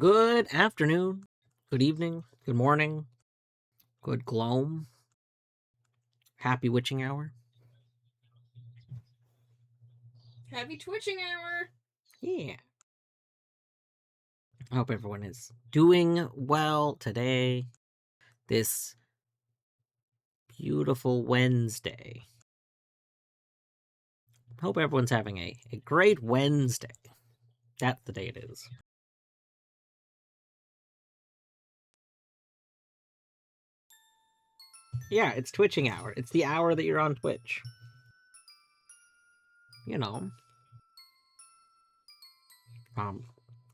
Good afternoon, good evening, good morning, good gloam, happy witching hour. Happy twitching hour. Yeah. I hope everyone is doing well today, this beautiful Wednesday. Hope everyone's having a great Wednesday. That's the day it is. Yeah, it's twitching hour. It's the hour that you're on Twitch. You know.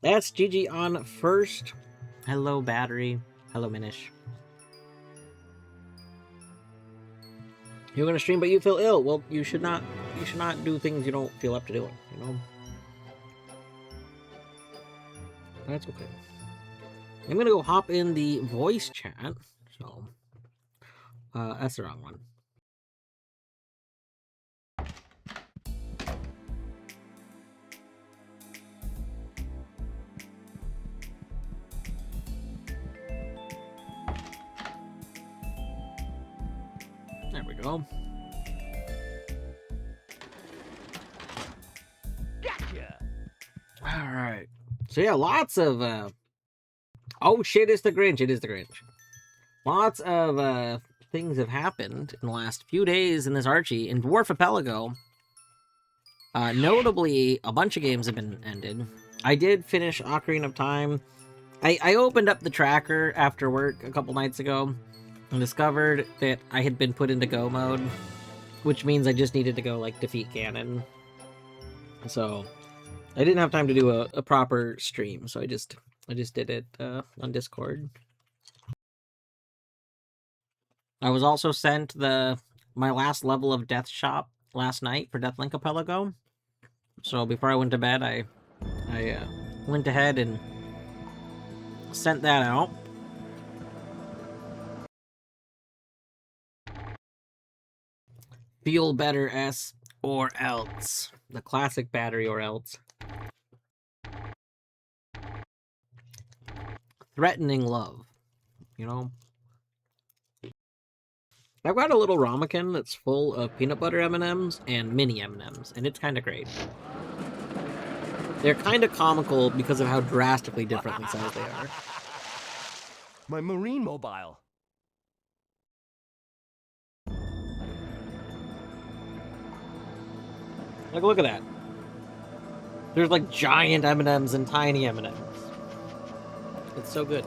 That's Gigi on first. Hello, Battery. Hello, Minish. You're gonna stream, but you feel ill. Well, you should not do things you don't feel up to doing. You know. That's okay. I'm gonna go hop in the voice chat. So, that's the wrong one. There we go. Gotcha. All right. So yeah, lots of oh shit! It's the Grinch. It is the Grinch. Lots of things have happened in the last few days in this Archie in Dwarfipelago. Notably, a bunch of games have been ended. I did finish Ocarina of Time. I opened up the tracker after work a couple nights ago and discovered that I had been put into go mode, which means I just needed to go like defeat Ganon. So I didn't have time to do a proper stream, so I just did it on Discord. I was also sent my last level of Death Shop last night for DeathlinkAP. So before I went to bed, I went ahead and sent that out. Feel better, S or else. The classic battery or else. Threatening love. You know? I've got a little ramekin that's full of peanut butter M&Ms and mini M&Ms, and it's kind of great. They're kind of comical because of how drastically different in size they are. My marine mobile. Like, look at that. There's like giant M&Ms and tiny M&Ms. It's so good.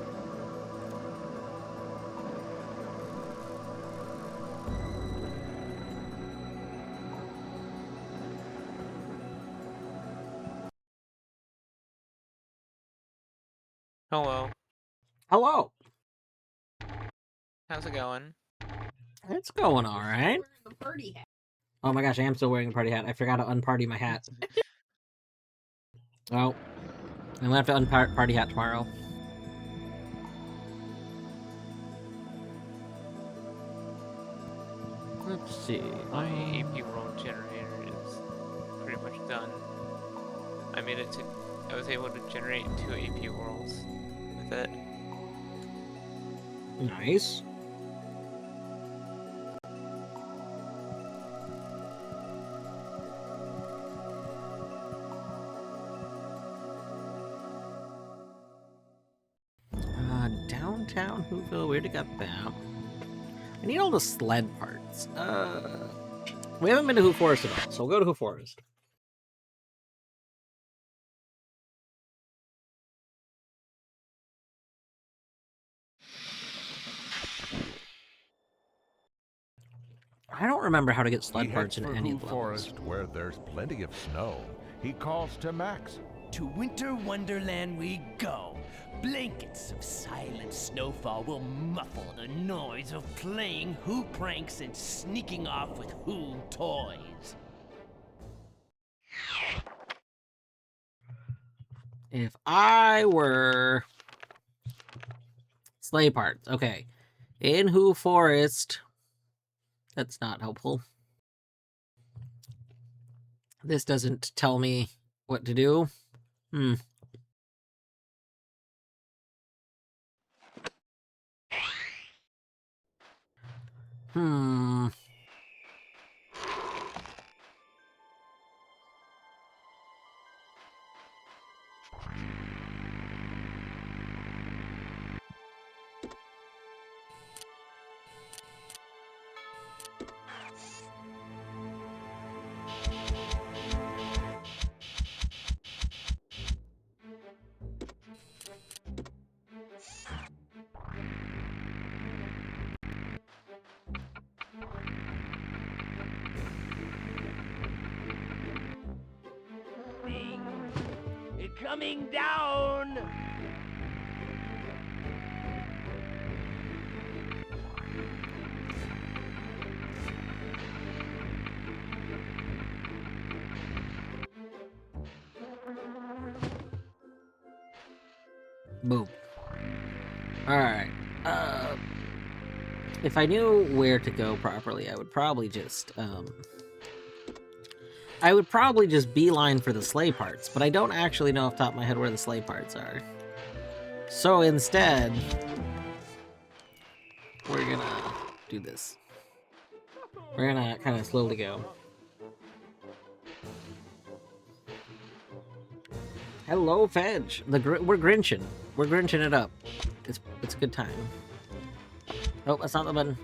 Hello. Hello. How's it going? It's going all right. The party hat. Oh my gosh, I am still wearing a party hat. I forgot to unparty my hat. Oh. I'm gonna have to unparty hat tomorrow. Let's see. My AP world generator is pretty much done. I was able to generate 2 AP worlds with it. Nice. Downtown Whoville, where'd it got that? I need all the sled parts. We haven't been to Who Forest at all, so we'll go to Who Forest. I don't remember how to get sled parts in any of the levels. Forest, where there's plenty of snow. He calls to Max. To winter wonderland we go. Blankets of silent snowfall will muffle the noise of playing Who pranks and sneaking off with Who toys. If I were sleigh parts, okay. In Who Forest, that's not helpful. This doesn't tell me what to do. Hmm. It's coming down! Boom. Alright. If I knew where to go properly, I would probably just, beeline for the sleigh parts, but I don't actually know off the top of my head where the sleigh parts are. So instead, we're gonna do this. We're gonna kind of slowly go. Hello, Fedge. We're Grinching. We're Grinching it up. It's a good time. Oh, that's not the button.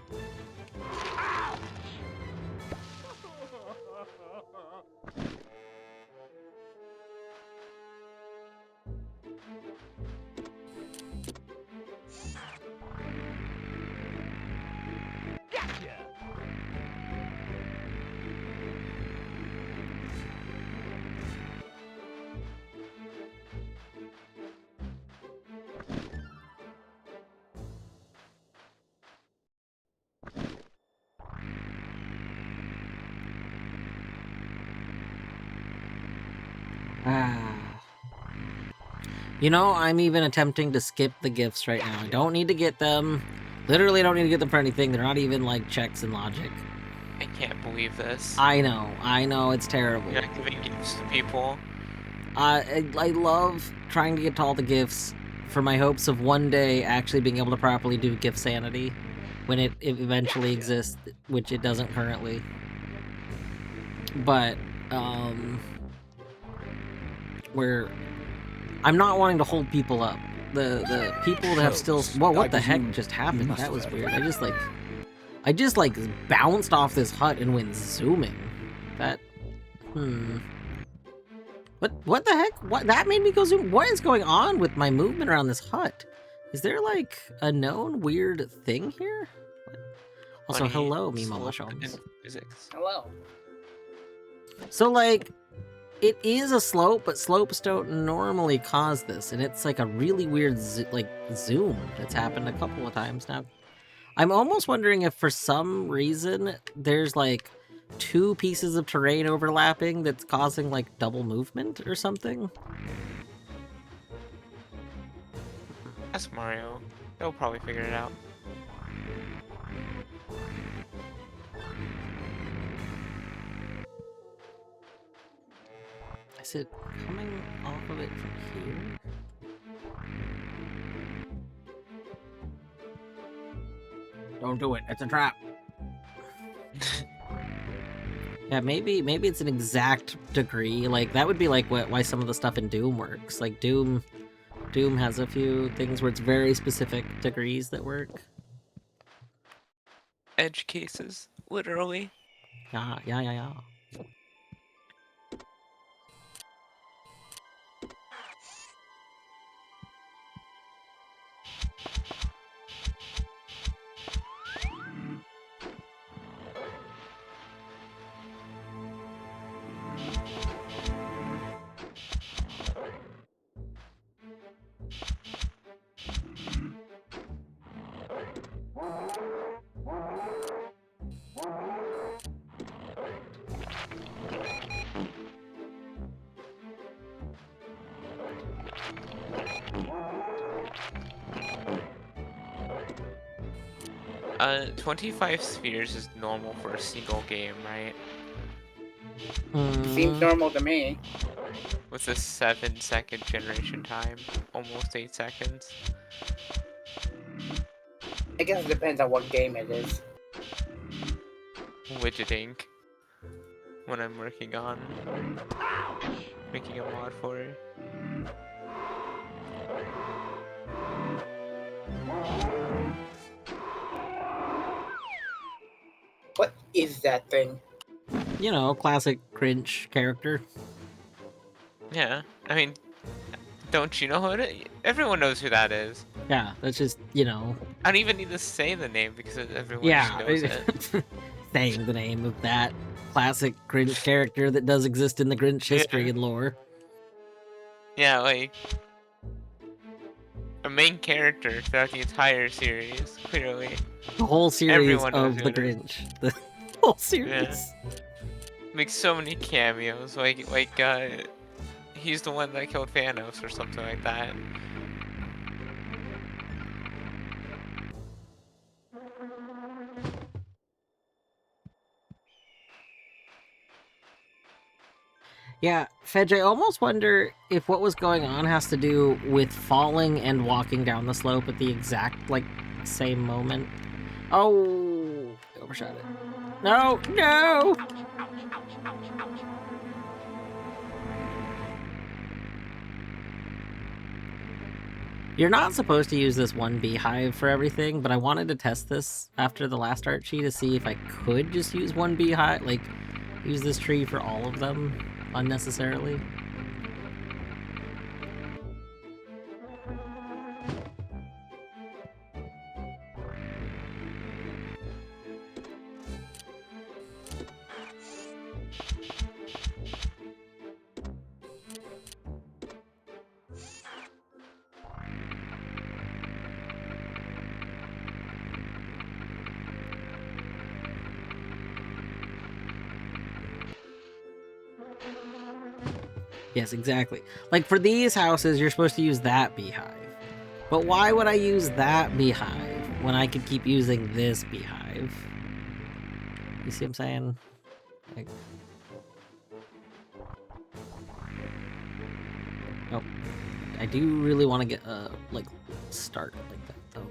You know, I'm even attempting to skip the gifts right now. I don't need to get them. Literally don't need to get them for anything. They're not even, like, checks in logic. I can't believe this. I know, it's terrible. You're not giving gifts to people. I love trying to get to all the gifts for my hopes of one day actually being able to properly do gift sanity when it eventually exists, which it doesn't currently. But, I'm not wanting to hold people up. The people that have still... Whoa, what the heck just happened? That was weird. I just bounced off this hut and went zooming. That... What the heck? What? That made me go zoom? What is going on with my movement around this hut? Is there, like, a known weird thing here? Also, Funny hello, slope Mimo in physics. Hello. So, like... It is a slope, but slopes don't normally cause this, and it's like a really weird zoom that's happened a couple of times now. I'm almost wondering if for some reason there's like 2 pieces of terrain overlapping that's causing like double movement or something. Ask Mario. He'll probably figure it out. Is it coming off of it from here? Don't do it. It's a trap. Yeah, maybe it's an exact degree. Like that would be like why some of the stuff in Doom works. Like Doom has a few things where it's very specific degrees that work. Edge cases, literally. Yeah. Uh, 25 spheres is normal for a single game, right? Seems normal to me. With a 7-second generation time, almost 8 seconds. I guess it depends on what game it is. widgeting when I'm working on making a mod for it. What is that thing? You know, classic Grinch character. Yeah, I mean, don't you know who it is? Everyone knows who that is. Yeah, that's just, you know. I don't even need to say the name because everyone Yeah, just knows it. saying the name of that classic Grinch character that does exist in the Grinch history Yeah. and lore. Yeah, like a main character throughout the entire series, clearly. The whole series Everyone knows of who the it is. Grinch. The whole series. Makes so many cameos, he's the one that killed Thanos or something like that. Yeah, Fedge, I almost wonder if what was going on has to do with falling and walking down the slope at the exact, like, same moment. Oh, I overshot it. No, no! You're not supposed to use this one beehive for everything, but I wanted to test this after the last art sheet to see if I could just use one beehive, like, use this tree for all of them unnecessarily. Yes, exactly. Like, for these houses, you're supposed to use that beehive. But why would I use that beehive when I could keep using this beehive? You see what I'm saying? Like... Oh. I do really want to get, like, start like that, though.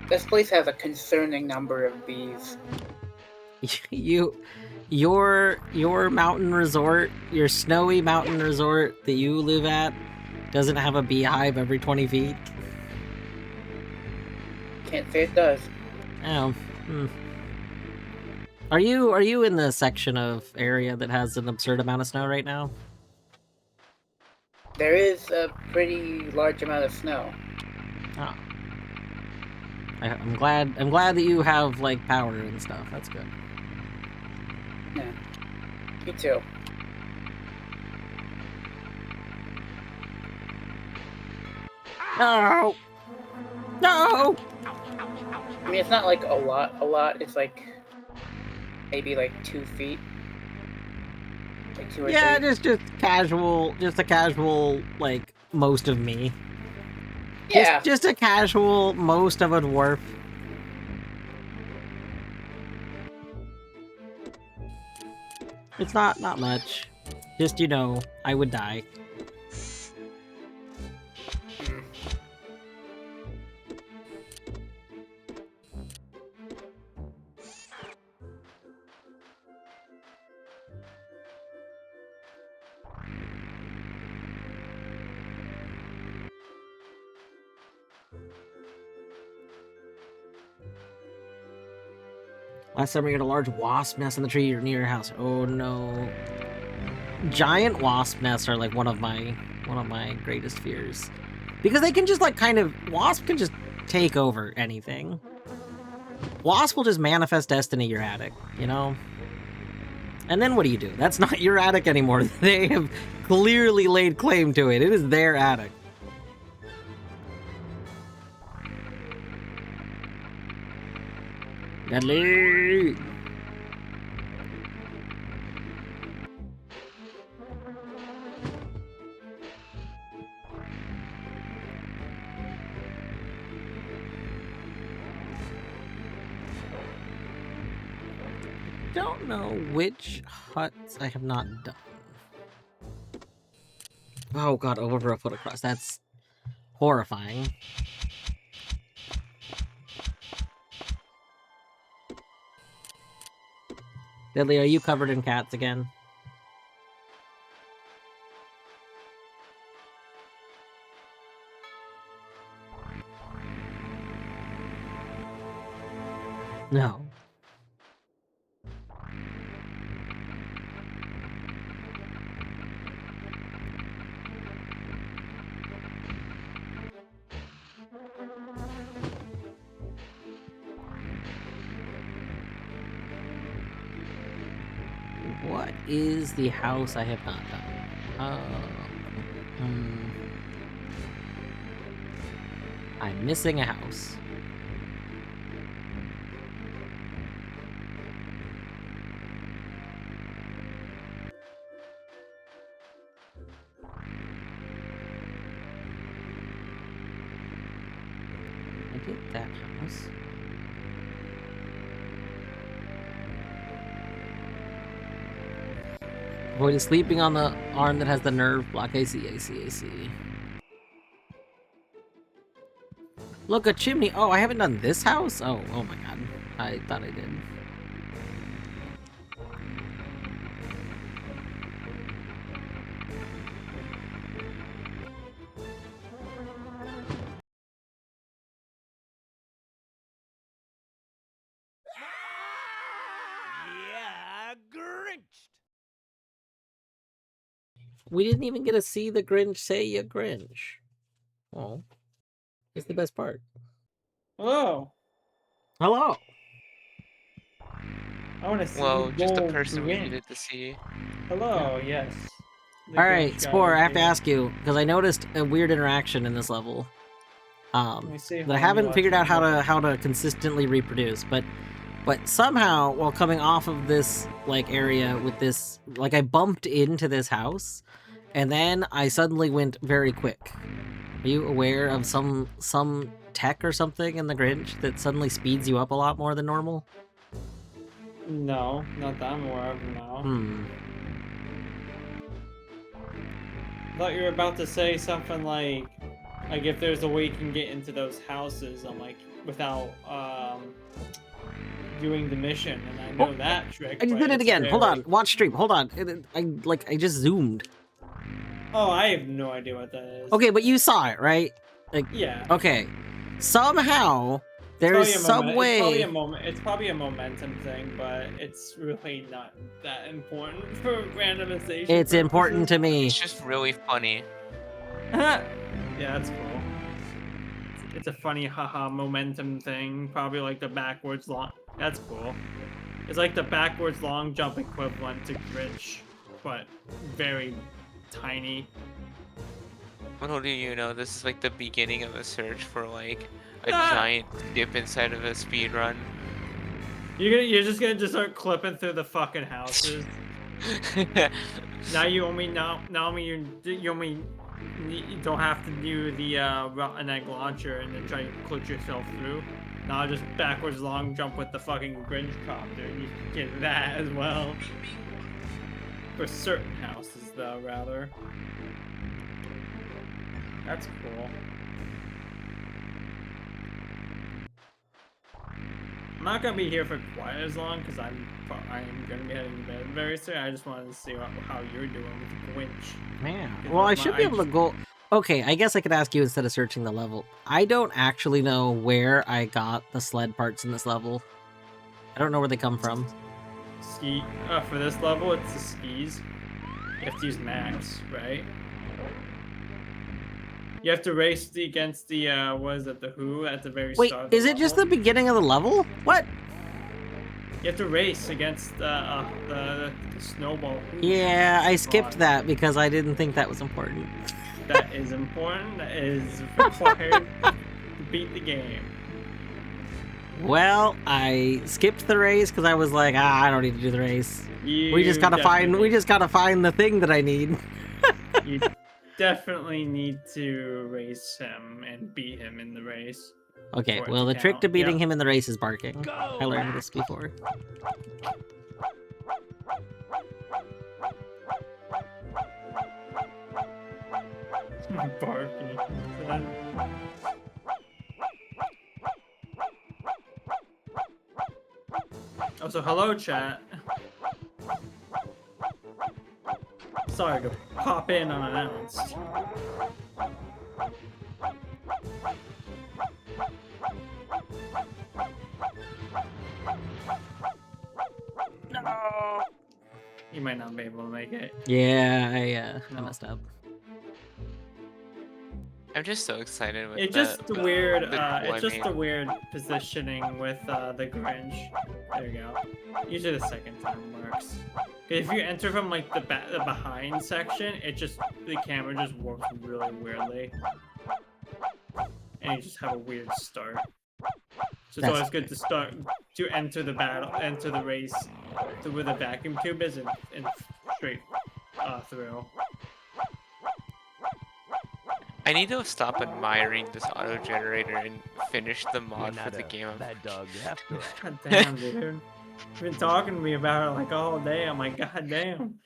This place has a concerning number of bees. Your mountain resort, your snowy mountain resort that you live at, doesn't have a beehive every 20 feet? Can't say it does. Oh. Are you in the section of area that has an absurd amount of snow right now? There is a pretty large amount of snow. Oh. I'm glad that you have, like, power and stuff. That's good. Yeah. Me too. No! No! I mean, it's not like a lot. It's like maybe like 2 feet. Like 2 or 3. Yeah, just a casual, like, most of me. Yeah. Just a casual most of a dwarf. It's not much. Just, you know, I would die. Last summer you had a large wasp nest in the tree near your house. Oh no. Giant wasp nests are like one of my greatest fears. Because they can just like wasp can just take over anything. Wasp will just manifest destiny your attic, you know? And then what do you do? That's not your attic anymore. They have clearly laid claim to it. It is their attic. Deadly! Don't know which huts I have not done. Oh god, over a foot across. That's horrifying. Deadly, are you covered in cats again? No. What is the house I have not done? I'm missing a house. I did that house. Avoid sleeping on the arm that has the nerve block. I see. Look, a chimney. Oh, I haven't done this house? Oh my god. I thought I did. Yeah, Grinch. We didn't even get to see the Grinch say you Grinch. Oh. It's the best part. Hello. Hello! I want to see. Well, just the Gold person we Grinch. needed to see. Hello. Yes. The Alright, Grinch guy Spore, I have to here. ask you, because I noticed a weird interaction in this level. Let me see That I how haven't you figured out watch how to consistently reproduce, but somehow while coming off of this like area with this, like I bumped into this house and then I suddenly went very quick. Are you aware of some tech or something in the Grinch that suddenly speeds you up a lot more than normal? No, not that I'm aware of now. I thought you were about to say something like if there's a way you can get into those houses, without doing the mission, and I know that trick. I just but did it it's again. Hold very- on. Watch stream. Hold on. I just zoomed. Oh, I have no idea what that is. Okay, but you saw it, right? Like, Yeah. okay. Somehow there's It's some way. It's probably a momentum thing, but it's really not that important for randomization. It's important to me. It's just really funny. Yeah, that's cool. It's a funny haha momentum thing. Probably like the backwards long. That's cool. It's like the backwards long jump equivalent to Grinch, but very tiny. Little do you know, this is like the beginning of a search for like a giant dip inside of a speed run. You're just gonna start clipping through the fucking houses. Now you only you don't have to do the rotten egg launcher and then try to glitch yourself through. Now just backwards long jump with the fucking Grinch copter and you can get that as well. For certain houses though, rather. That's cool. I'm not gonna be here for quite as long because I am gonna be heading to bed very soon. I just wanted to see how you're doing with the Grinch. Man, well, I should be able to go. Okay, I guess I could ask you instead of searching the level. I don't actually know where I got the sled parts in this level. I don't know where they come from. Ski for this level, it's the skis. You have to use max, right? You have to race against the what is it, the Who at the very Wait, start. Of the is it just the level. beginning of the level? What? You have to race against the snowball. Who. Yeah, I skipped that because I didn't think that was important. That is important. That is required to beat the game. Well, I skipped the race because I was like, I don't need to do the race. We just You gotta definitely- find the thing that I need. You definitely need to race him and beat him in the race. Okay, For it well, to the trick to count. beating Yeah. him in the race is barking. I learned this before. Barky. Oh, so hello, chat. Sorry to pop in unannounced. No. You might not be able to make it. Yeah, I messed up. I'm just so excited with It's just the weird. It's just the deployment. weird positioning with the Grinch. There you go. Usually the second time works. If you enter from like the behind section, the camera just works really weirdly, and you just have a weird start. So it's always good to enter the race to where the vacuum tube is and straight through. I need to stop admiring this auto generator and finish the mod You're for not the a game. bad dog after all. God damn, dude. You've been talking to me about it like all day. I'm like, god damn.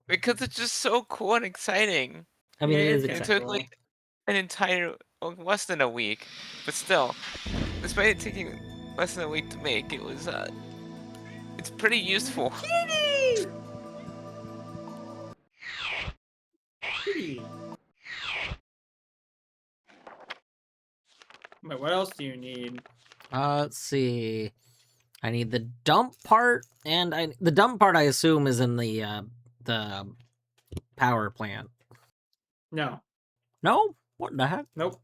Because it's just so cool and exciting. I mean, Yeah, it is it's It exciting. took like an entire, less than a week, but still, despite it taking less than a week to make, it was, it's pretty useful. Wait, what else do you need? Let's see. I need the dump part, and the dump part I assume is in the power plant. No. No? What the heck? Nope.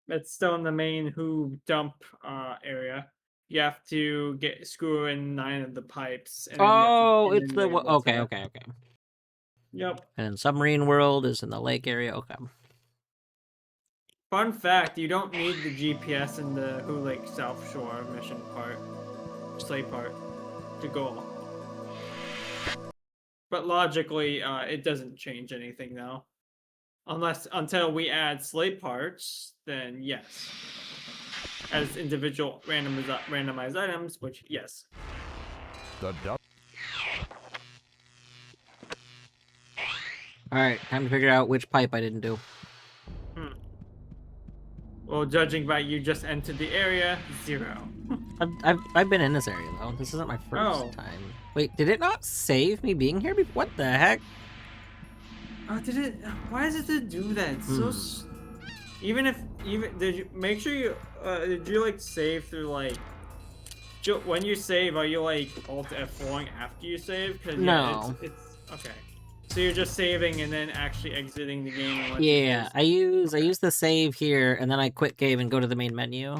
It's still in the main Who dump area. You have to screw in 9 of the pipes. And then Oh, and it's then the you're able okay, to- okay. Yep. And then submarine world is in the lake area. Okay. Fun fact, you don't need the GPS in the Who Lake South Shore mission part, slate part, to go. But logically, it doesn't change anything though. Until we add slate parts, then yes. As individual randomized items, which yes. The dump. Alright, time to figure out which pipe I didn't do. Well, judging by you just entered the area, 0. I've been in this area though. This isn't my first time. Wait, did it not save me being here before? What the heck? Oh, did it? Why does it do that? It's so. Did you make sure you did you like save through like? When you save, are you like Alt F4ing after you save? Cause No. It's okay. So you're just saving and then actually exiting the game. And Yeah, I use the save here, and then I quit game and go to the main menu.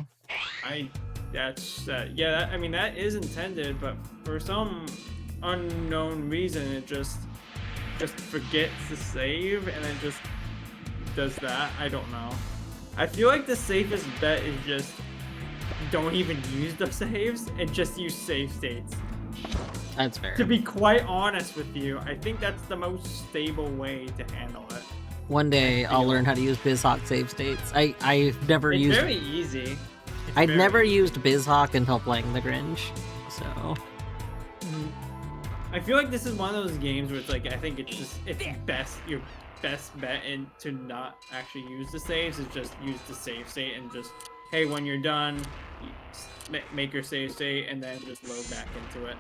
Yeah, I mean that is intended, but for some unknown reason, it just forgets to save and then just does that. I don't know. I feel like the safest bet is just don't even use the saves and just use save states. That's fair. To be quite honest with you, I think that's the most stable way to handle it. One day I'll learn how to use BizHawk save states. I've never It's used. very easy. I'd never used BizHawk until playing the Grinch, so. I feel like this is one of those games where it's like I think it's your best bet to not actually use the saves is just use the save state and just hey, when you're done, make your save state and then just load back into it.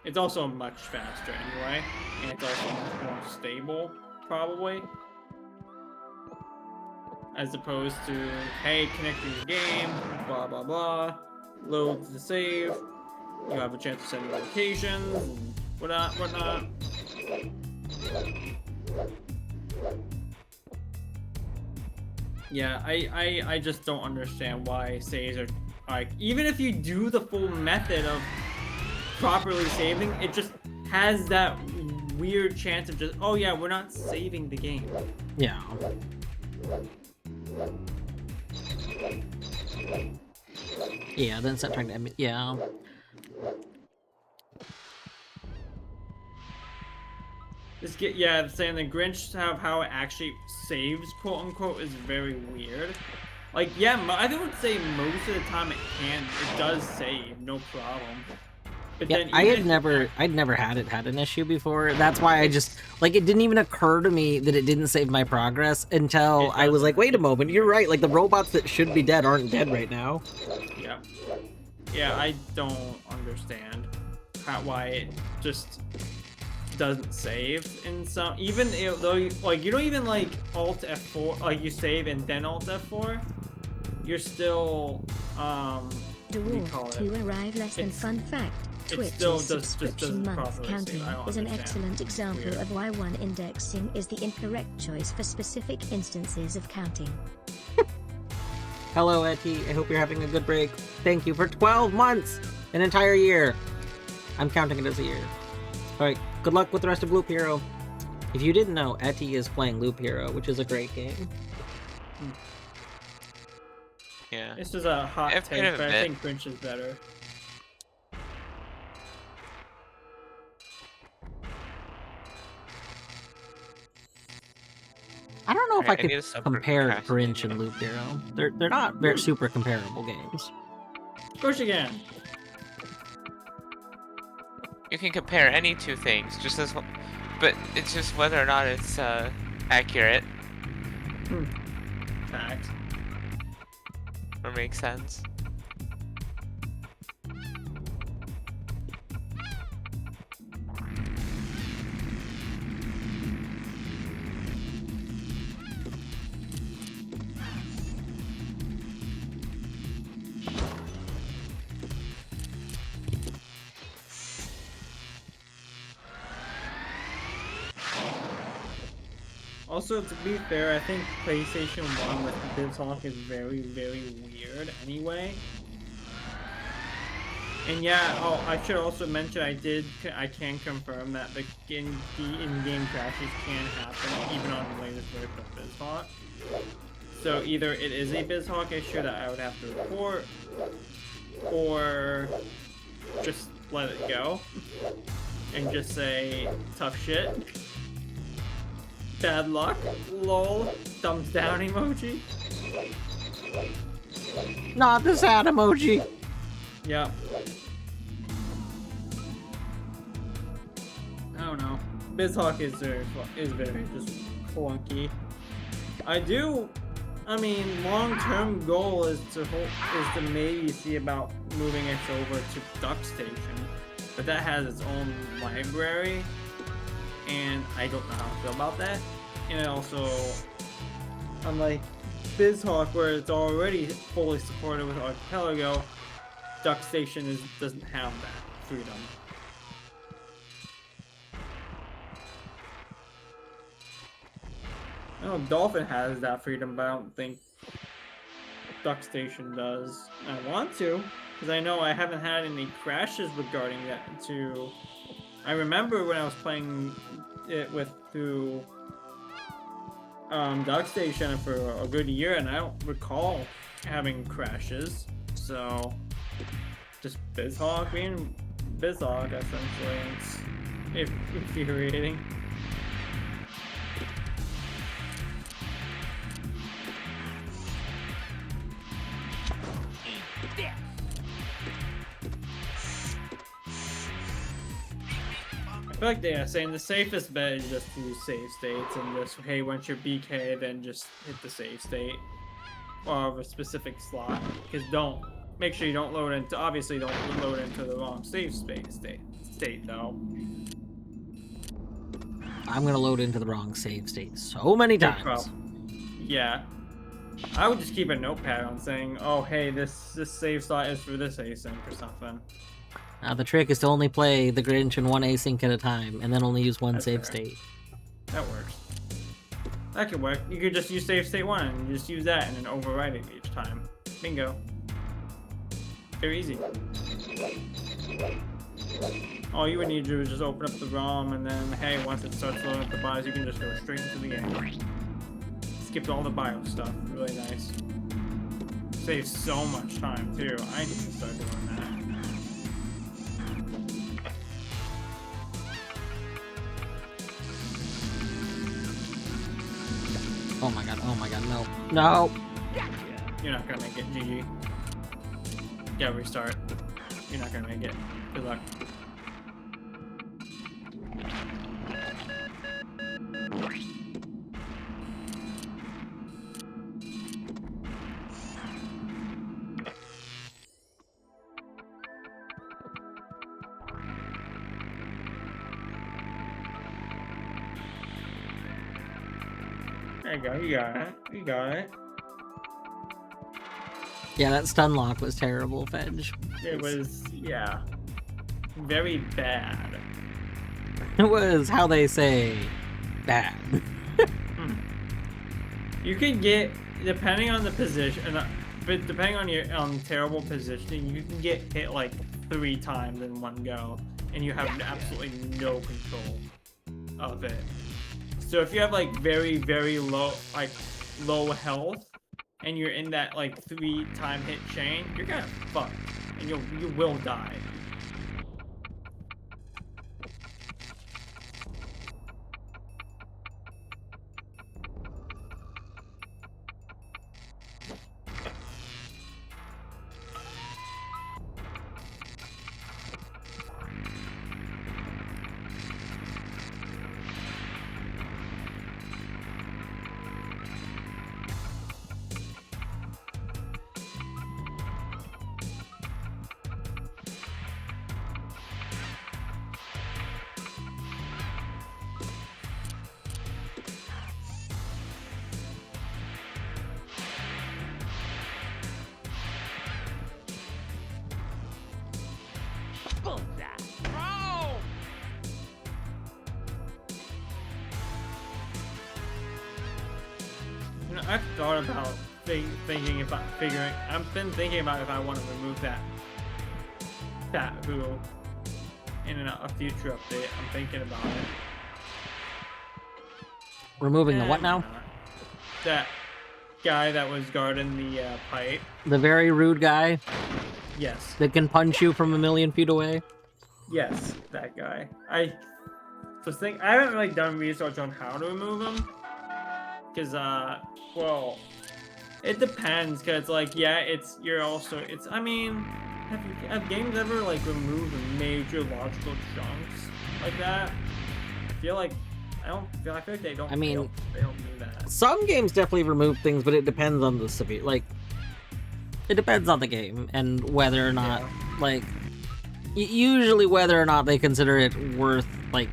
It's also much faster anyway, and it's also much more stable, probably. As opposed to, hey, connect to your game, blah blah blah, load the save, you have a chance to send notifications, and whatnot. Yeah, I just don't understand why saves are like, even if you do the full method of properly saving, it just has that weird chance of just, oh yeah, we're not saving the game. Yeah. Yeah, then start trying to yeah. Saying the Grinch how it actually saves, quote unquote, is very weird. Like, yeah, I would say most of the time it does save, no problem. But Yeah, then I'd never had an issue before. That's why I just like it didn't even occur to me that it didn't save my progress until It I was like, doesn't. wait a moment, you're right. Like the robots that should be dead aren't dead right now. Yeah. Yeah, I don't understand why it just doesn't save in some. Even though you don't even like Alt F4, like you save and then Alt F4, you're still what do you call it? To arrive less than fun fact. It still Twitch's just subscription doesn't month properly counting save. I don't is an understand. excellent example Weird. of why one indexing is the incorrect choice for specific instances of counting. Hello, Etty. I hope you're having a good break. Thank you for 12 months, an entire year. I'm counting it as a year. All right. Good luck with the rest of Loop Hero. If you didn't know, Etty is playing Loop Hero, which is a great game. Yeah. This is a hot I've played take, it a but I bit. think Grinch is better. I don't know if I Alright, I could need to sub compare procrastinate Grinch and Loop Hero. They're not very super comparable games. Push again. You can compare any two things, but it's just whether or not it's accurate Fact. or makes sense. Also, to be fair, I think PlayStation 1 with BizHawk is very, very weird anyway. And yeah, oh, I should also mention I can confirm that the in-game crashes can happen even on the latest version of BizHawk. So either it is a BizHawk issue that I would have to report, or just let it go and just say tough shit. Bad luck, lol, thumbs down emoji. Not the sad emoji. Yeah. I don't know. BizHawk is very just clunky. I mean, long-term goal is to maybe see about moving it over to DuckStation, but that has its own library, and I don't know how I feel about that. And also, unlike BizHawk, where it's already fully supported with Archipelago, DuckStation doesn't have that freedom. I know Dolphin has that freedom, but I don't think DuckStation does. I want to, because I know I haven't had any crashes regarding that. I remember when I was playing it through DuckStation for a good year, and I don't recall having crashes. So just BizHawk being BizHawk, essentially. It's infuriating. I feel like they're saying the safest bet is just to use save states and just, hey, once you're BK, then just hit the save state of a specific slot. Because make sure you don't load into, obviously don't load into the wrong save state though. I'm gonna load into the wrong save state so many times. Yeah. I would just keep a notepad on saying, oh, hey, this save slot is for this async or something. Now the trick is to only play the Grinch in one async at a time, and then only use one That's save fair. state. That works. That could work. You could just use save state 1 and just use that and then overwrite it each time. Bingo. Very easy. All you would need to do is just open up the ROM, and then, hey, once it starts loading up the BIOS, you can just go straight into the game. Skipped all the BIOS stuff. Really nice. Saves so much time, too. I need to start doing that. Oh my god, no. No! You're not gonna make it, GG. Yeah, restart. You're not gonna make it. Good luck. There you go. You got it. You got it. Yeah, that stun lock was terrible, Fedge. It was, yeah, very bad. It was how they say bad. You can get, depending on the position, but depending on your terrible positioning, you can get hit like 3 times in one go, and you have absolutely no control of it. So if you have like very, very low, like low health, and you're in that like 3-time hit chain, you're gonna fuck, and you will die. You know, I've thought about thinking if I'm figuring. I've been thinking about if I want to remove that who in a future update. I'm thinking about it. Removing the what now? That guy that was guarding the pipe. The very rude guy Yes. that can punch you from a million feet away. Yes, that guy. I haven't really done research on how to remove him. Cause well, it depends. Cause like I mean, have games ever like removed major logical chunks like that? I feel like they don't. I mean, they don't do that. Some games definitely remove things, but it depends on the severe. Like, it depends on the game and whether or not, like, usually whether or not they consider it worth, like.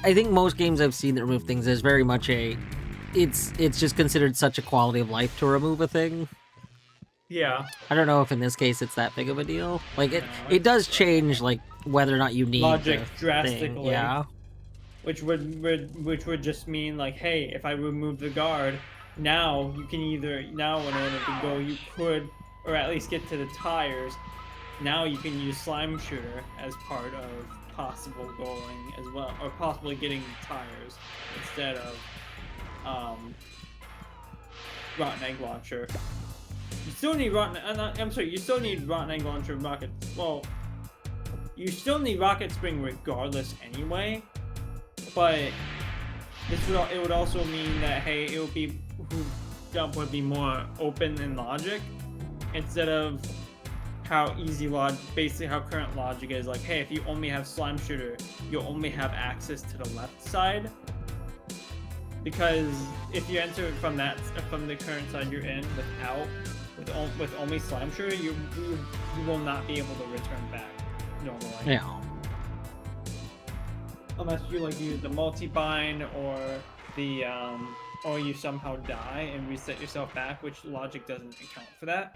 I think most games I've seen that remove things is very much it's just considered such a quality of life to remove a thing. Yeah. I don't know if in this case it's that big of a deal. Like it does change like whether or not you need logic the drastically. thing. Yeah. Which would just mean like, hey, if I remove the guard, now you can in order to go, you could, or at least get to the tires. Now you can use Slime Shooter as part of possible going as well, or possibly getting tires instead of Rotten Egg Launcher. You still need you still need Rotten Egg Launcher, Rocket. Well, you still need Rocket Spring regardless anyway. But it would also mean that hey, it would be Jump would be more open in logic instead of how basically how current logic is. Like, hey, if you only have Slime Shooter, you'll only have access to the left side. Because if you enter it from the current side you're in with only Slime Shooter, you will not be able to return back normally. Yeah. Unless you like use the multi-bind or the or you somehow die and reset yourself back, which logic doesn't account for that.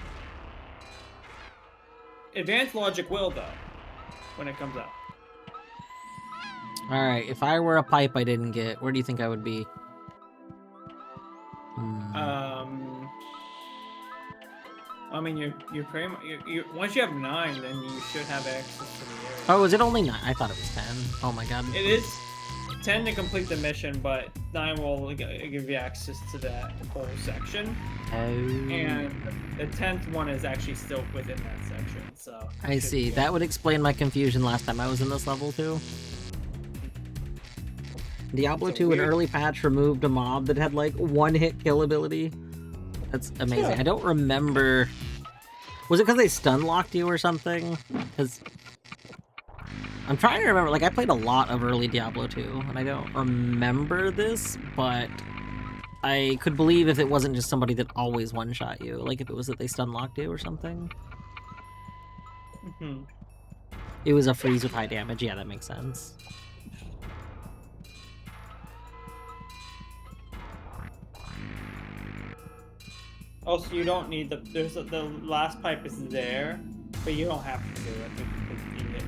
Advanced logic will though, when it comes out. Alright, if I were a pipe I didn't get, where do you think I would be? I mean, you're pretty much, once you have 9, then you should have access to the area. Oh, is it only 9? I thought it was 10. Oh my god. It is 10 to complete the mission, but 9 will give you access to that whole section. Oh. And the 10th one is actually still within that section, so... I see. That would explain my confusion last time I was in this level, too. Diablo 2, an early patch, removed a mob that had, like, one-hit kill ability. That's amazing. Yeah. I don't remember... Was it because they stun-locked you or something? Because... I'm trying to remember, like, I played a lot of early Diablo 2, and I don't remember this, but... I could believe if it wasn't just somebody that always one-shot you. Like, if it was that they stun-locked you or something. Mm-hmm. It was a freeze with high damage. Yeah, that makes sense. Also, you don't need the the last pipe is there, but you don't have to do it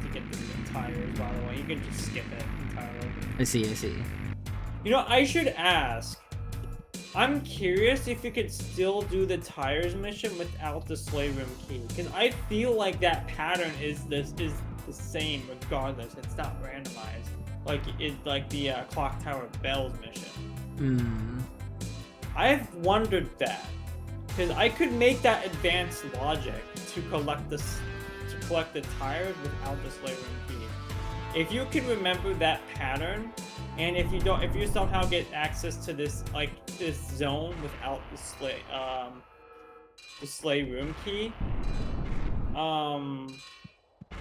to get the tires. By the way, you can just skip it entirely. I see. You know, I should ask. I'm curious if you could still do the tires mission without the sleigh room key, because I feel like that pattern is the same regardless. It's not randomized like the clock tower bells mission. I've wondered that, because I could make that advanced logic to collect the tires without the sleigh room key. If you can remember that pattern, and if you somehow get access to this zone without the sleigh room key,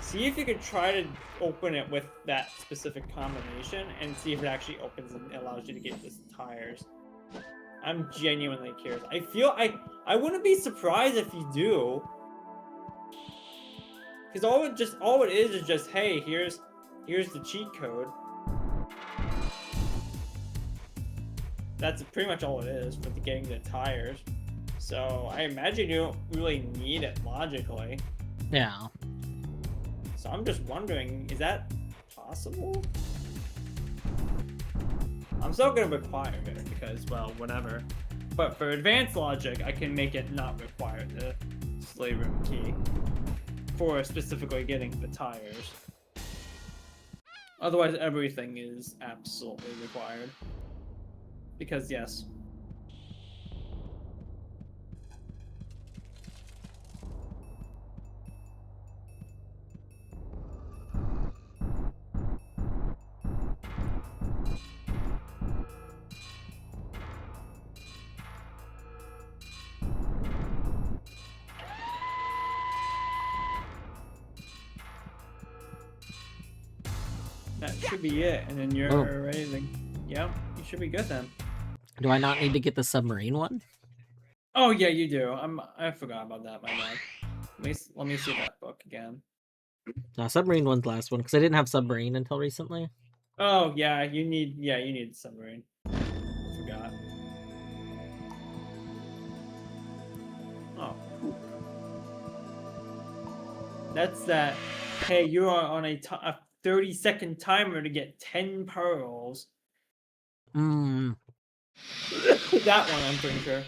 see if you could try to open it with that specific combination and see if it actually opens and allows you to get the tires. I'm genuinely curious. I feel I wouldn't be surprised if you do, because all it is just, hey, here's the cheat code. That's pretty much all it is for getting the tires. So I imagine you don't really need it logically. Yeah. So I'm just wondering, is that possible? I'm still gonna require it because, well, whatever. But for advanced logic, I can make it not require the sleigh room key for specifically getting the tires. Otherwise, everything is absolutely required. Because, yes. That should be it, and then you're ready to... Yep, you should be good then. Do I not need to get the submarine one? Oh yeah, you do. I forgot about that, my bad. Let me see that book again. No, submarine one's the last one, because I didn't have submarine until recently. Oh yeah, you need the submarine. I forgot. Oh. That's that. Hey, you are on a 30-second timer to get 10 pearls. That one, I'm pretty sure.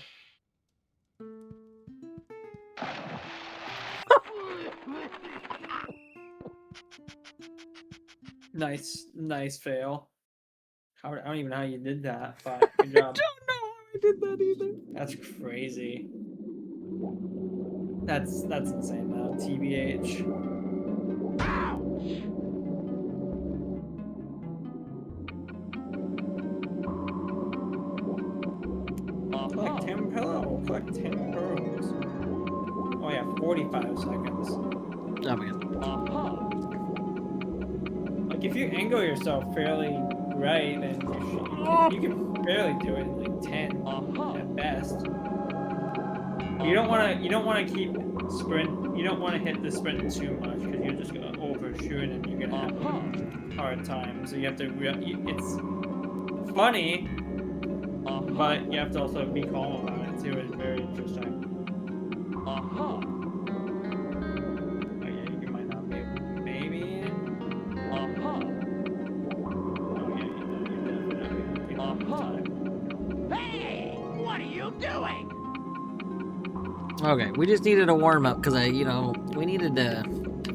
Nice fail. I don't even know how you did that, but good job. I don't know how I did that either. That's crazy. That's insane though. TBH. Collect 10 pearls. Collect 10 pearls. Oh yeah, 45 seconds. Oh my god. Like if you angle yourself fairly right, then you can barely do it in like 10 at best. You don't want to keep sprint. You don't want to hit the sprint too much because you're just gonna overshoot and you're gonna have a hard time. So you have to. It's funny, but you have to also be calm about it too. It's very interesting. Oh yeah, you might not be. Maybe. Oh yeah, you're definitely time. Hey, what are you doing? Okay, we just needed a warm up because we needed to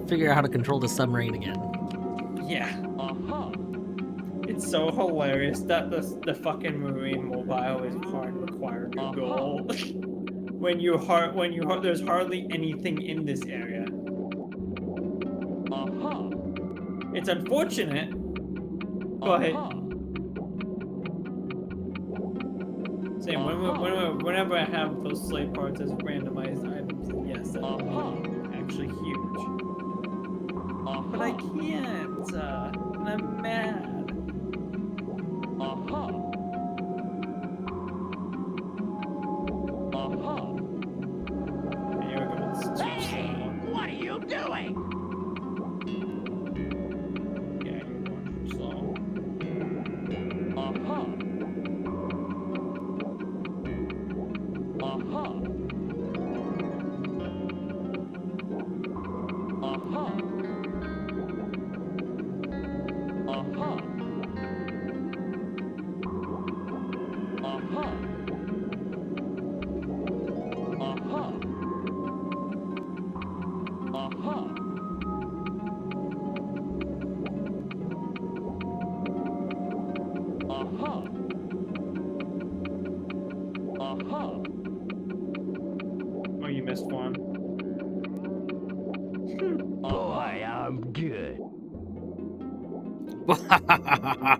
figure out how to control the submarine again. Yeah. It's so hilarious that the fucking marine mobile is hard required to goal. when there's hardly anything in this area. It's unfortunate, but same whenever I have those sleigh parts as randomized items, yes, that would be actually huge. But I can't, and I'm mad. Here we go. It's too slow. What are you doing? Yeah, you're going too slow.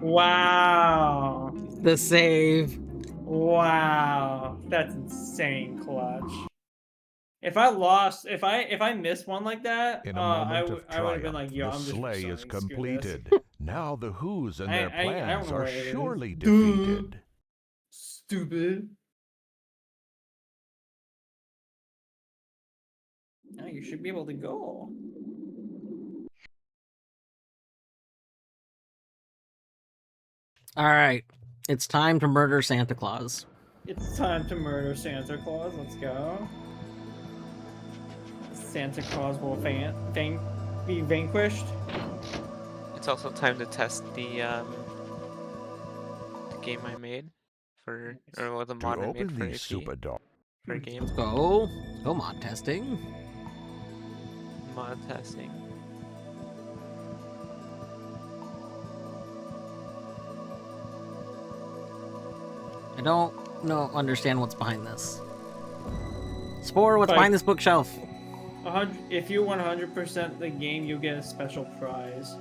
Wow. The save. Wow. That's insane, Clutch. If I lost, if I missed one like that, In a I moment would of have been like, triumph, yo, the I'm just sleigh sorry, is screw this. completed. Now the Who's and I their don't plans know are where it is. surely Duh. defeated. Stupid. Now you should be able to go. All right, it's time to murder Santa Claus. It's time to murder Santa Claus. Let's go. Santa Claus will be vanquished. It's also time to test the game I made for, or the To mod I made open for these AP super doors, for a game. Let's go. Let's go mod testing. Mod testing. I don't understand what's behind this. Spore, what's Like- behind this bookshelf? If you 100% the game, you get a special prize.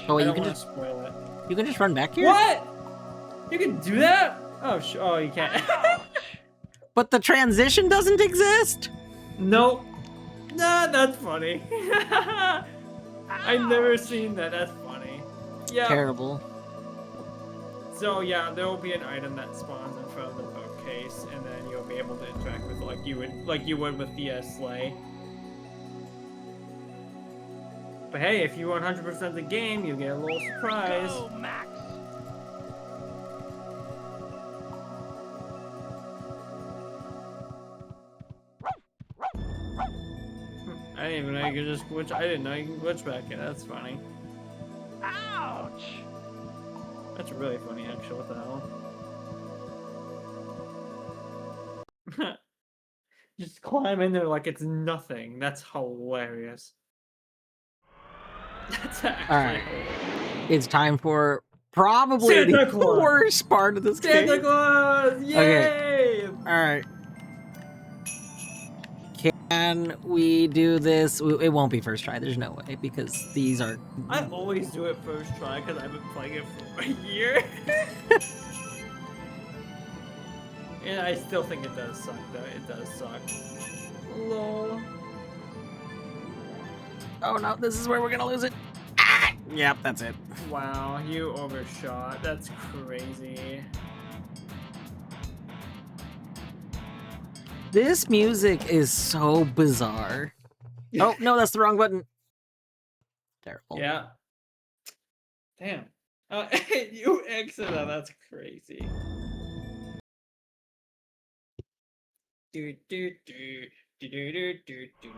Oh, I you don't can want to just spoil it. run back here. What? You can do that? Oh, oh, you can't. But the transition doesn't exist. Nope. Nah, that's funny. I've never seen that. That's funny. Yeah. Terrible. So yeah, there will be an item that spawns in front of the bookcase, and then you'll be able to interact with like you would with the sleigh. But hey, if you 100% the game, you get a little surprise. Go, Max. I didn't even know you could just glitch. I didn't know you can glitch back in. That's funny. Ouch. That's really funny, actually. What the hell? Just climb in there like it's nothing. That's hilarious. That's actually Alright. hilarious. It's time for probably Santa the Claus! worst part of this Santa game. Claus! Yay! Alright. Can we do this? It won't be first try. There's no way because these are. I always do it first try because I've been playing it for a year. And I still think it does suck, though. It does suck. Lol. Oh no, this is where we're gonna lose it. Ah! Yep, that's it. Wow, you overshot. That's crazy. This music is so bizarre. Oh no, that's the wrong button. Terrible. Yeah. Damn. You exit that. That's crazy. Do do do do do do do do.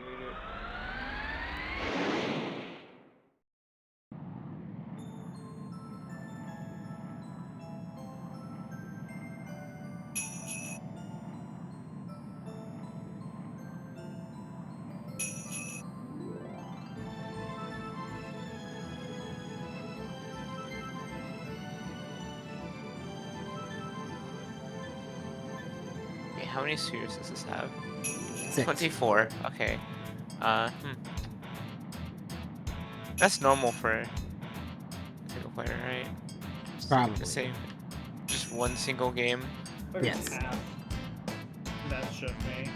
Okay, how many spheres does this have? 6. 24. Okay. That's normal for a single player, right? Probably. Say just one single game. Yes. That should be.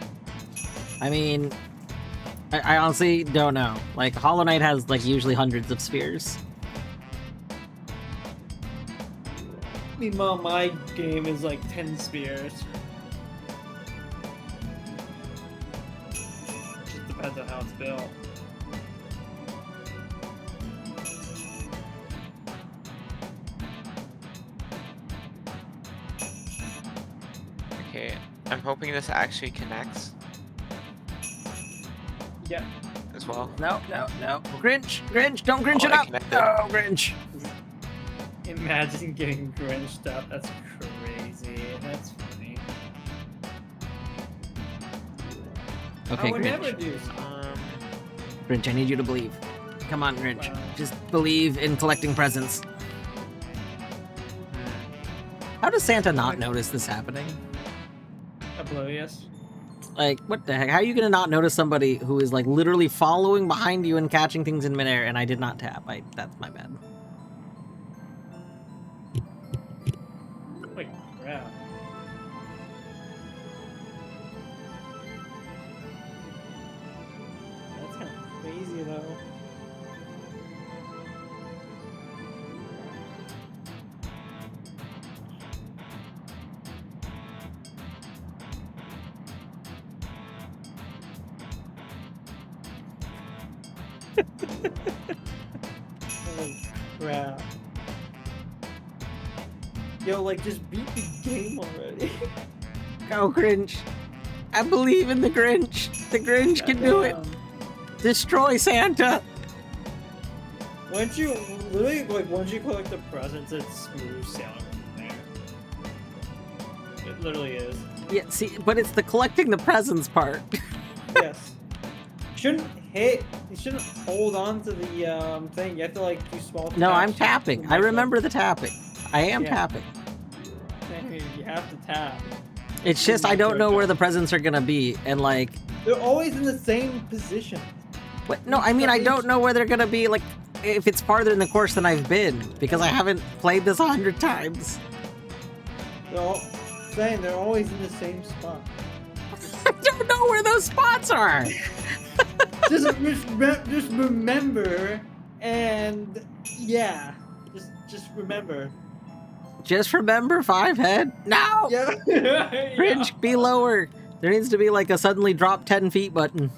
I mean, I honestly don't know. Like, Hollow Knight has, like, usually hundreds of spheres. Meanwhile, my game is like 10 spheres. Just depends on how it's built. Okay, I'm hoping this actually connects Yeah. as well. No. Grinch, don't Grinch Oh, it I up. connected. No, Grinch. Imagine getting Grinched up. That's crazy. That's funny. Okay, I would Grinch. never do. Grinch, I need you to believe. Come on, Grinch. Wow. Just believe in collecting presents. How does Santa not notice this happening? Oblivious. Like, what the heck? How are you gonna not notice somebody who is like literally following behind you and catching things in midair? And I did not tap. That's my bad. Holy crap. That's kind of crazy though. Holy crap. Yo, like, just beat the game already. Go, Grinch. I believe in the Grinch. The Grinch can do it. Destroy Santa. Once you, literally, like, once you collect the presents, it's smooth sailing from there. It literally is. Yeah, see, but it's the collecting the presents part. Yes. You shouldn't hold on to the thing. You have to, like, do small No, I'm taps. tapping. I remember the tapping. I am tapping. You have to tap. It's just I don't know where the presents are gonna be, and like. They're always in the same position. What? No, I mean I don't know where they're gonna be. Like, if it's farther in the course than I've been, because I haven't played this 100 times. They're always in the same spot. I don't know where those spots are. just remember, and yeah, just remember. Just remember 5 head. No. Yeah. Grinch, be lower. There needs to be like a suddenly drop 10 feet button.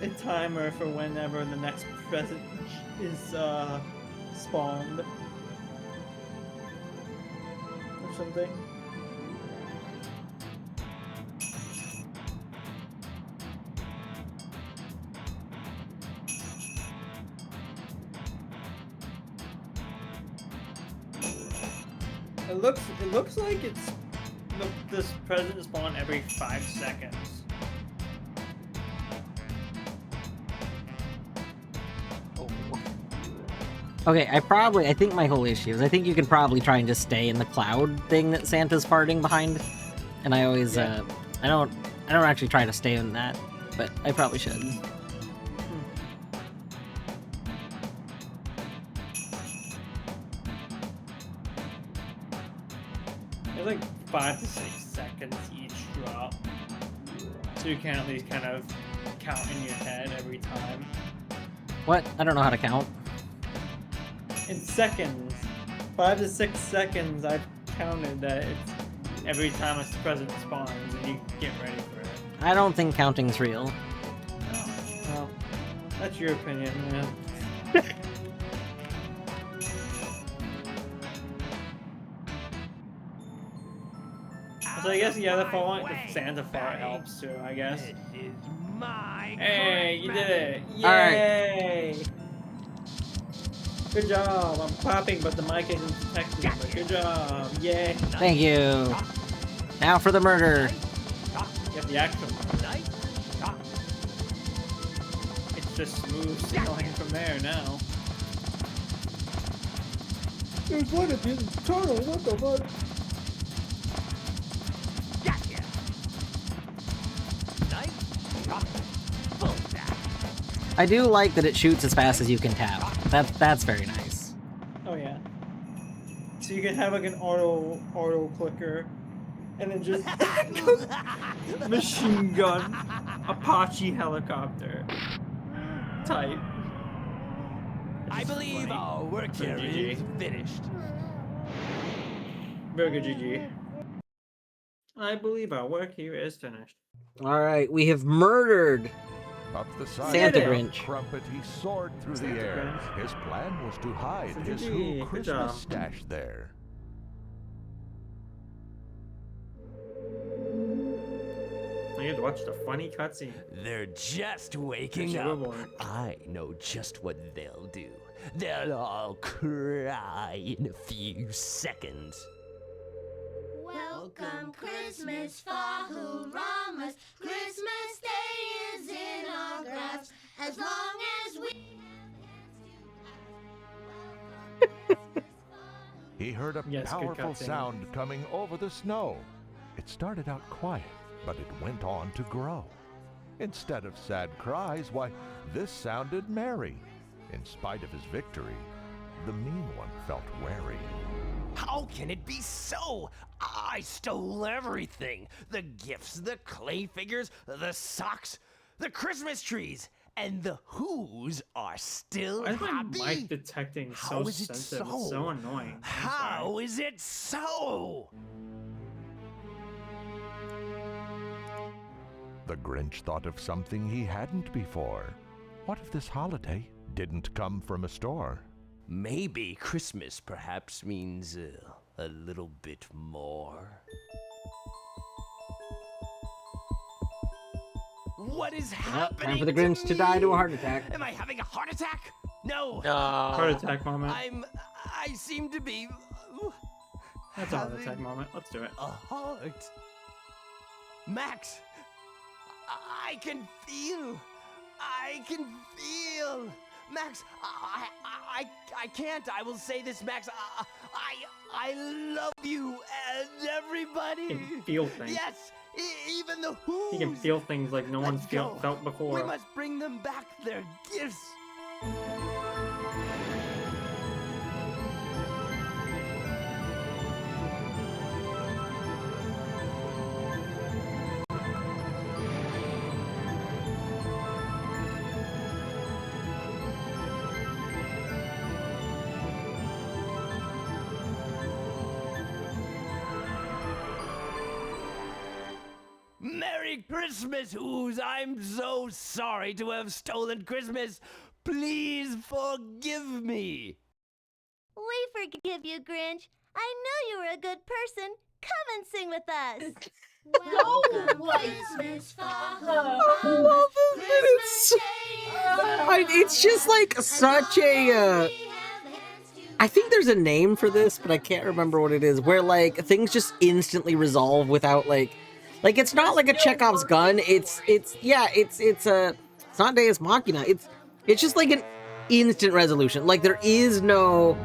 A timer for whenever the next present is spawned or something. It looks like it's this present spawn every 5 seconds. Okay, I think my whole issue is I think you can probably try and just stay in the cloud thing that Santa's farting behind. And I always I don't actually try to stay in that, but I probably should. There's like 5 to 6 seconds each drop. So you can at least kind of count in your head every time. What? I don't know how to count. In seconds. 5 to 6 seconds I've counted that it's every time a present spawns and you get ready for it. I don't think counting's real. Well, that's your opinion, man. So I guess the Santa fart helps too, I guess. Hey, you did it! Yay! Alright. Good job. I'm clapping, but the mic isn't detecting. But good job! Yay! Thank you. Now for the murder. You have the action. It's just smooth sailing from there now. There's one of you turtle. What the fuck? I do like that it shoots as fast as you can tap. That's very nice. Oh yeah. So you can have like an auto clicker, and then just machine gun, Apache helicopter type. I believe our work here is finished. Very good, GG. I believe our work here is finished. All right, we have murdered Up the side Santa of the Grinch. trumpet, he soared through the air. His plan was to hide Santa his Grinch, Who good job. Christmas stash there. I get to watch the funny cutscene. They're just waking Actually, up. we're bored. I know just what they'll do. They'll all cry in a few seconds. Welcome Christmas, Fahuramas. Christmas Day is in our grasp. As long as we He heard a Yes, good powerful cutscene. sound coming over the snow. It started out quiet, but it went on to grow. Instead of sad cries, why, this sounded merry. In spite of his victory, the mean one felt wary. How can it be so? I stole everything. The gifts, the clay figures, the socks, the Christmas trees, and the Who's are still Why is my happy. mic detecting so How is it sensitive? so? It's so annoying. I'm How sorry. is it so? The Grinch thought of something he hadn't before. What if this holiday didn't come from a store? Maybe Christmas perhaps means a little bit more. What is happening? Time for the Grinch to die to a heart attack. Am I having a heart attack? No. Heart attack moment. I seem to be. That's a heart attack moment. Let's do it. A heart. Max, I can feel. Max, I can't. I will say this, Max. I love you and everybody. He can feel things. Yes, even the Who's. He can feel things like no one's Let's go. felt before. We must bring them back their gifts. Merry Christmas, Who's! I'm so sorry to have stolen Christmas. Please forgive me. We forgive you, Grinch. I know you were a good person. Come and sing with us. Welcome Christmas, Father. It's just like such a. I think there's a name for this, but I can't remember what it is. Where like things just instantly resolve without like it's not like a Chekhov's gun. It's not Deus Machina. It's just like an instant resolution. Like there is no.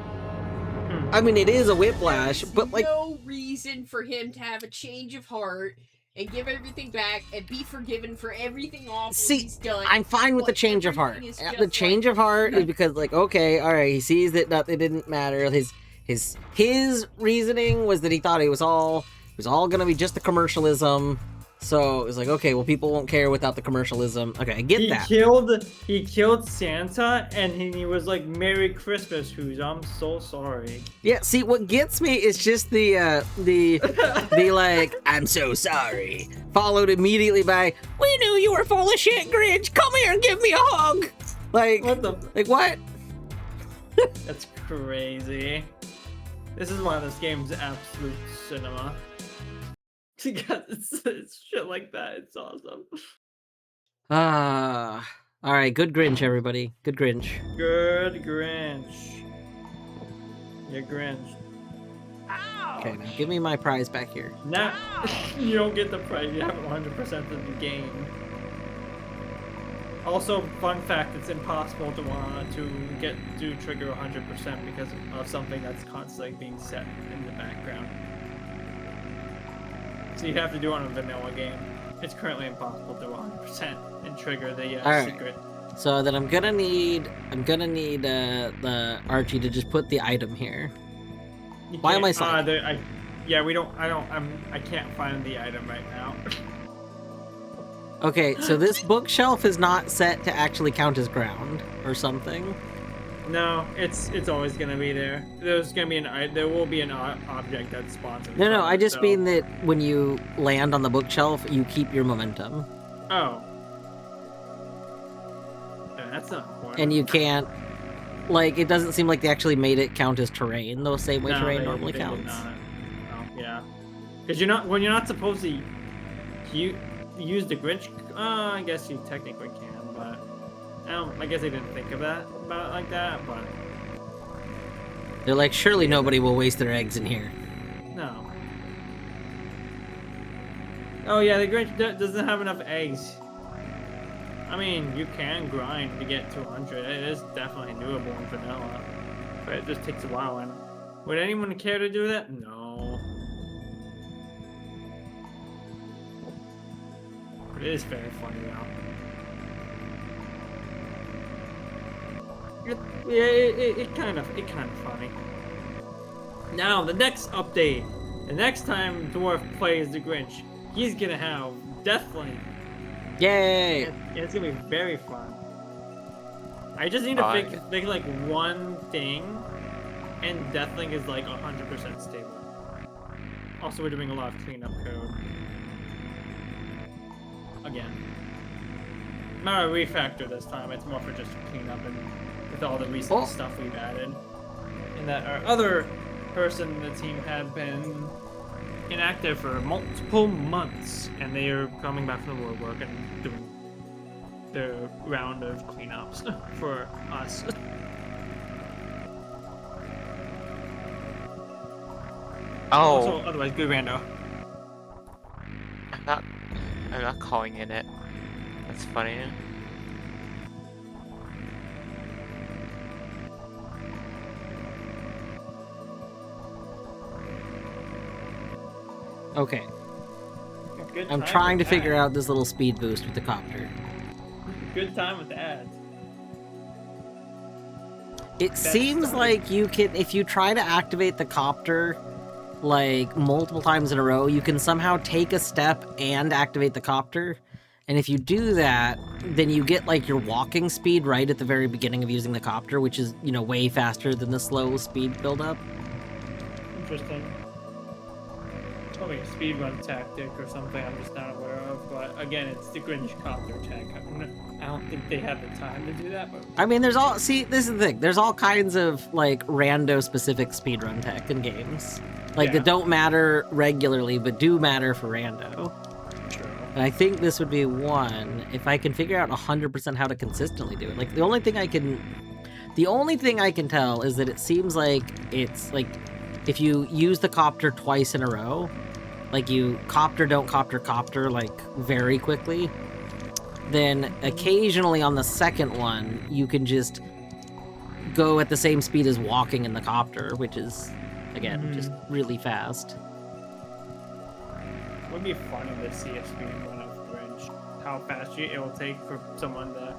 I mean, it is a whiplash, but like no reason for him to have a change of heart and give everything back and be forgiven for everything awful he's done. I'm fine with the change of heart. Everything is The just change like- of heart is because, like, okay, all right, he sees that it didn't matter. His reasoning was that he thought it was all gonna be just the commercialism. So it was like, okay, well, people won't care without the commercialism. Okay, I get that. He killed Santa, and he was like, "Merry Christmas, Who's? I'm so sorry." Yeah, see, what gets me is just the like, I'm so sorry, followed immediately by, we knew you were full of shit, Grinch. Come here and give me a hug. Like, what? That's crazy. This is why this game's absolute cinema. Because it's shit like that. It's awesome. All right, good Grinch, everybody. Good Grinch. Good Grinch. You're Grinch. Okay, now give me my prize back here. Now, you don't get the prize. You haven't 100% of the game. Also, fun fact, it's impossible to trigger 100% because of something that's constantly being set in the background. So you have to do it on a vanilla game. It's currently impossible to do 100% and trigger the secret. So then I'm gonna need the Archie to just put the item here. Why am I sliding? I can't find the item right now. Okay, so this bookshelf is not set to actually count as ground or something. No, it's always gonna be there. There will be an object that spawns. No, I just mean that when you land on the bookshelf, you keep your momentum. Oh. Yeah, that's not important. And you can't, like, it doesn't seem like they actually made it count as terrain the same way terrain normally they did counts. not. Oh, yeah. Because you're not supposed to use the Grinch. I guess you technically can, but I guess they didn't think about it like that. But They're like, surely nobody will waste their eggs in here. no. Oh yeah, the Grinch doesn't have enough eggs. I mean, you can grind to get to 100. It is definitely doable in vanilla, but it just takes a while. And would anyone care to do that? No. But it is very funny though. It kind of funny. Now the next update, the next time Dwarf plays the Grinch, he's gonna have Deathlink. Yay! It's gonna be very fun. I just need to think like one thing, and Deathlink is like 100% stable. Also, we're doing a lot of cleanup code. Again. Not a refactor this time, it's more for just cleanup and with all the recent stuff we've added. And that our other person in the team had been inactive for multiple months, and they are coming back from the war work and doing their round of cleanups for us. Also, otherwise, good rando. I'm not calling in it. That's funny. Okay. I'm trying to figure out this little speed boost with the copter. Good time with the ads. It seems like you can, if you try to activate the copter like multiple times in a row, you can somehow take a step and activate the copter. And if you do that, then you get like your walking speed right at the very beginning of using the copter, which is, you know, way faster than the slow speed buildup. Interesting. Probably a speedrun tactic or something I'm just not aware of, but again, it's the Grinch copter tech. I don't think they have the time to do that, but... I mean, there's all... See, this is the thing. There's all kinds of, like, rando-specific speedrun tech in games. Like, that don't matter regularly, but do matter for rando. True. And I think this would be one, if I can figure out 100% how to consistently do it. Like, the only thing I can tell is that it seems like it's, like, if you use the copter twice in a row, like you copter, don't copter, copter, like, very quickly, then occasionally on the second one, you can just go at the same speed as walking in the copter, which is, again, just really fast. It would be funny to see a speedrun of Grinch. How fast it will take for someone to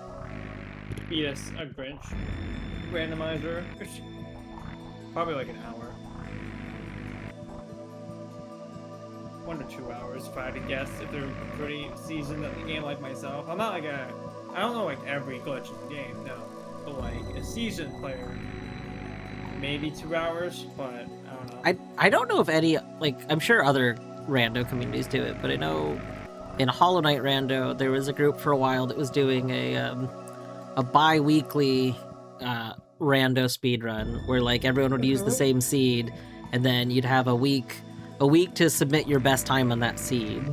beat a Grinch randomizer. Probably like an hour. 1 to 2 hours if I had to guess, if they're pretty seasoned at the game like myself. I'm not like I don't know like every glitch in the game, no. But like a seasoned player, maybe 2 hours, but I don't know. I don't know if any, like, I'm sure other rando communities do it, but I know in Hollow Knight rando, there was a group for a while that was doing a bi-weekly rando speedrun where like everyone would use the same seed, and then you'd have a week to submit your best time on that seed.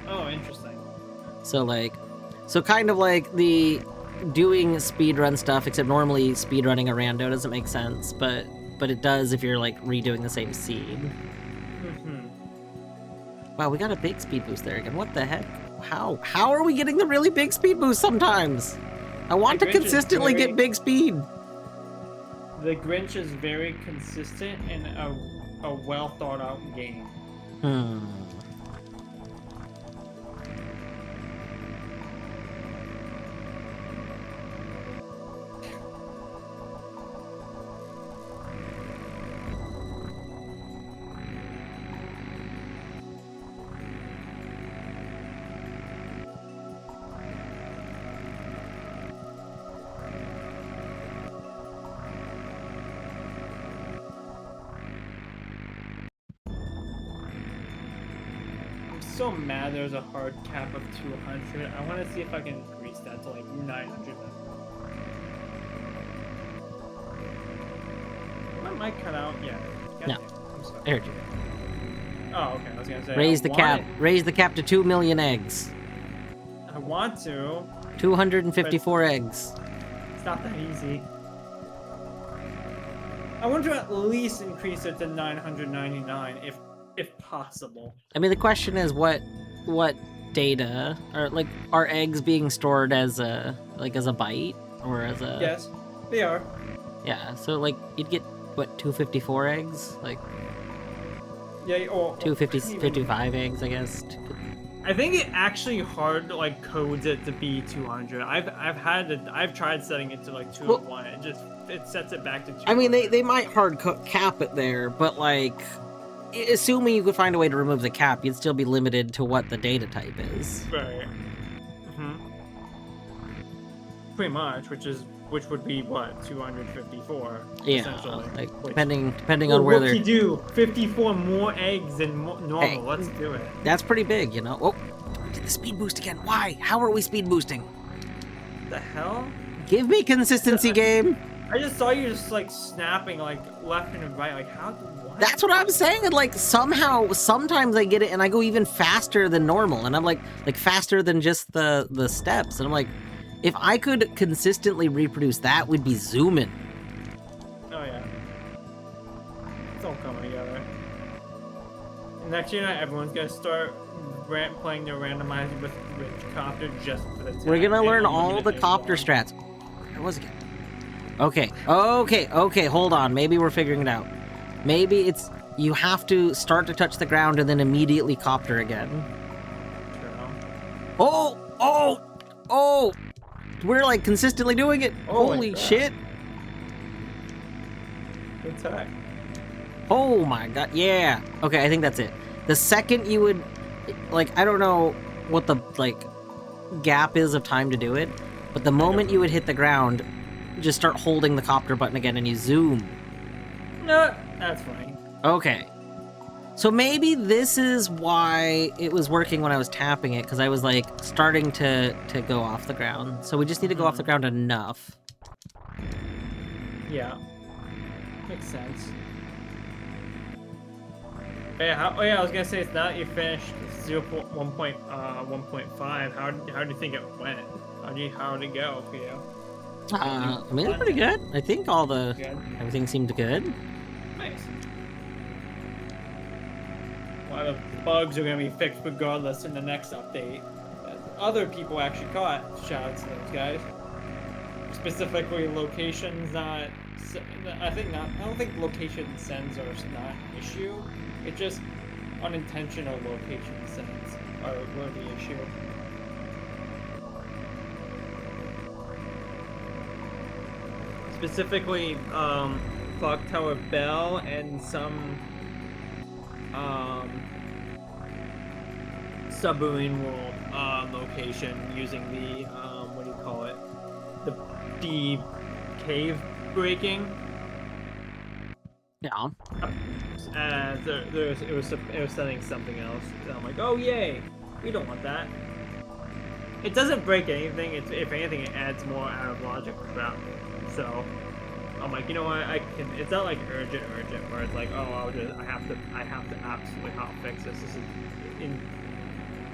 Oh, interesting. So kind of like the doing speedrun stuff, except normally speedrunning a rando doesn't make sense, but it does if you're like redoing the same seed. Wow, we got a big speed boost there again. What the heck? How are we getting the really big speed boost sometimes? I want to consistently get big speed. The Grinch is very consistent in a well thought out game. So mad there's a hard cap of 200. I want to see if I can increase that to like 900. My mic cut out? Yeah. No. I heard you. Oh, okay. I was gonna say. Raise the cap to 2 million eggs. I want to. 254 eggs. It's not that easy. I want to at least increase it to 999 if possible. I mean, the question is what data are eggs being stored as a byte or as a... Yes, they are. Yeah, so like you'd get what, 254 eggs, like yeah, or 255 eggs, I guess. I think it actually hard like codes it to be 200. I've tried setting it to like 201. It sets it back to 200. I mean, they might cap it there, but like, assuming you could find a way to remove the cap, you'd still be limited to what the data type is. Right. Pretty much, which would be what 254. Yeah, essentially. like depending on where they're. Do 54 more eggs than normal. Hey, let's do it. That's pretty big, you know. Oh, did the speed boost again? Why? How are we speed boosting? The hell? Give me consistency, game. I just saw you just like snapping like left and right. Like how? What? That's what I'm saying. Like somehow, sometimes I get it, and I go even faster than normal, and I'm like faster than just the steps, and I'm like, if I could consistently reproduce that, we'd be zooming. Oh yeah. It's all coming together. And next year, everyone's gonna start playing their randomizer with copter just for the. We're gonna learn all the copter strats. Where was it? Okay. Hold on. Maybe we're figuring it out. Maybe it's you have to start to touch the ground and then immediately copter again. True. Oh! We're like consistently doing it. Oh Holy shit! Good tech. Oh my god! Yeah. Okay, I think that's it. The second you would, like, I don't know what the like gap is of time to do it, but the moment you would hit the ground, just start holding the copter button again and you zoom. No, that's funny. Okay. So maybe this is why it was working when I was tapping it, because I was like starting to go off the ground. So we just need to go off the ground enough. Yeah. Makes sense. Yeah, I was gonna say, it's now that you finished 1.5, how do you think it went? How did it go for you? I mean, it's pretty good. I think everything seemed good. Nice. A lot of bugs are going to be fixed regardless in the next update. Other people actually caught. Shout out to those guys. Specifically, locations not. I don't think location sends are not an issue. It's just unintentional location sends were the issue. Specifically, Clock Tower Bell and some Submarine World location using the what do you call it? The cave breaking. Yeah. It was sending something else. I'm like, oh yay, we don't want that. It doesn't break anything. If anything, it adds more out of logic crap. So I'm like, you know what? It's not like urgent, where it's like, oh, I have to absolutely hotfix this.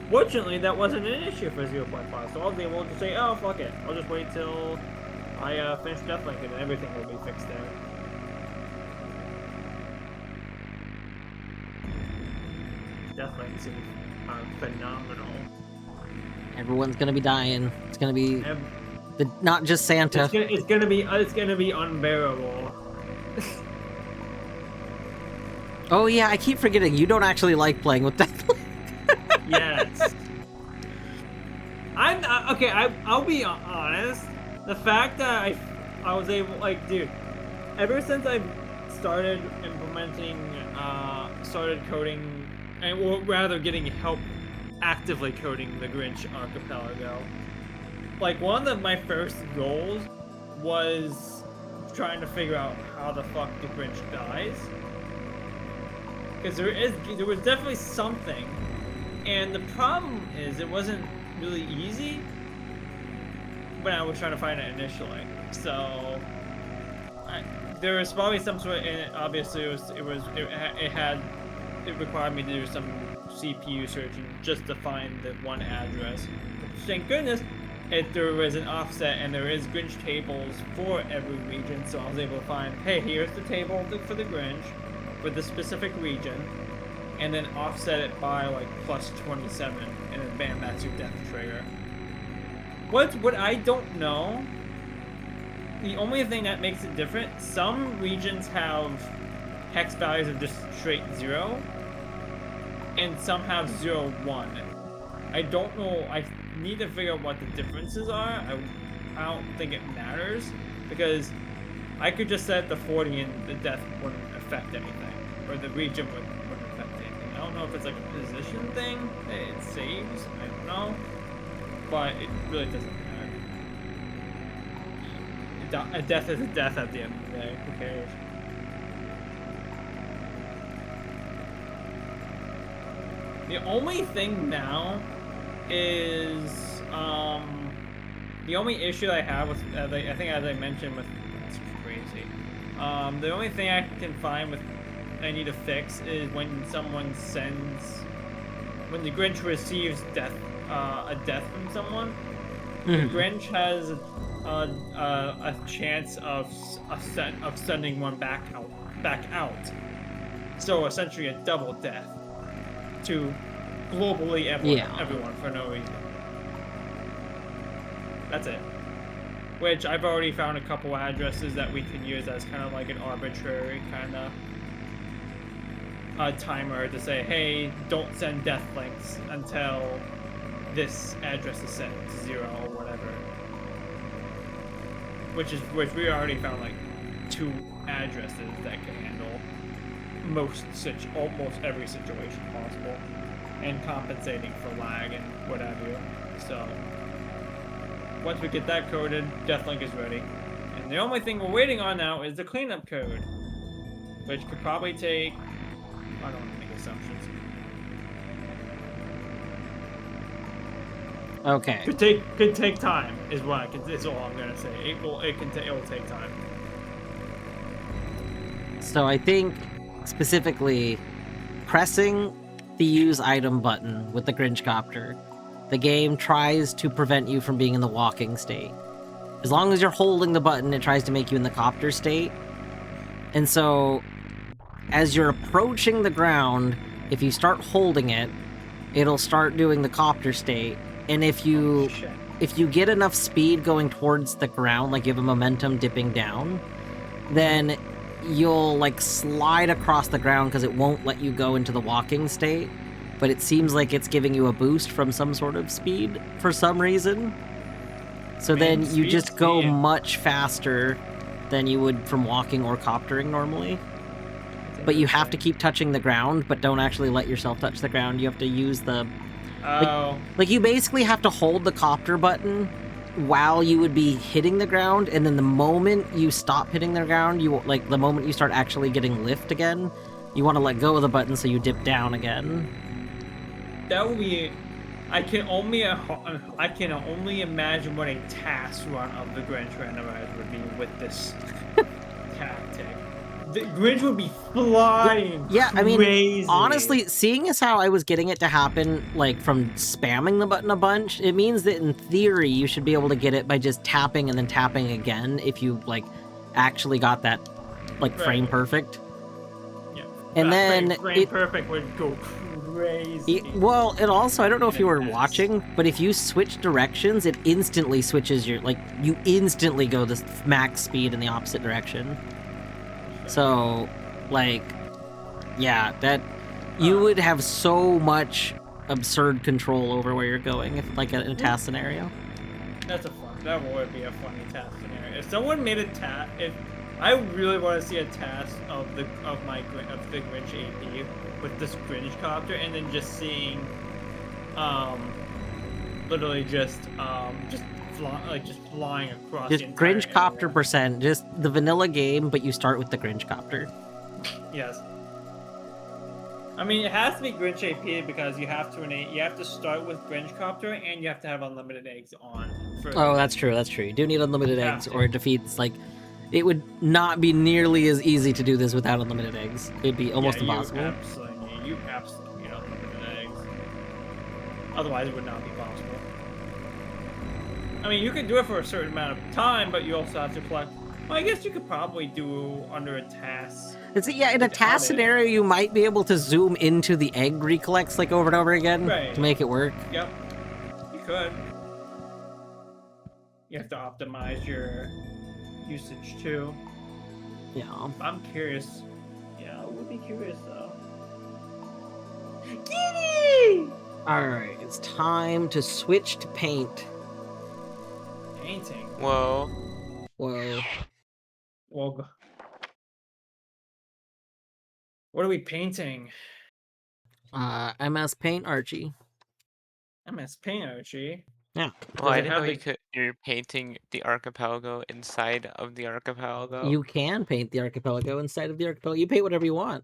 Fortunately, that wasn't an issue for 0.5, so I was able to say, oh, fuck it. I'll just wait till I finish Deathlinking and everything will be fixed there. Deathlink seems phenomenal. Everyone's gonna be dying. It's gonna be not just Santa. It's gonna be unbearable. Oh yeah, I keep forgetting you don't actually like playing with Deathlink. Yes. I'll be honest. The fact that I was able, like, dude, ever since I started implementing, started coding, or rather getting help actively coding the Grinch Archipelago, like, one of my first goals was trying to figure out how the fuck the Grinch dies. Because there was definitely something. And the problem is, it wasn't really easy when I was trying to find it initially. So there was probably some sort of, and obviously it required me to do some CPU searching just to find the one address. Thank goodness there was an offset, and there is Grinch tables for every region, so I was able to find, hey, here's the table for the Grinch for the specific region, and then offset it by like plus 27, and then bam, that's your death trigger. What I don't know, the only thing that makes it different, some regions have hex values of just straight 0, and some have 0, 1. I don't know. I need to figure out what the differences are. I don't think it matters because I could just set the 40 and the death wouldn't affect anything, or the region wouldn't affect anything. I don't know if it's like a position thing that it saves. I don't know, but it really doesn't matter. A death is a death at the end of the day. Who cares? The only thing now is the only issue I have with I think as I mentioned with it's crazy. The only thing I can find with I need to fix is when someone when the Grinch receives a death from someone, the Grinch has a chance of sending one back out. So essentially a double death to globally everyone for no reason. That's it. Which I've already found a couple addresses that we can use as kind of like an arbitrary kind of timer to say, hey, don't send death links until this address is set to 0 or whatever. Which we already found like 2 addresses that can handle almost every situation possible, and compensating for lag and what have you. So once we get that coded, Deathlink is ready. And the only thing we're waiting on now is the cleanup code, which could probably take, I don't want to make assumptions. Okay. Could take time is all I'm gonna say. It will take time. So I think specifically pressing the use item button with the Grinch copter, the game tries to prevent you from being in the walking state. As long as you're holding the button, it tries to make you in the copter state. And so as you're approaching the ground, if you start holding it, it'll start doing the copter state. And if you get enough speed going towards the ground, like you have a momentum dipping down, then you'll like slide across the ground because it won't let you go into the walking state. But it seems like it's giving you a boost from some sort of speed for some reason. So then you just go much faster than you would from walking or coptering normally. But you have to keep touching the ground, but don't actually let yourself touch the ground. You have to use the... Like you basically have to hold the copter button while you would be hitting the ground, and then the moment you stop hitting the ground, the moment you start actually getting lift again, you want to let go of the button so you dip down again. That would be... I can only imagine what a task run of the Grinch randomizer would be with this tactic. The Grinch would be flying. Yeah, I mean, crazy. Honestly, seeing as how I was getting it to happen, like, from spamming the button a bunch, it means that in theory you should be able to get it by just tapping and then tapping again if you, like, actually got that, like, frame perfect. Yeah. And then frame perfect would go crazy. Well, and also, I don't know if you were watching, but if you switch directions, it instantly switches you instantly go the max speed in the opposite direction. So, like, yeah, you would have so much absurd control over where you're going if, like, in a task scenario. That would be a funny task scenario. If someone made I really want to see a task of the Grinch AP with this Grinch copter, and then just seeing, literally just flying across. Just the entire Grinch copter area. %, just the vanilla game, but you start with the Grinch copter. Yes. I mean, it has to be Grinch AP because you have to start with Grinch copter, and you have to have unlimited eggs on. Oh, that's true. You do need unlimited eggs, or it defeats, like, it would not be nearly as easy to do this without unlimited eggs. It'd be almost impossible. You absolutely need unlimited eggs. Otherwise, it would not be possible. I mean, you can do it for a certain amount of time, but you also have to collect. Well, I guess you could probably do under a task. In a task scenario, you might be able to zoom into the egg recollects like over and over again to make it work. Yep, you could. You have to optimize your usage too. Yeah. I'm curious. Yeah, I would be curious though. Kitty! Alright, it's time to switch to paint. Painting. Whoa. Whoa. Well, what are we painting? MSPaint Archie. MSPaint, Archie. Yeah. Well, I it didn't have know the- you're painting the archipelago inside of the archipelago. You can paint the archipelago inside of the archipelago. You paint whatever you want.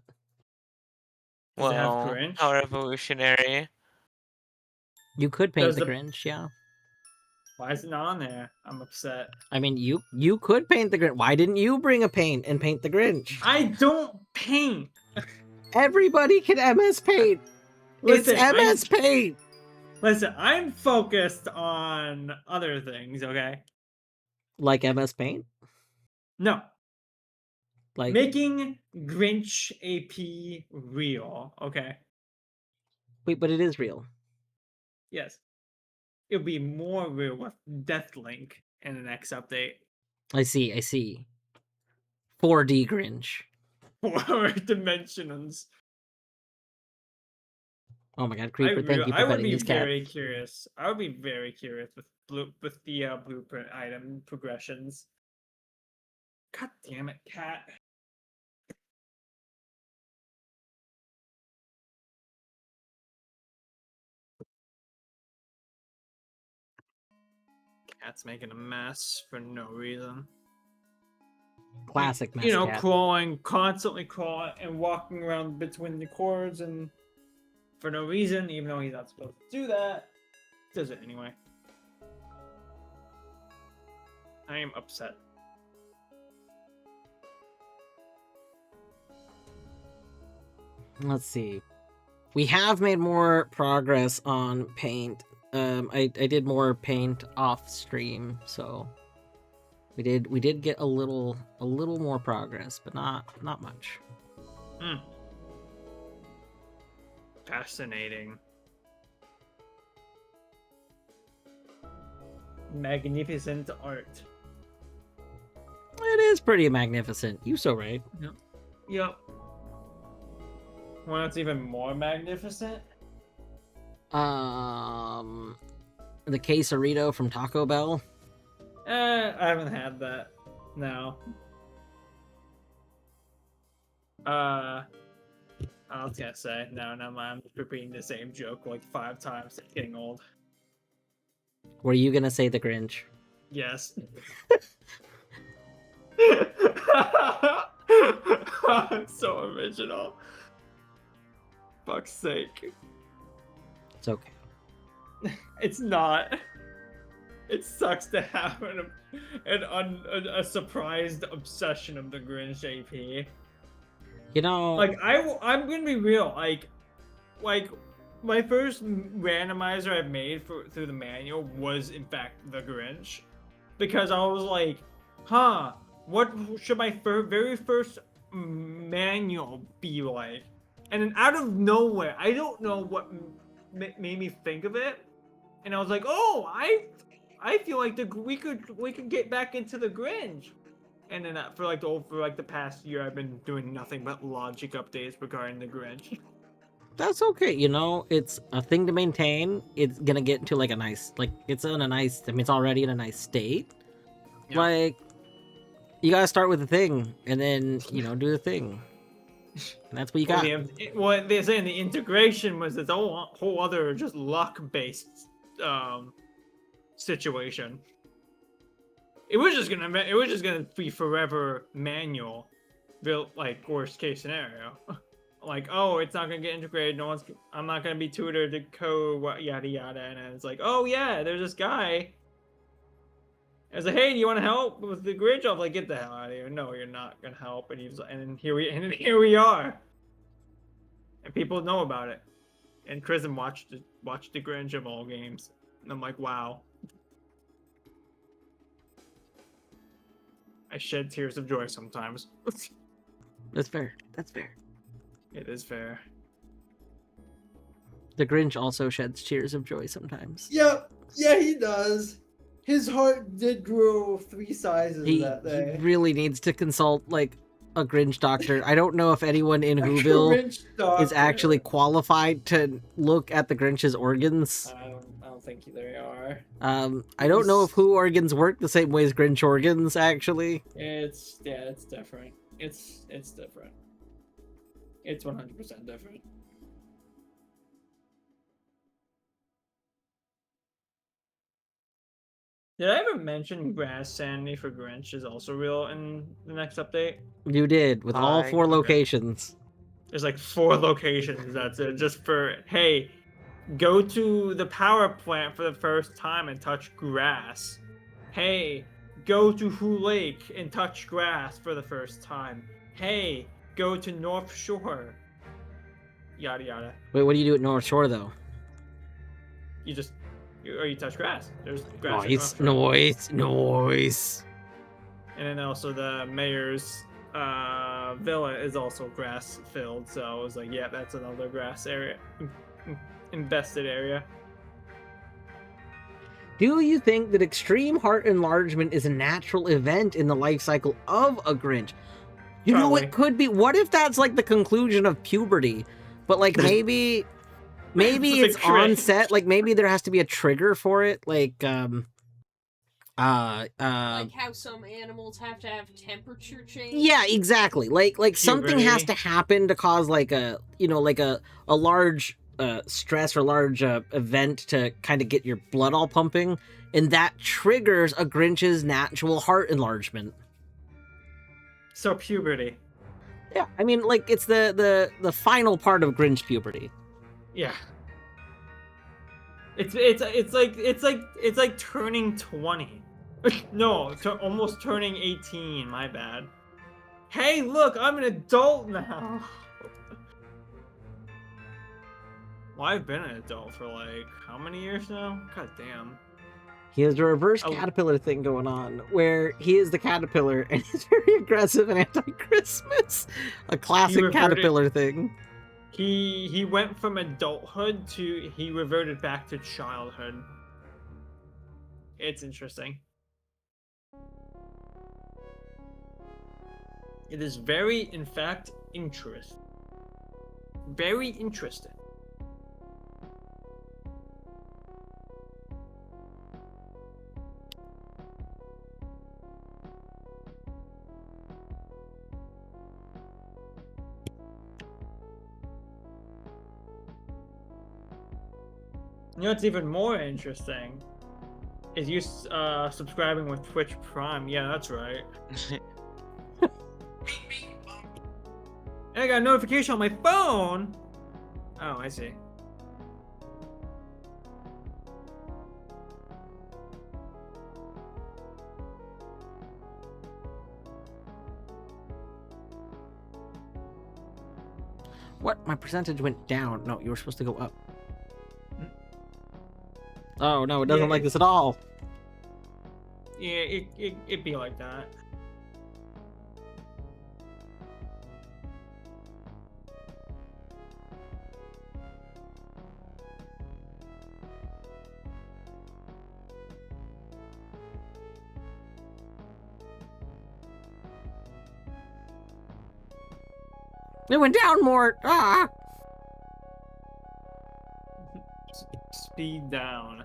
Does it have Well, Grinch? how revolutionary. You could paint Does the the- Grinch, yeah. Why is it not on there? I'm upset. I mean, you could paint the Grinch. Why didn't you bring a paint and paint the Grinch? I don't paint. Everybody can MS Paint. Listen, It's MS Paint. Listen, I'm focused on other things, okay? Like MS Paint? No. Like Making Grinch AP real, okay? wait, but it is real. Yes. It'll be more real with Deathlink in the next update. I see. 4D Grinch. 4 dimensions. Oh my god, Creeper, thank you I for would petting be these cats. very curious. I would be very curious with the blueprint item progressions. God damn it, cat. Cat's making a mess for no reason. Classic mess You know, cat. constantly crawling and walking around between the cords and for no reason, even though he's not supposed to do that. Does it anyway. I am upset. Let's see. We have made more progress on paint. I did more paint off stream, so we did get a little more progress, but not much. Fascinating. Magnificent art. It is pretty magnificent. You so right. Yep. Well, it's even more magnificent. The quesarito from Taco Bell. I haven't had that. No. I was gonna say, no, never mind. I'm just repeating the same joke like 5 times. It's getting old. Were you gonna say the Grinch? Yes. It's so original. Fuck's sake. It's okay. It's not. It sucks to have a surprised obsession of the Grinch AP. You know, Like I'm gonna be real. Like my first randomizer I made through the manual was in fact the Grinch, because I was like, huh, what should my very first manual be like? And then out of nowhere, I don't know what made me think of it, and I was like, oh, I feel like we could get back into the Grinch. And then for the past year, I've been doing nothing but logic updates regarding the Grinch. that's okay. You know, it's a thing to maintain. It's gonna get into like a nice, it's in a nice. I mean, it's already in a nice state. Yeah. Like, you gotta start with the thing, and then do the thing. And that's what you got. What they're saying, the integration was this whole other just luck-based situation. It was just gonna be forever manual, built like worst case scenario. Like, oh, it's not gonna get integrated. I'm not gonna be tutored to code, yada yada. And then it's like, oh yeah, there's this guy. I was like, hey, do you want to help with the Grinch? I was like, get the hell out of here. No, you're not gonna help. And he was, and here we are. And people know about it. And Chrism watched the Grinch of all games. And I'm like, wow. I shed tears of joy sometimes. That's fair. That's fair. It is fair. The Grinch also sheds tears of joy sometimes. Yep. Yeah, he does. His heart did grow 3 sizes He that day. really needs to consult a Grinch doctor. I don't know if anyone in A Whoville Grinch doctor. is actually qualified to look at the Grinch's organs. I don't think they are. I don't know if Who organs work the same way as Grinch organs, actually. It's different. It's different. It's 100% different. Did I ever mention grass sanity for Grinch is also real in the next update? You did, with all 4 locations. There's like 4 locations, that's it. Just for, hey, go to the power plant for the first time and touch grass. Hey, go to Who Lake and touch grass for the first time. Hey, go to North Shore. Yada yada. Wait, what do you do at North Shore, though? You just, you touch grass. There's grass. at Nice, North Shore. nice. And then also the mayor's villa is also grass filled, so I was like, yeah, that's another grass area, invested area. Do you think that extreme heart enlargement is a natural event in the life cycle of a Grinch? You know, it could be. What if that's like the conclusion of puberty? But like maybe it's onset. Like maybe there has to be a trigger for it. Like like how some animals have to have temperature change. Yeah, exactly. Like something has to happen to cause like a a large stress or large event to kind of get your blood all pumping, and that triggers a Grinch's natural heart enlargement. So puberty. Yeah, I mean, like it's the final part of Grinch puberty. Yeah. It's like turning 20. No, almost turning 18. My bad. Hey, look, I'm an adult now. Well, I've been an adult for like how many years now? God damn. He has a reverse caterpillar thing going on, where he is the caterpillar and he's very aggressive and anti-Christmas. A classic caterpillar thing. He went from adulthood to he reverted back to childhood. It's interesting. It is very, in fact, interesting. Very interesting. You know what's even more interesting? Is you subscribing with Twitch Prime. Yeah, that's right. And I got a notification on my phone! Oh, I see. What? My percentage went down. No, you were supposed to go up. Oh, no, it doesn't like this at all. Yeah, it'd be like that. It went down more. Ah! Speed down.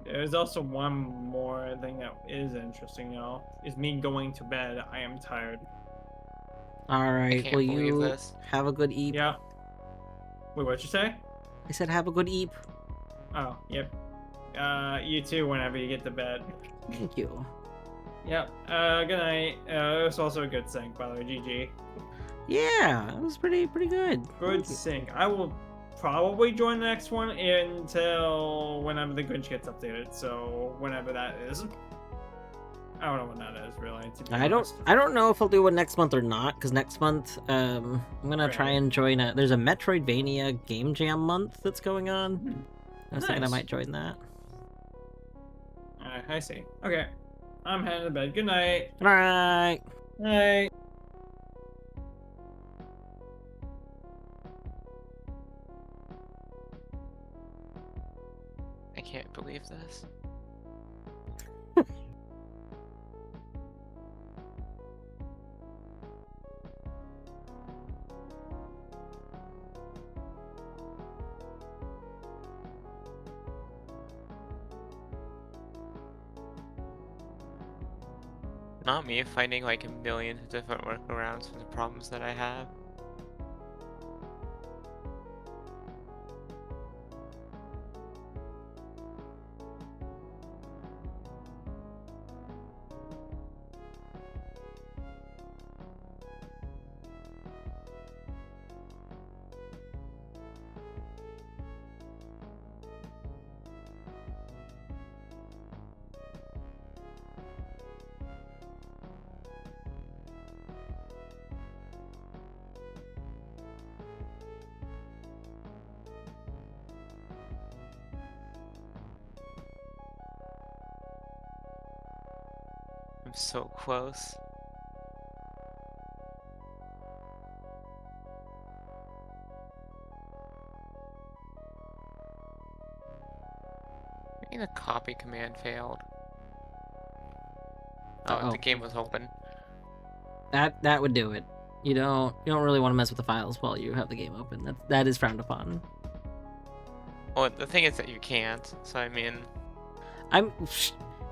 There's also one more thing that is interesting though. Is me going to bed. I am tired. Alright, will you this. have a good eep? Yeah. Wait, what'd you say? I said have a good eep. Oh, yep. You too whenever you get to bed. Thank you. Yep. Good night. It was also a good sync, by the way. GG. Yeah, it was pretty good. Good sync. I will probably join the next one until whenever the Grinch gets updated. So whenever that is. I don't know when that is really. To be honest. I don't know if I'll do one next month or not, because next month I'm gonna try and join there's a Metroidvania Game Jam month that's going on. I was thinking I might join that. Alright, I see. Okay. I'm heading to bed. Good night. Good night. Night. I can't believe this. Not me finding like a million different workarounds for the problems that I have. I'm so close. Maybe the copy command failed. Oh, Uh-oh. the game was open. That would do it. You don't really want to mess with the files while you have the game open. That is frowned upon. Well, the thing is that you can't. So I mean,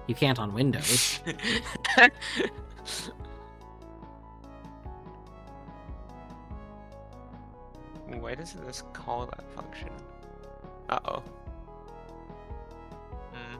You can't on Windows. Why doesn't this call that function? Uh-oh. Hmm.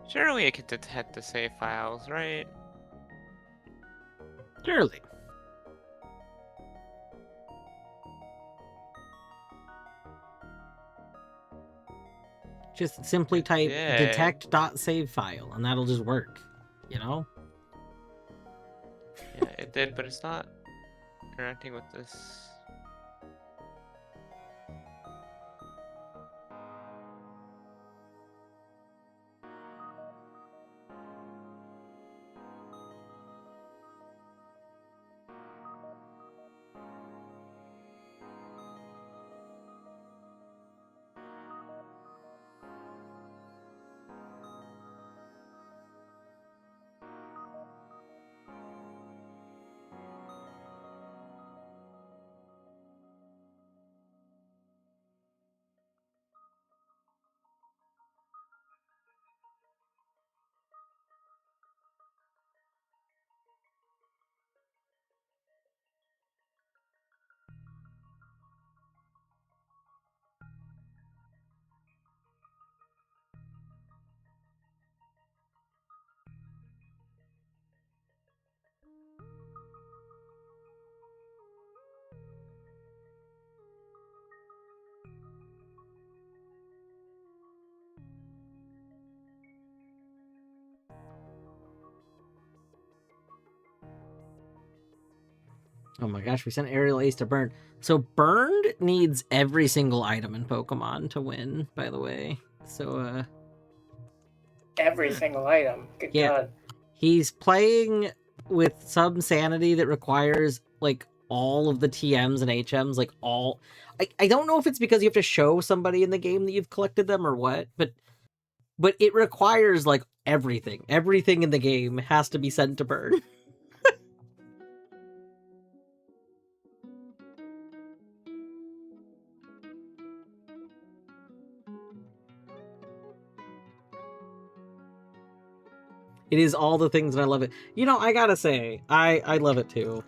Surely I could detect the save files, right? Surely. Just simply type did. detect.save file and that'll just work, you know? Yeah, it did, but it's not interacting with this. Oh my gosh, we sent Aerial Ace to Burned. So Burned needs every single item in Pokemon to win, by the way. So, Every single item. Good Yeah. God. he's playing with some sanity that requires, like, all of the TMs and HMs, like, all... I don't know if it's because you have to show somebody in the game that you've collected them or what, but it requires, like, everything. Everything in the game has to be sent to Burn. It is all the things, and I love it. You know, I gotta say, I love it too.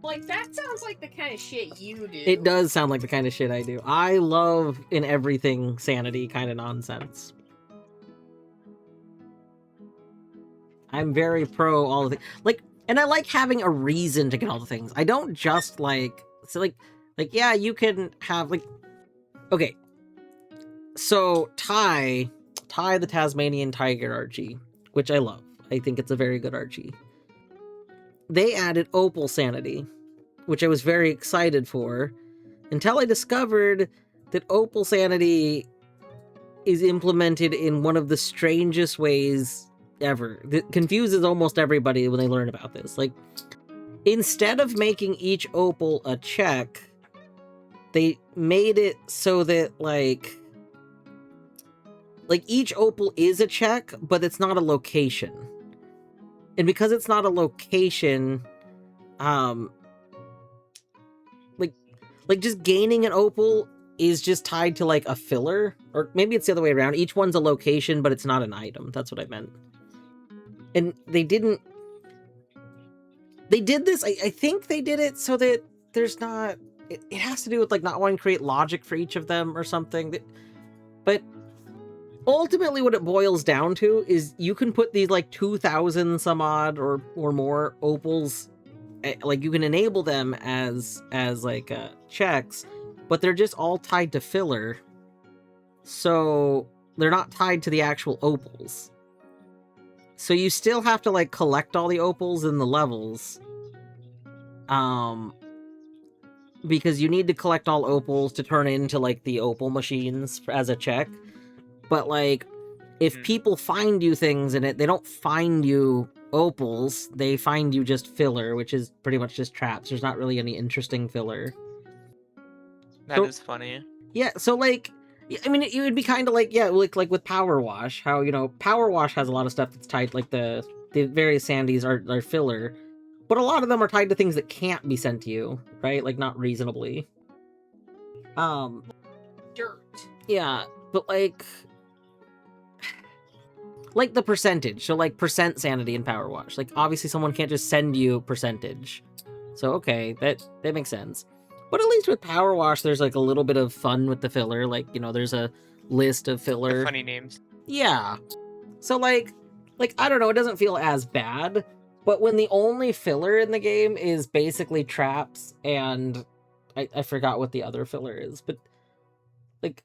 Like, that sounds like the kind of shit you do. It does sound like the kind of shit I do. I love in everything sanity kind of nonsense. I'm very pro all the things. Like, and I like having a reason to get all the things. I don't just like, so like, yeah, you can have, like, okay. So, Ty the Tasmanian Tiger Archie, which I love. I think it's a very good Archie. They added Opal Sanity, which I was very excited for, until I discovered that Opal Sanity is implemented in one of the strangest ways ever. That confuses almost everybody when they learn about this. Like, instead of making each Opal a check, they made it so that, like each Opal is a check, but it's not a location. And because it's not a location, like just gaining an Opal is just tied to, like, a filler. Or maybe it's the other way around. Each one's a location, but it's not an item. That's what I meant. And they did this, I think they did it so that there's not... It has to do with, like, not wanting to create logic for each of them or something. But ultimately what it boils down to is you can put these, like, 2,000 some odd or more Opals, like, you can enable them as like, checks, but they're just all tied to filler. So they're not tied to the actual Opals. So you still have to, like, collect all the Opals in the levels. Because you need to collect all Opals to turn into, like, the Opal machines as a check. But, like, if people find you things in it, they don't find you Opals, they find you just filler, which is pretty much just traps. There's not really any interesting filler. That is funny. Yeah, so, like, I mean, it would be kind of like, yeah, like with Power Wash, how, you know, Power Wash has a lot of stuff that's tied, like, the various Sandies are filler, but a lot of them are tied to things that can't be sent to you, right? Like, not reasonably. Dirt. Yeah, but, like the percentage. So, like, percent sanity in Power Wash. Like, obviously someone can't just send you percentage. So, okay, that makes sense. But at least with Power Wash, there's, like, a little bit of fun with the filler. Like, you know, there's a list of filler. The funny names. Yeah. So, like, I don't know, it doesn't feel as bad. But when the only filler in the game is basically traps and... I forgot what the other filler is, but... Like,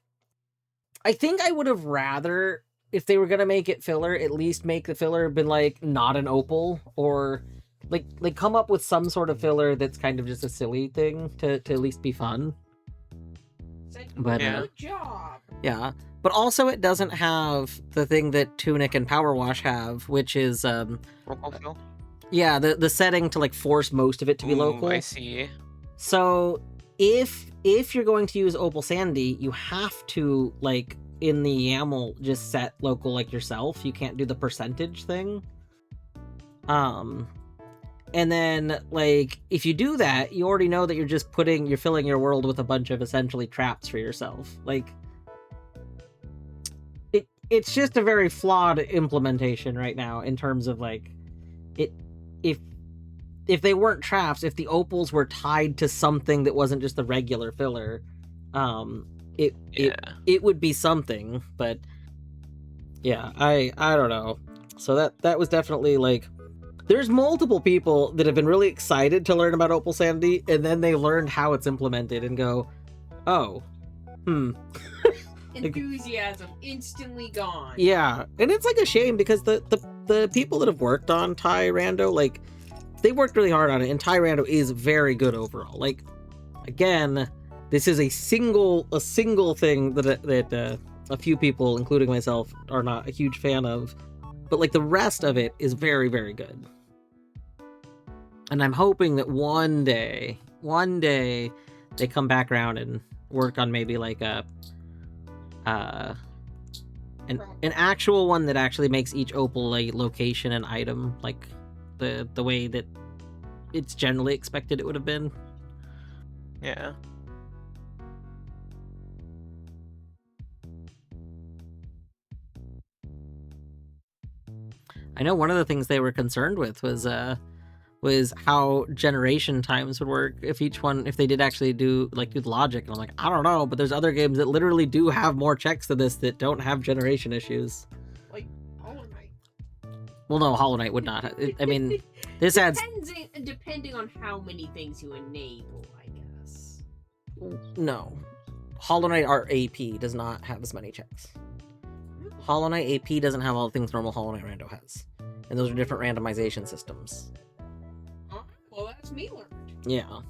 I think I would have rather... If they were gonna make it filler, at least make the filler been, like, not an Opal, or like come up with some sort of filler that's kind of just a silly thing to at least be fun. But good job. Yeah, but also it doesn't have the thing that Tunic and Power Wash have, which is Local fill? yeah, the setting to, like, force most of it to be local. I see. So if you're going to use Opal Sandy, you have to, like, in the YAML, just set local, like, yourself. You can't do the percentage thing. And then, like, if you do that, you already know that you're filling your world with a bunch of essentially traps for yourself. Like, it's just a very flawed implementation right now in terms of, like, if they weren't traps, if the Opals were tied to something that wasn't just the regular filler, it would be something. But yeah, I don't know. So that was definitely, like, there's multiple people that have been really excited to learn about Opal Sanity, and then they learned how it's implemented and go, oh, Enthusiasm instantly gone. Yeah, and it's, like, a shame because the people that have worked on Ty Rando, like, they worked really hard on it, and Tyrando is very good overall. Like, again, this is a single thing that a few people, including myself, are not a huge fan of, but like the rest of it is very, very good. And I'm hoping that one day they come back around and work on maybe like an actual one that actually makes each opal a location and item, like the way that it's generally expected it would have been. Yeah. I know one of the things they were concerned with was how generation times would work if they did actually do the logic. And I'm like, I don't know, but there's other games that literally do have more checks than this that don't have generation issues. Like Hollow Knight. Well, no, Hollow Knight would not. I mean, this adds... Depending on how many things you enable, I guess. No. Hollow Knight Art AP does not have as many checks. Hollow Knight AP doesn't have all the things normal Hollow Knight Rando has. And those are different randomization systems. Oh, well, that's me learned. Yeah.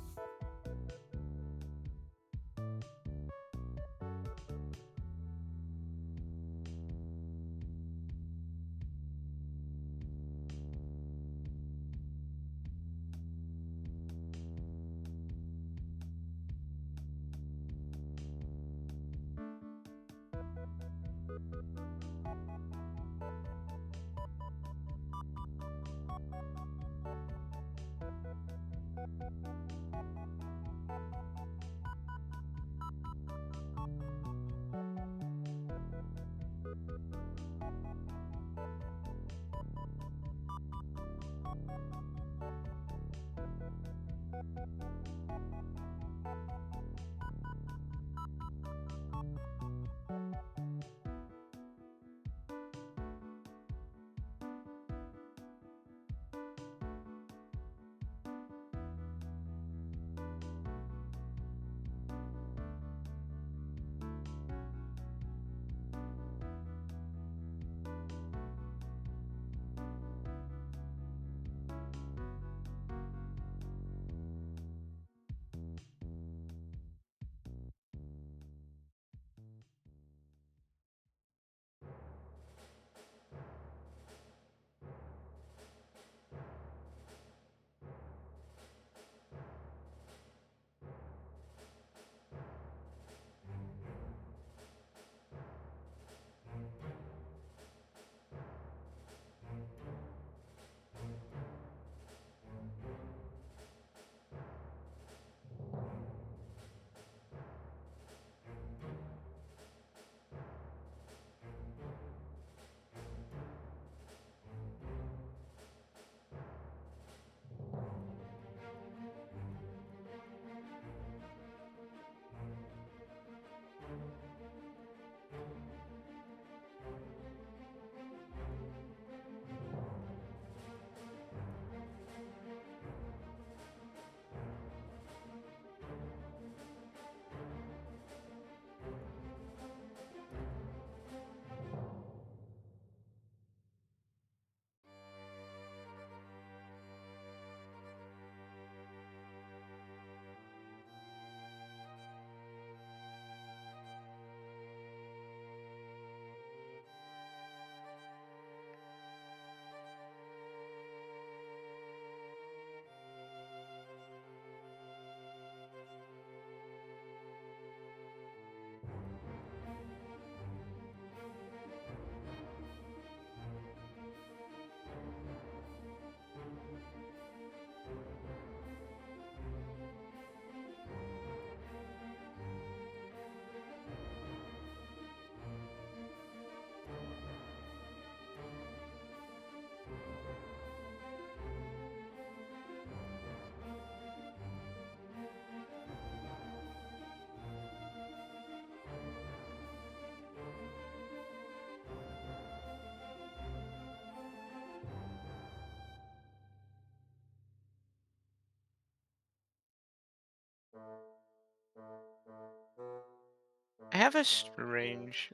I have a strange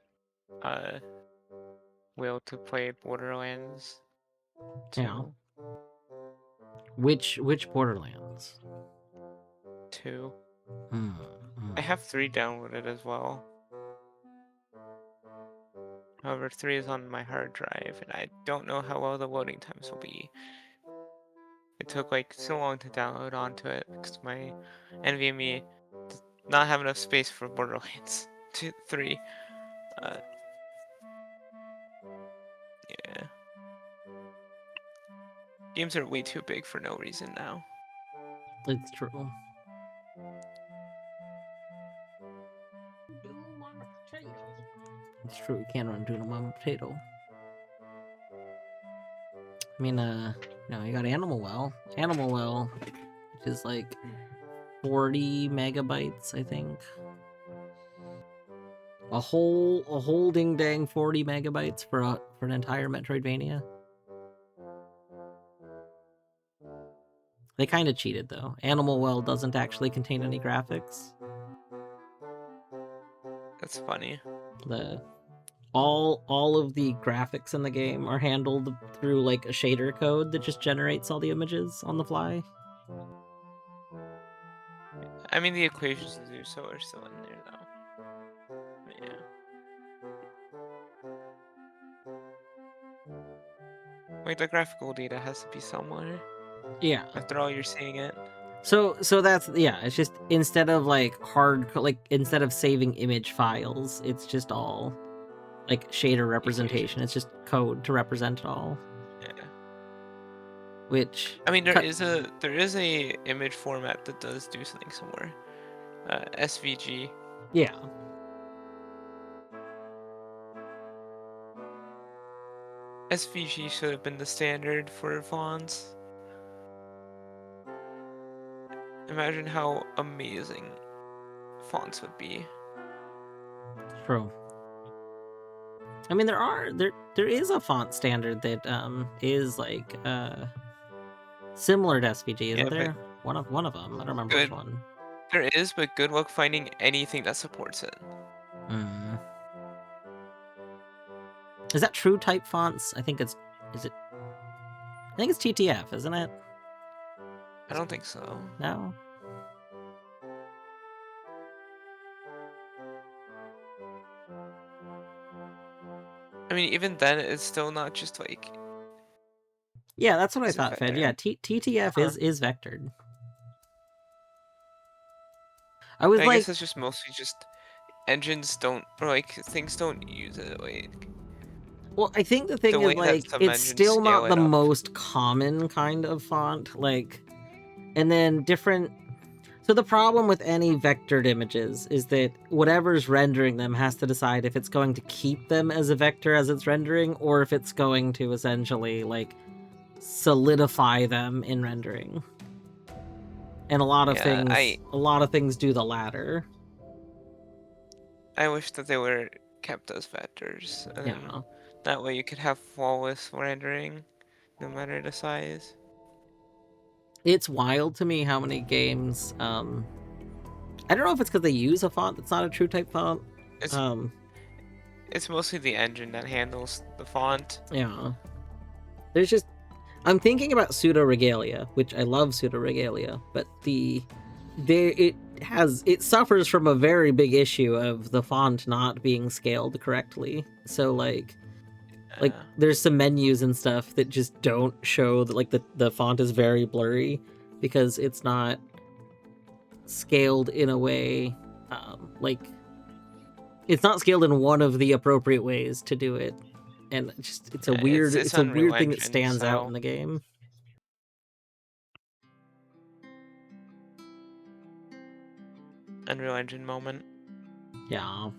will to play Borderlands 2. Yeah. Which Borderlands? 2. Hmm. I have 3 downloaded as well. However, 3 is on my hard drive, and I don't know how well the loading times will be. It took like so long to download onto it because my NVMe does not have enough space for Borderlands 3. Yeah. Games are way too big for no reason now. It's true. It's true. You can't run Doom on a potato. I mean, you got Animal Well. Animal Well, which is like 40 megabytes, I think. A whole ding dang 40 megabytes for an entire Metroidvania. They kind of cheated though. Animal Well doesn't actually contain any graphics. That's funny. All of the graphics in the game are handled through like a shader code that just generates all the images on the fly. I mean, the equations to do so are still in there though. But yeah. Wait, the graphical data has to be somewhere. Yeah. After all, you're seeing it. So that's, yeah, it's just instead of like instead of saving image files, it's just all like shader representation. It's just code to represent it all. Yeah. Which I mean, there is a image format that does do something somewhere. SVG. Yeah. SVG should have been the standard for fonts. Imagine how amazing fonts would be. True. I mean, there is a font standard that is like similar to SVG, isn't there? One of them. I don't remember which one. There is, but good luck finding anything that supports it. Is that True Type fonts? I think it's TTF, isn't it? I don't think so. No. I mean, even then, it's still not just like. Yeah, that's what I thought, Fed. Yeah, TTF is vectored. I guess it's just mostly just engines don't, or like things don't use it. Like. Well, I think the thing is like it's still not the most common kind of font. Like, and then different. So the problem with any vectored images is that whatever's rendering them has to decide if it's going to keep them as a vector as it's rendering, or if it's going to essentially like solidify them in rendering. And a lot of things do the latter. I wish that they were kept as vectors. Yeah. That way you could have flawless rendering, no matter the size. It's wild to me how many games, I don't know if it's because they use a font that's not a true type font. It's mostly the engine that handles the font. Yeah. There's just, I'm thinking about Pseudo Regalia, which I love Pseudo Regalia, but it suffers from a very big issue of the font not being scaled correctly. So like there's some menus and stuff that just don't show that like the font is very blurry because it's not scaled in a way like it's not scaled in one of the appropriate ways to do it, and it's a weird thing that stands out in the game. Unreal Engine moment. Yeah.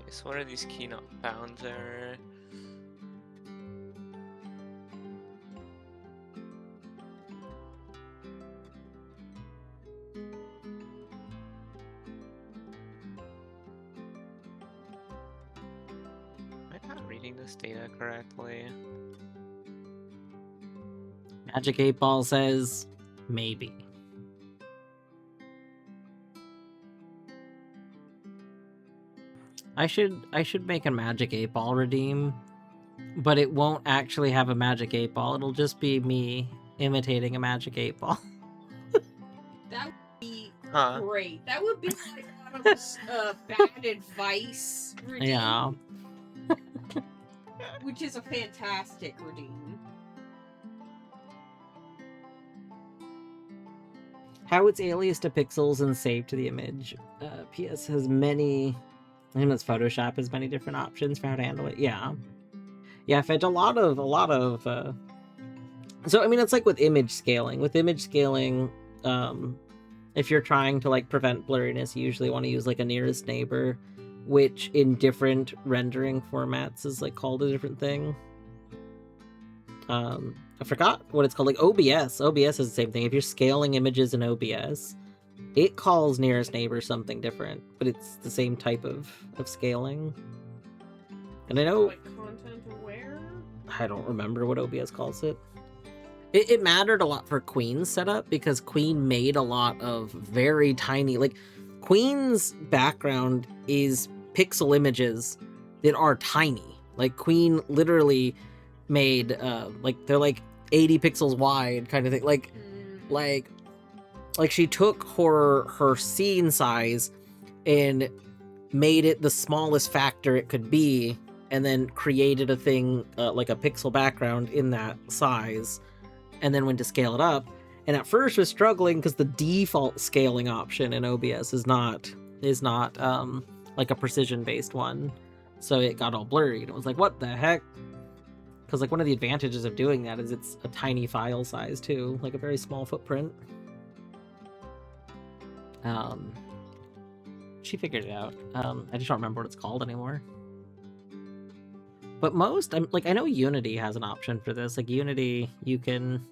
So what are these key not found there? Am I not reading this data correctly? Magic 8 Ball says maybe. I should make a Magic 8 Ball redeem, but it won't actually have a Magic 8 Ball. It'll just be me imitating a Magic 8 Ball. That would be Huh. great. That would be like Adam's bad advice redeem. Yeah. Which is a fantastic redeem. How it's aliased to pixels and saved to the image. PS has many... I think it's Photoshop has many different options for how to handle it. Yeah. Yeah, Fetch, a lot of... So, I mean, it's like with image scaling. With image scaling, if you're trying to, like, prevent blurriness, you usually want to use, like, a nearest neighbor, which in different rendering formats is, like, called a different thing. I forgot what it's called, like OBS. OBS is the same thing. If you're scaling images in OBS, it calls nearest neighbor something different, but it's the same type of scaling. And I know... Like content aware? I don't remember what OBS calls it. It mattered a lot for Queen's setup, because Queen made a lot of very tiny... Like, Queen's background is pixel images that are tiny. Like, Queen literally made like they're like 80 pixels wide kind of thing, like she took her scene size and made it the smallest factor it could be, and then created a thing like a pixel background in that size, and then went to scale it up. And at first was struggling because the default scaling option in OBS is not like a precision based one, so it got all blurry and it was like, what the heck? Because, like, one of the advantages of doing that is it's a tiny file size, too. Like, a very small footprint. She figured it out. I just don't remember what it's called anymore. But I know Unity has an option for this. Like, Unity, you can...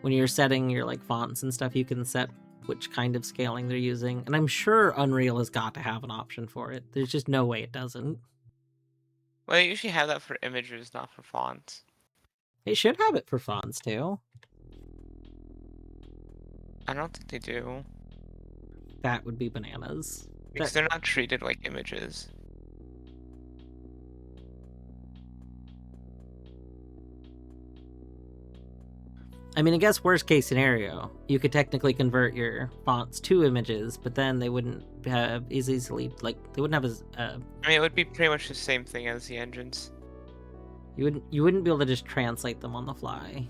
When you're setting your, like, fonts and stuff, you can set which kind of scaling they're using. And I'm sure Unreal has got to have an option for it. There's just no way it doesn't. Well, they usually have that for images, not for fonts. They should have it for fonts, too. I don't think they do. That would be bananas. Because they're not treated like images. I mean, I guess worst case scenario, you could technically convert your fonts to images, but then they wouldn't have as easily, like, they wouldn't have as... I mean, it would be pretty much the same thing as the engines. You wouldn't be able to just translate them on the fly.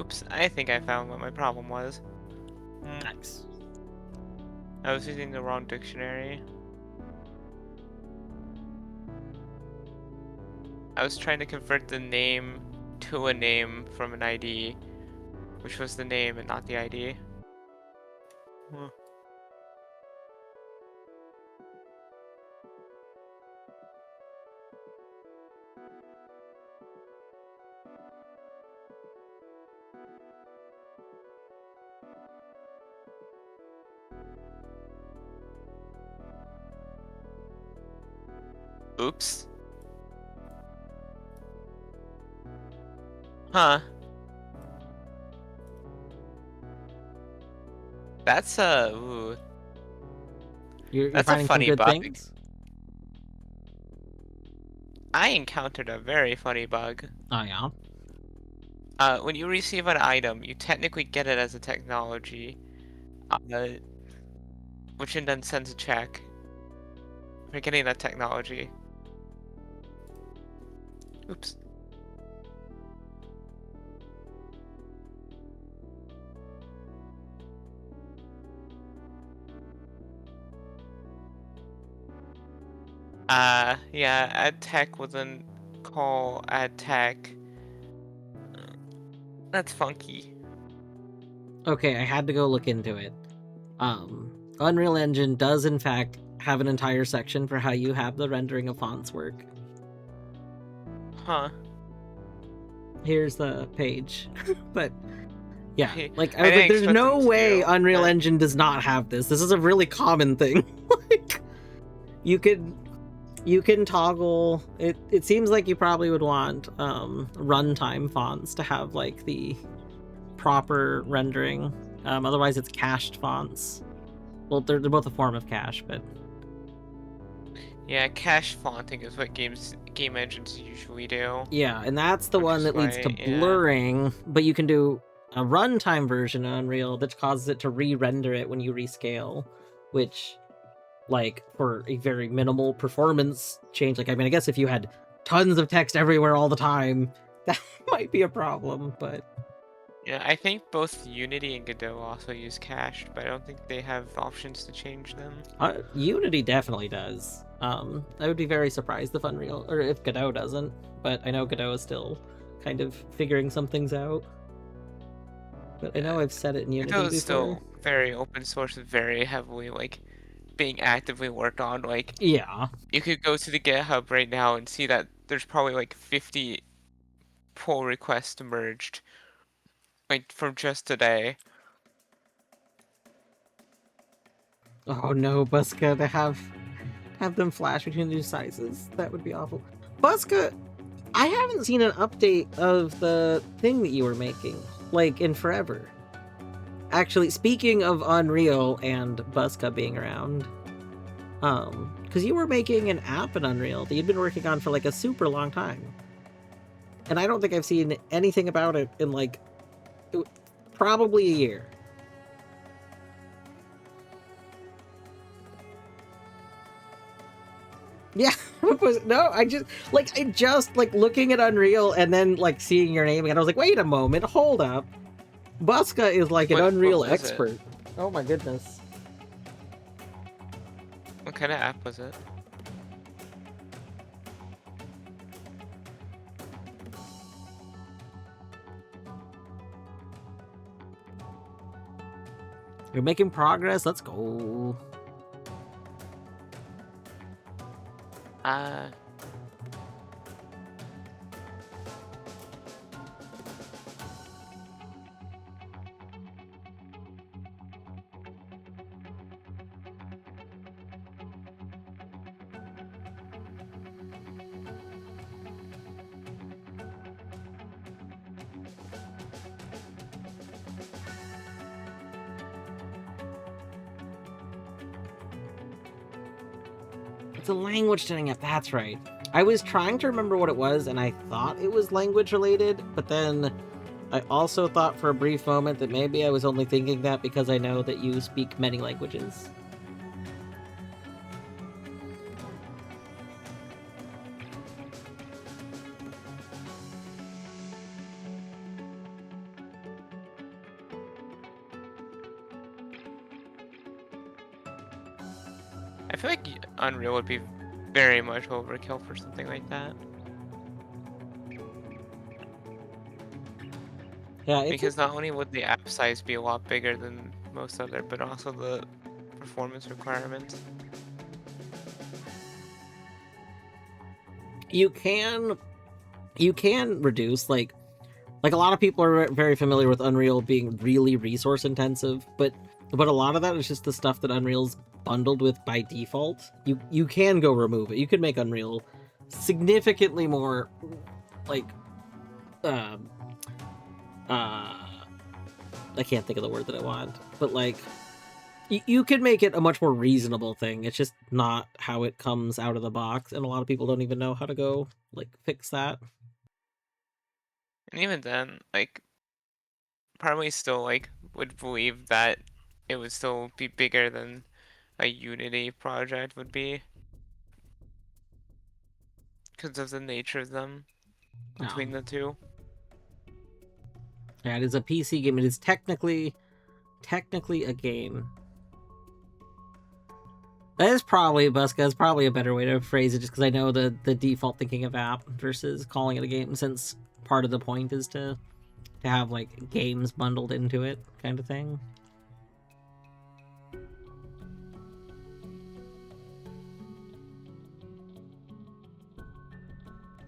Oops, I think I found what my problem was. Nice. I was using the wrong dictionary. I was trying to convert the name to a name from an ID, which was the name and not the ID. Huh. Oops. Huh. That's ooh. You're That's a finding some funny good bug. things? I encountered a very funny bug. Oh, yeah? when you receive an item, you technically get it as a technology, which then sends a check for getting that technology. Oops. Yeah, add tech within call add tech. That's funky. Okay, I had to go look into it. Unreal Engine does in fact have an entire section for how you have the rendering of fonts work. Huh. Here's the page. But yeah, like I didn't there's expect no them to way do Unreal that. Engine does not have this. This is a really common thing. Like, you can toggle it. It seems like you probably would want runtime fonts to have like the proper rendering. Otherwise it's cached fonts. Well, they're both a form of cache, but Yeah, cache fonting is what game engines usually do. yeah, and that's the one that leads to yeah. blurring, but you can do a runtime version of Unreal that causes it to re-render it when you rescale, which, like, for a very minimal performance change, like, I mean, I guess if you had tons of text everywhere all the time, that might be a problem, but... Yeah, I think both Unity and Godot also use cached, but I don't think they have options to change them. Unity definitely does. I would be very surprised if Unreal, or if Godot doesn't, but I know Godot is still kind of figuring some things out. But I know I've said it in Unity Godot before. is still very open source and very heavily, like, being actively worked on. Like, yeah, you could go to the GitHub right now and see that there's probably like 50 pull requests merged, like, from just today. Oh no, Buska, to have them flash between the two sizes. That would be awful. Buska, I haven't seen an update of the thing that you were making, like, in forever. Actually, speaking of Unreal and Buska being around, because you were making an app in Unreal that you'd been working on for like a super long time. And I don't think I've seen anything about it in like probably a year. Yeah, I just like looking at Unreal and then like seeing your name and I was like, wait a moment, hold up. Buska is like an Unreal expert. Oh my goodness. What kind of app was it? You're making progress, let's go. It's a language tuning app, that's right. I was trying to remember what it was, and I thought it was language related, but then I also thought for a brief moment that maybe I was only thinking that because I know that you speak many languages. I feel like Unreal would be very much overkill for something like that. Yeah, because not only would the app size be a lot bigger than most other, but also the performance requirements. You can reduce, like a lot of people are very familiar with Unreal being really resource intensive, but a lot of that is just the stuff that Unreal's bundled with by default. You can go remove it. You could make Unreal significantly more like I can't think of the word that I want, but like you could make it a much more reasonable thing. It's just not how it comes out of the box, and a lot of people don't even know how to go like fix that. And even then, like, probably still like would believe that it would still be bigger than a Unity project would be because of the nature of them between the two. Yeah, it is a PC game. It is technically a game. That is probably, Buska, is probably a better way to phrase it, just because I know the default thinking of app versus calling it a game, since part of the point is to have, like, games bundled into it, kind of thing.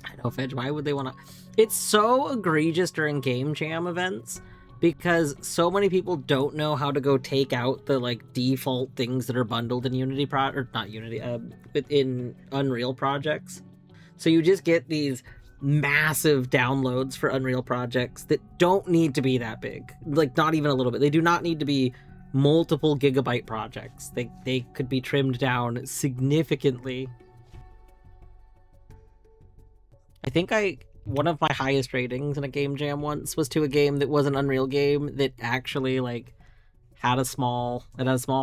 I know, Fedge, why would they want to... It's so egregious during Game Jam events, because so many people don't know how to go take out the, like, default things that are bundled in Unity or not Unity, in Unreal projects. So you just get these massive downloads for Unreal projects that don't need to be that big. Like, not even a little bit. They do not need to be multiple gigabyte projects. They could be trimmed down significantly. I think one of my highest ratings in a game jam once was to a game that was an Unreal game that actually, like, had a small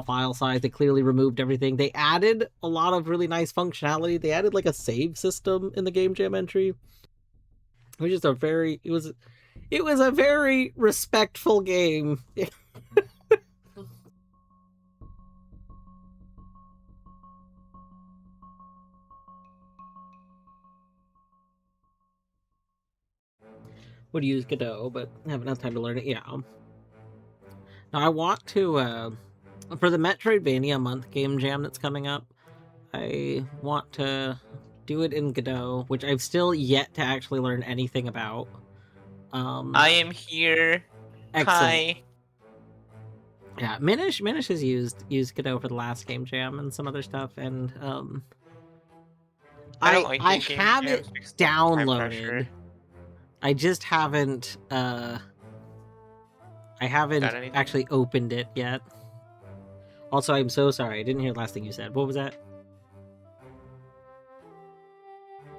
file size. They clearly removed everything. They added a lot of really nice functionality. They added, like, a save system in the game jam entry. It was just it was a very respectful game. Would use Godot, but haven't had time to learn it. Yeah. Now I want to, for the Metroidvania month game jam that's coming up, I want to do it in Godot, which I've still yet to actually learn anything about. I am here. Excellent. Hi. Yeah, Minish has used Godot for the last game jam and some other stuff, and I don't like I game have jams it because of time downloaded. pressure. I just haven't actually opened it yet. Also, I'm so sorry. I didn't hear the last thing you said. What was that?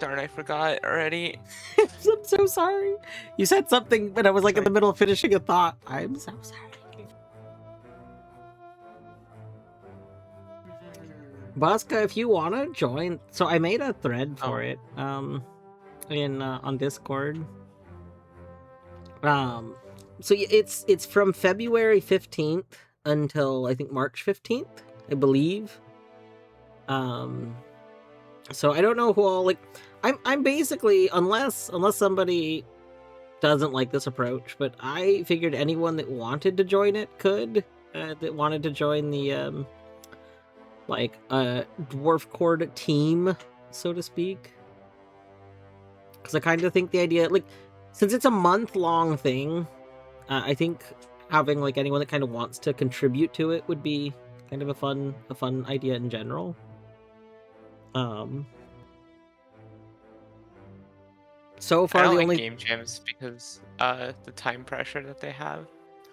Darn, I forgot already. I'm so sorry. You said something, but I was like in the middle of finishing a thought. I'm so sorry. Buska, if you want to join, so I made a thread for it, on Discord. So it's from February 15th until I think March 15th, I believe. So I don't know who all, like, I'm basically, unless somebody doesn't like this approach, but I figured anyone that wanted to join it could, that wanted to join the like dwarf chord team, so to speak. Because I kind of think the idea, like, since it's a month-long thing, I think having, like, anyone that kind of wants to contribute to it would be kind of a fun idea in general. So far, I don't the like only game jams because the time pressure that they have.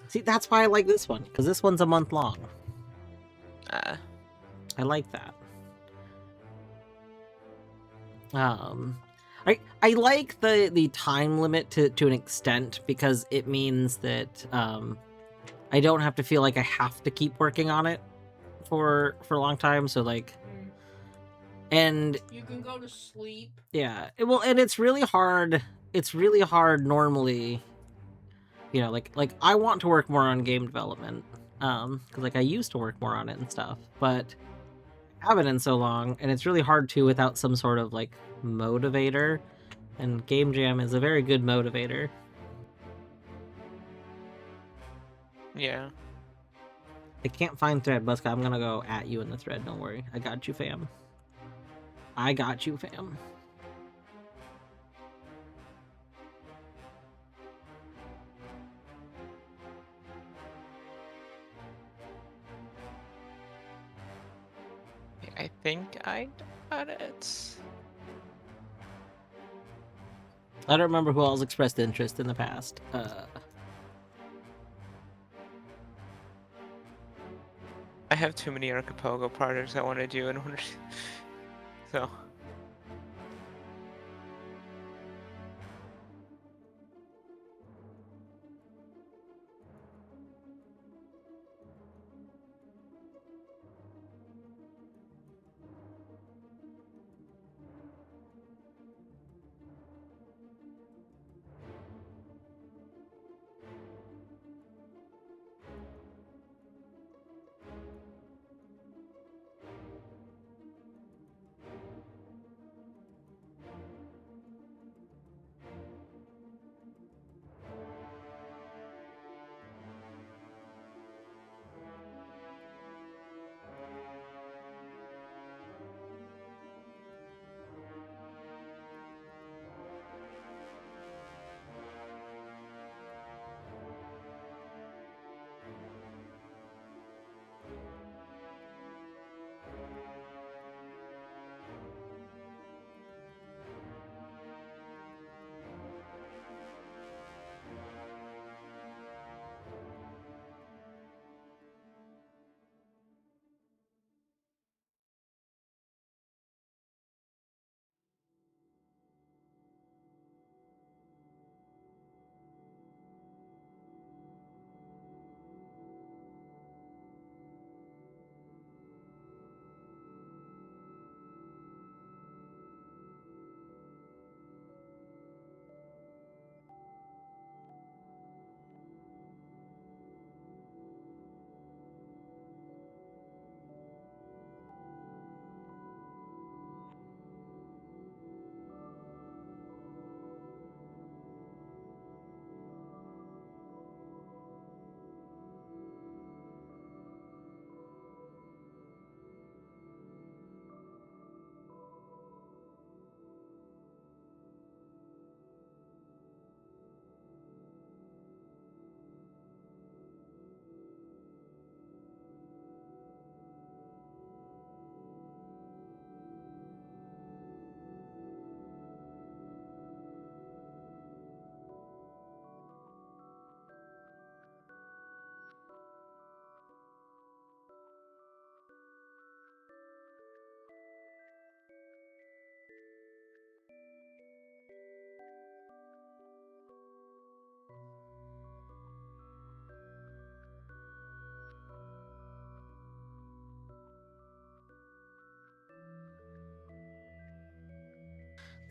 See, that's why I like this one, because this one's a month long. I like that. I like the time limit to an extent, because it means that I don't have to feel like I have to keep working on it for a long time. So, like, and you can go to sleep. Yeah, well, and it's really hard. It's really hard normally. You know, like I want to work more on game development, because, like, I used to work more on it and stuff, but I haven't in so long, and it's really hard to without some sort of, like, motivator. And Game Jam is a very good motivator. Yeah. I can't find thread, Buska. I'm gonna go at you in the thread. Don't worry. I got you, fam. I got you, fam. I think I got it. I don't remember who else expressed interest in the past. I have too many archipelago projects I want to do in order to... So...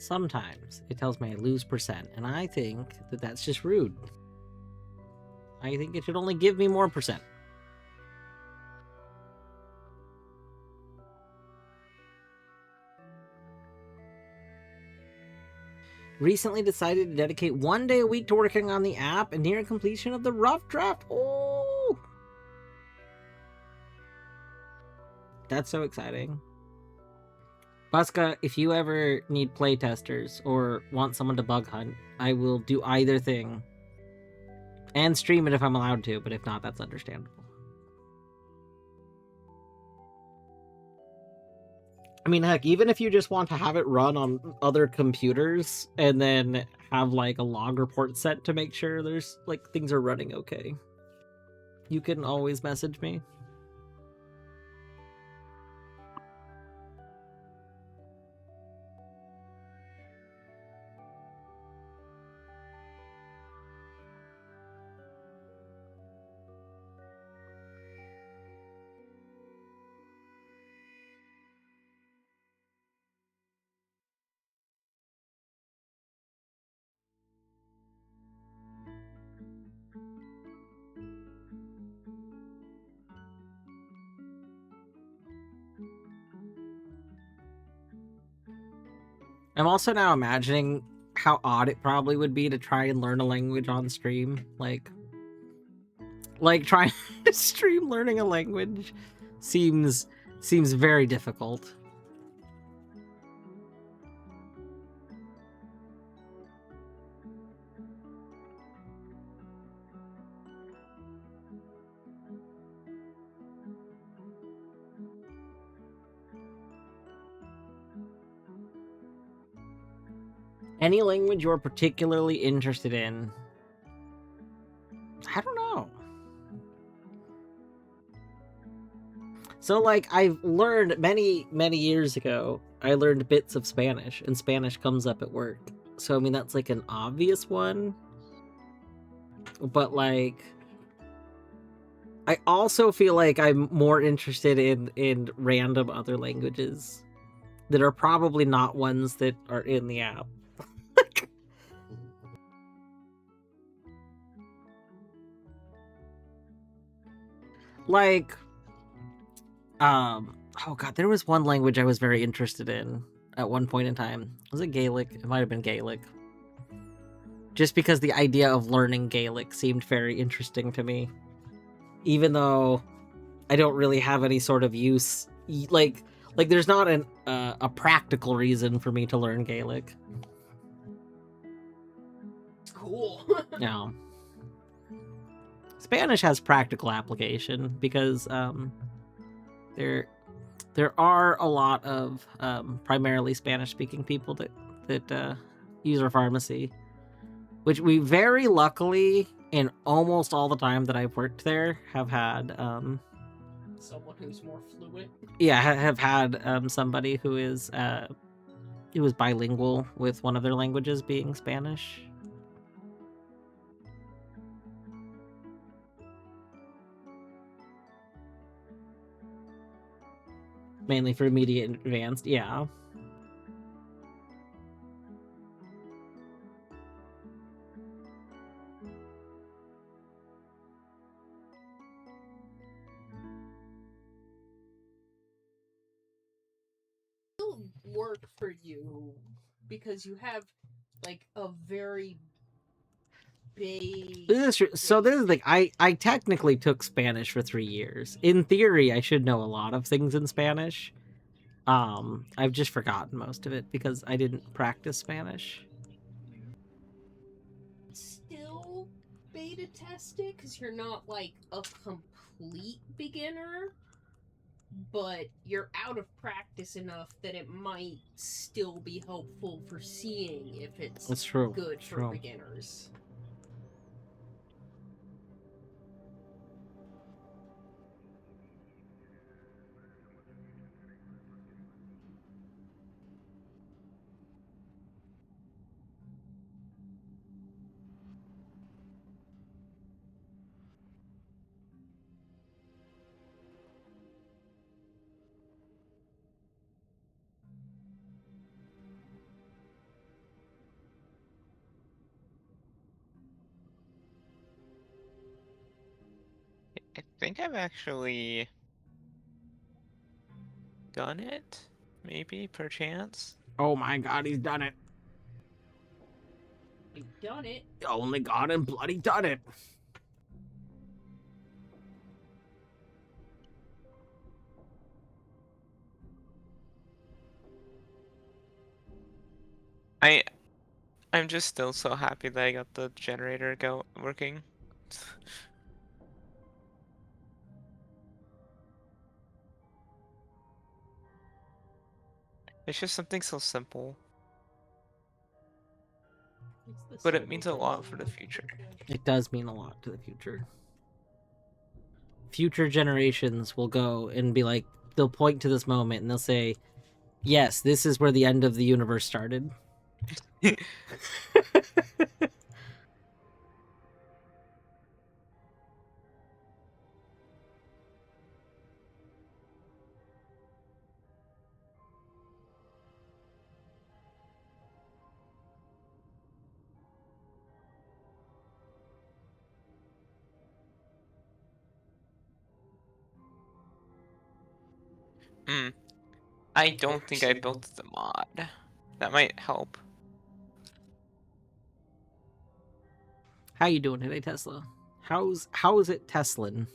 sometimes it tells me I lose percent, and I think that that's just rude. I think it should only give me more percent. Recently decided to dedicate 1 day a week to working on the app and nearing completion of the rough draft. Oh, that's so exciting. Buska, if you ever need playtesters or want someone to bug hunt, I will do either thing. And stream it if I'm allowed to, but if not, that's understandable. I mean, heck, even if you just want to have it run on other computers and then have like a log report set to make sure there's like things are running okay, you can always message me. I'm also now imagining how odd it probably would be to try and learn a language on stream. Like trying to stream learning a language seems very difficult. Any language you're particularly interested in? I don't know. So, like, I've learned many years ago, I learned bits of Spanish, and Spanish comes up at work. So, I mean, that's, like, an obvious one. But, like, I also feel like I'm more interested in random other languages that are probably not ones that are in the app. Like, oh god, there was one language I was very interested in at one point in time. Was it Gaelic? It might have been Gaelic. Just because the idea of learning Gaelic seemed very interesting to me. Even though I don't really have any sort of use, like there's not a practical reason for me to learn Gaelic. It's cool. No. Spanish has practical application because there are a lot of primarily Spanish-speaking people that use our pharmacy, which we very luckily, in almost all the time that I've worked there, have had Someone who's more fluent. Yeah, have had somebody who is bilingual with one of their languages being Spanish. Mainly for immediate and advanced, yeah. It'll work for you because you have like a very big. This is true. So this is like I technically took Spanish for 3 years. In theory, I should know a lot of things in Spanish. I've just forgotten most of it because I didn't practice Spanish. Still beta test it because you're not like a complete beginner, but you're out of practice enough that it might still be helpful for seeing if it's That's true. good That's for true. beginners. think I've actually done it. Maybe, perchance. Oh my god, he's done it. You've done it. Only God and bloody done it. I'm just still so happy that I got the generator working. It's just something so simple, but it means a lot for the future. It does mean a lot to the future. Future generations will go and be like, they'll point to this moment and they'll say, yes, this is where the end of the universe started. I don't think I built the mod. That might help. How you doing today, Tesla? How is it Teslan?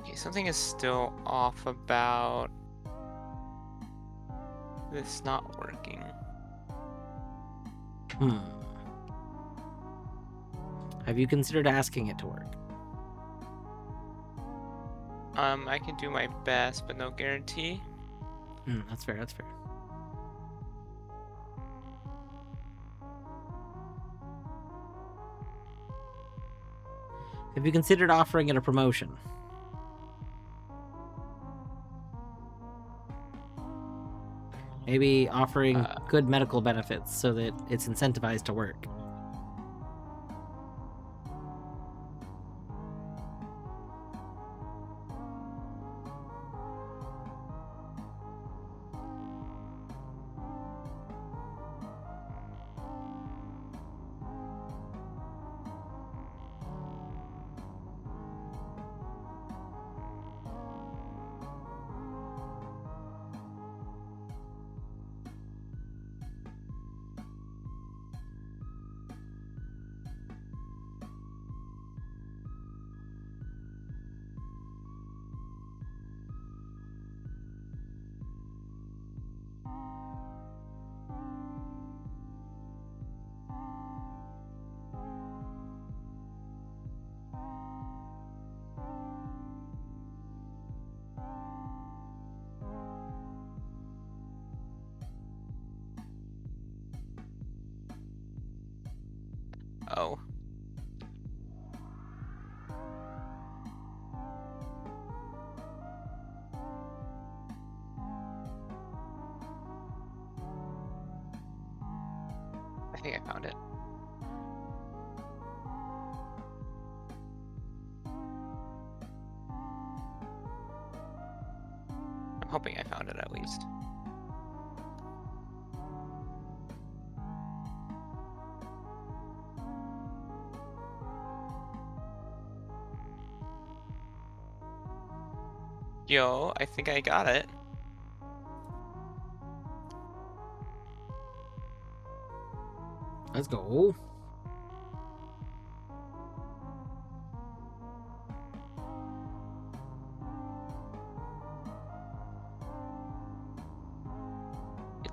Okay, something is still off about this not working. Have you considered asking it to work? I can do my best, but no guarantee. That's fair, that's fair. Have you considered offering it a promotion? Maybe offering good medical benefits so that it's incentivized to work. Oh. I think I found it. I'm hoping I found it at least. Yo, I think I got it. Let's go.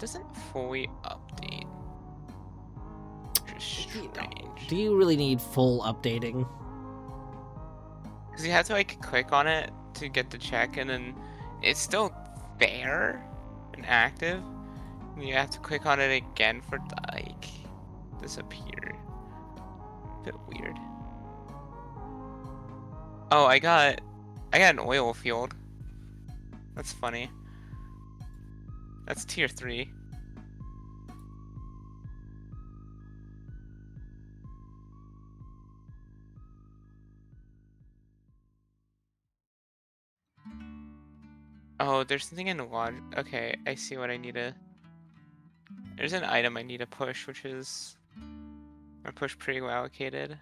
doesn't fully update. Which is strange. Do you really need full updating? Because you have to like click on it to get the check, and then it's still there and active. And you have to click on it again for it to like disappear. A bit weird. Oh, I got an oil field. That's funny. That's tier 3. Oh, there's something in LoZ. Okay, I see what I need to. There's an item I need to push, which is I push pretty well allocated.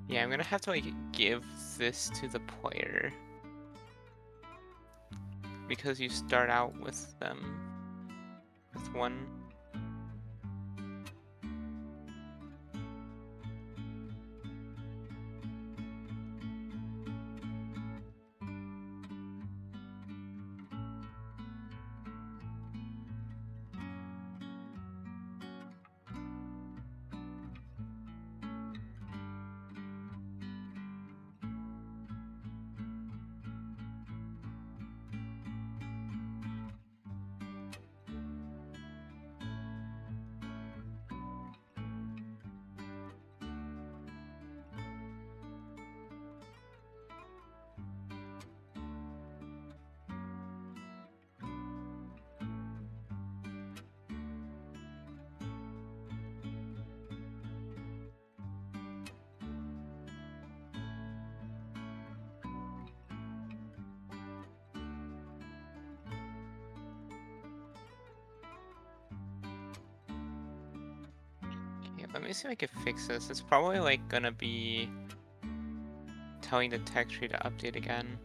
Yeah, I'm gonna have to like give this to the player because you start out with them with one. Yeah, let me see if I can fix this. It's probably like gonna be telling the tech tree to update again.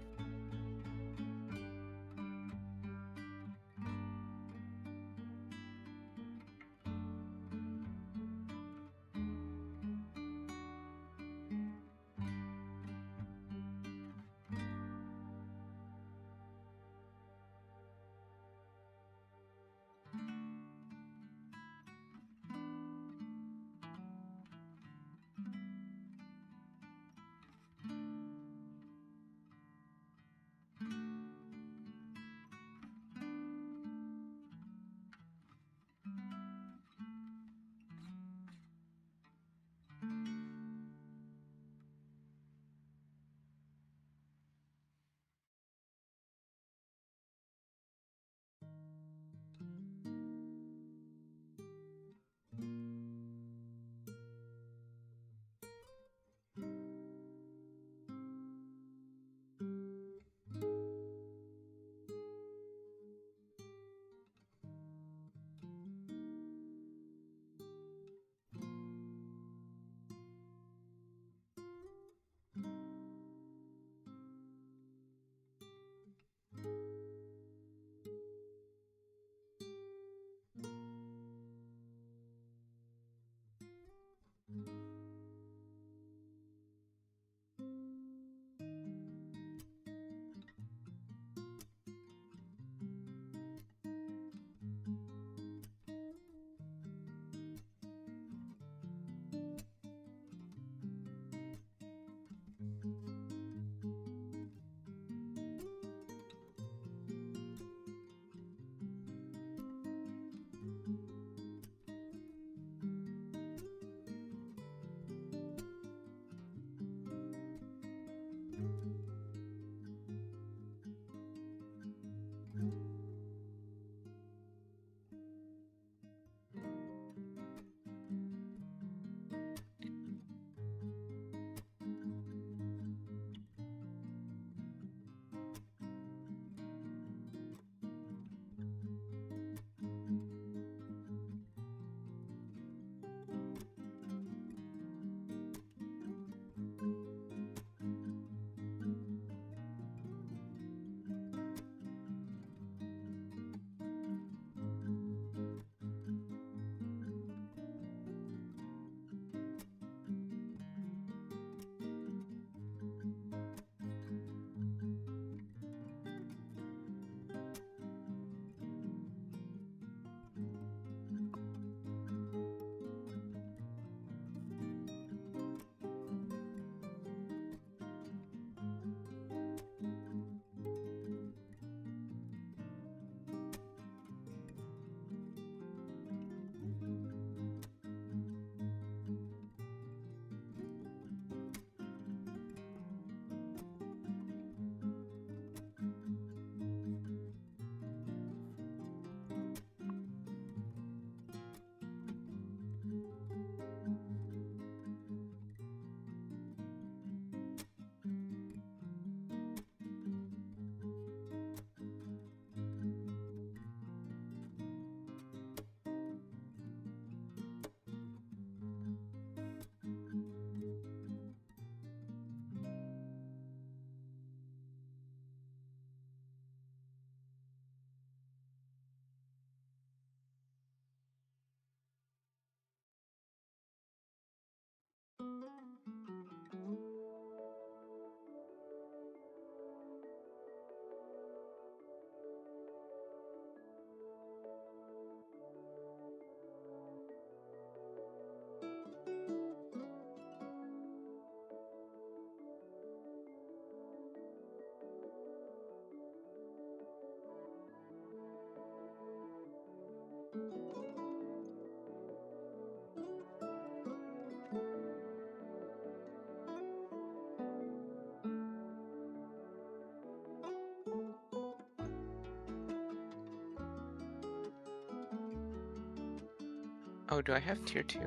Oh, do I have tier 2?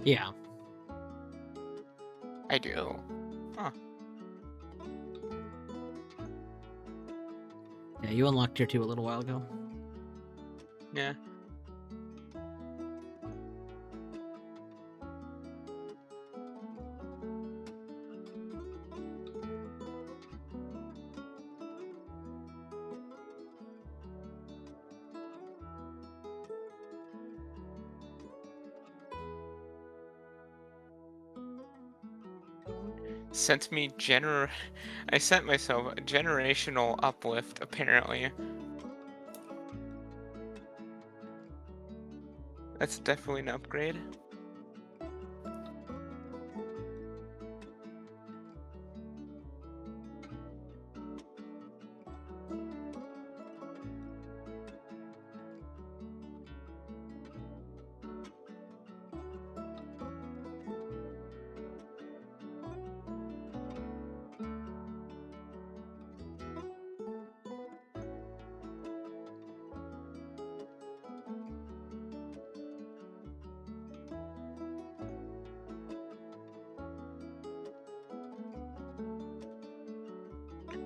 Yeah. I do. Huh. Yeah, you unlocked tier 2 a little while ago. Yeah. Sent me I sent myself a generational uplift, apparently. That's definitely an upgrade.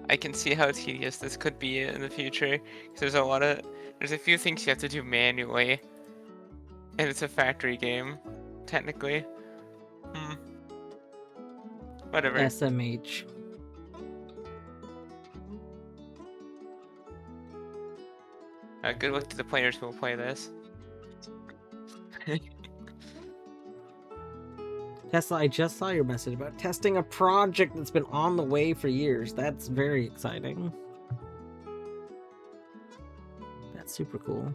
I can see how tedious this could be in the future, because there's a few things you have to do manually, and it's a factory game, technically. Whatever. SMH. Good luck to the players who will play this. Tesla, I just saw your message about testing a project that's been on the way for years. That's very exciting. That's super cool.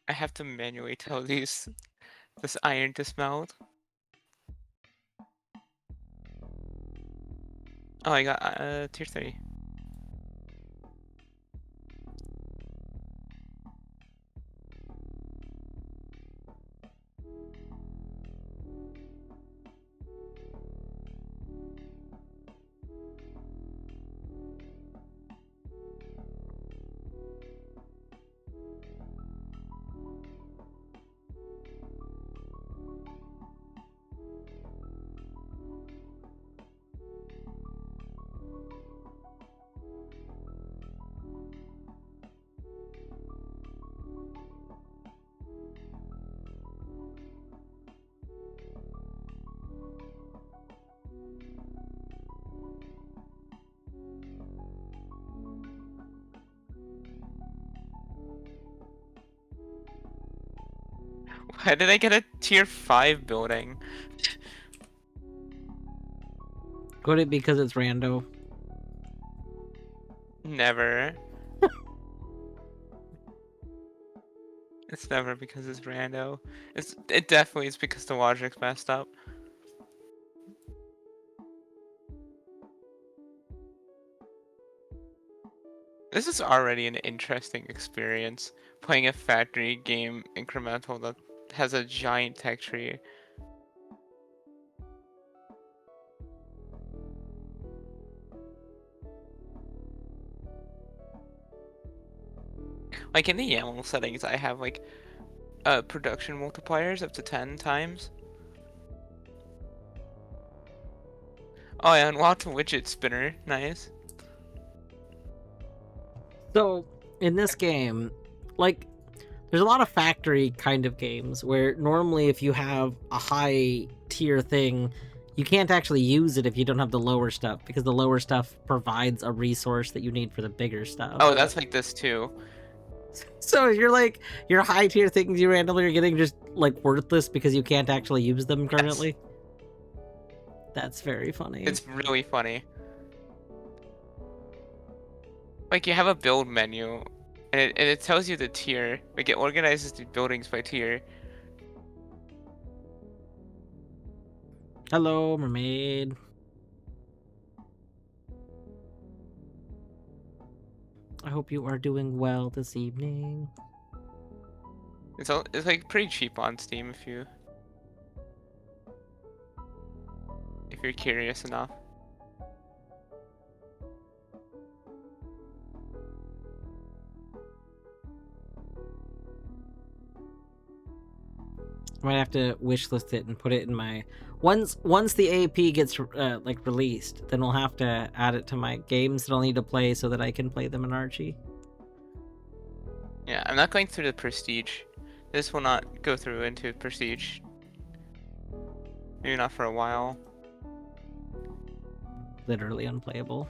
I have to manually tell this iron to smelt. Oh, I got tier 3. Why did I get a tier 5 building? Could it because it's rando? Never. It's never because it's rando. It definitely is because the logic's messed up. This is already an interesting experience, playing a factory game incremental that has a giant tech tree. Like in the YAML settings, I have like production multipliers up to 10 times. Oh, I unlocked a widget spinner. Nice. So, in this game, like, there's a lot of factory kind of games where normally if you have a high tier thing, you can't actually use it if you don't have the lower stuff, because the lower stuff provides a resource that you need for the bigger stuff. Oh, that's like this too. So you're like, your high tier things you randomly are getting just like worthless because you can't actually use them currently. That's very funny. It's really funny. Like you have a build menu, and it tells you the tier. Like it organizes the buildings by tier. Hello, mermaid. I hope you are doing well this evening. It's like pretty cheap on Steam if you're curious enough. I might have to wishlist it and put it in my once the AP gets like released, then we'll have to add it to my games that I'll need to play so that I can play them in Archie. Yeah, I'm not going through the prestige. This will not go through into prestige. Maybe not for a while. Literally unplayable.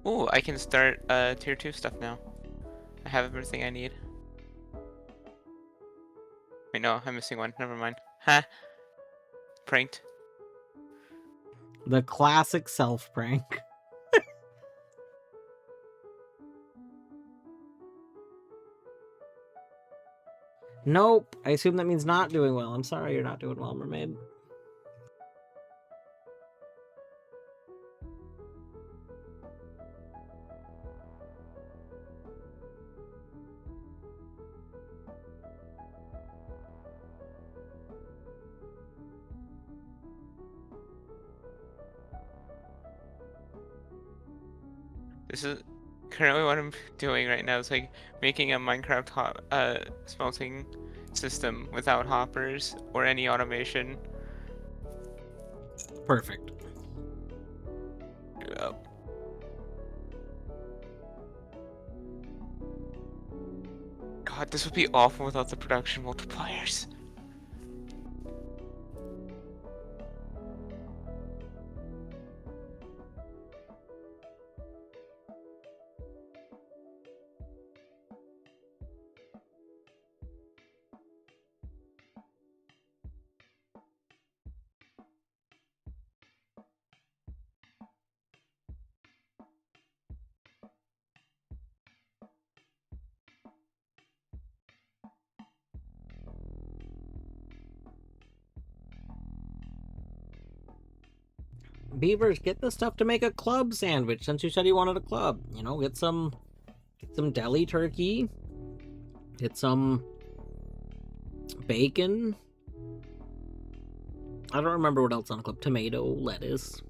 Ooh, I can start tier 2 stuff now. I have everything I need. Wait, no, I'm missing one. Never mind. Ha! Pranked. The classic self prank. Nope. I assume that means not doing well. I'm sorry you're not doing well, mermaid. This is currently what I'm doing right now. Is like making a Minecraft smelting system without hoppers or any automation. Perfect. Yep. God, this would be awful without the production multipliers. Beavers, get the stuff to make a club sandwich since you said you wanted a club. You know, get some deli turkey. Get some bacon. I don't remember what else on a club. Tomato, lettuce.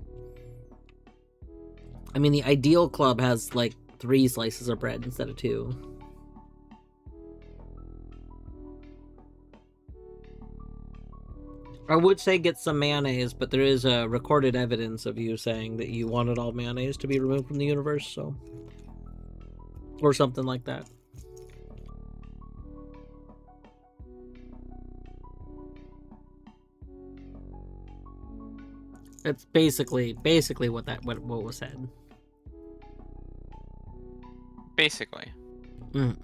I mean, the ideal club has like 3 slices of bread instead of 2. I would say get some mayonnaise, but there is recorded evidence of you saying that you wanted all mayonnaise to be removed from the universe, so... Or something like that. It's basically what was said. Basically. Mm.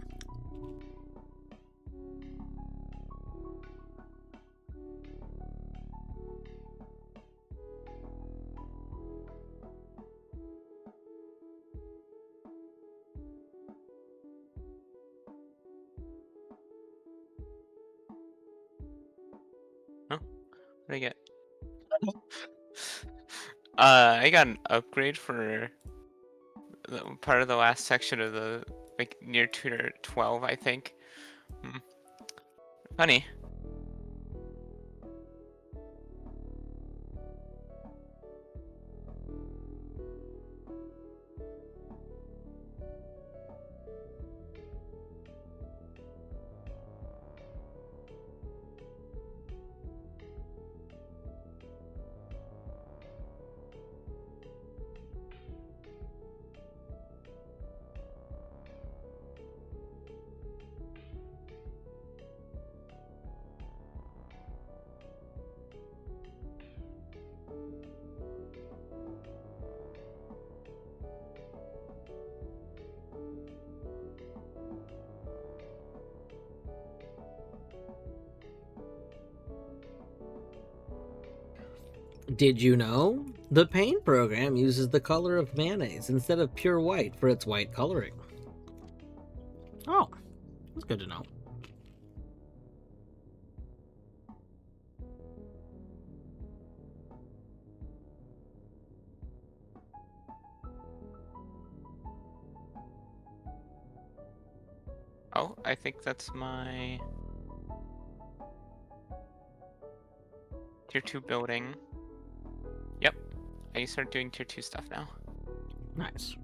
Huh? What did I get? I got an upgrade for part of the last section of the like near tutor 12, I think. Funny. Did you know? The paint program uses the color of mayonnaise instead of pure white for its white coloring. Oh, that's good to know. Oh, I think that's my tier 2 building. Yep, I can start doing tier 2 stuff now. Nice.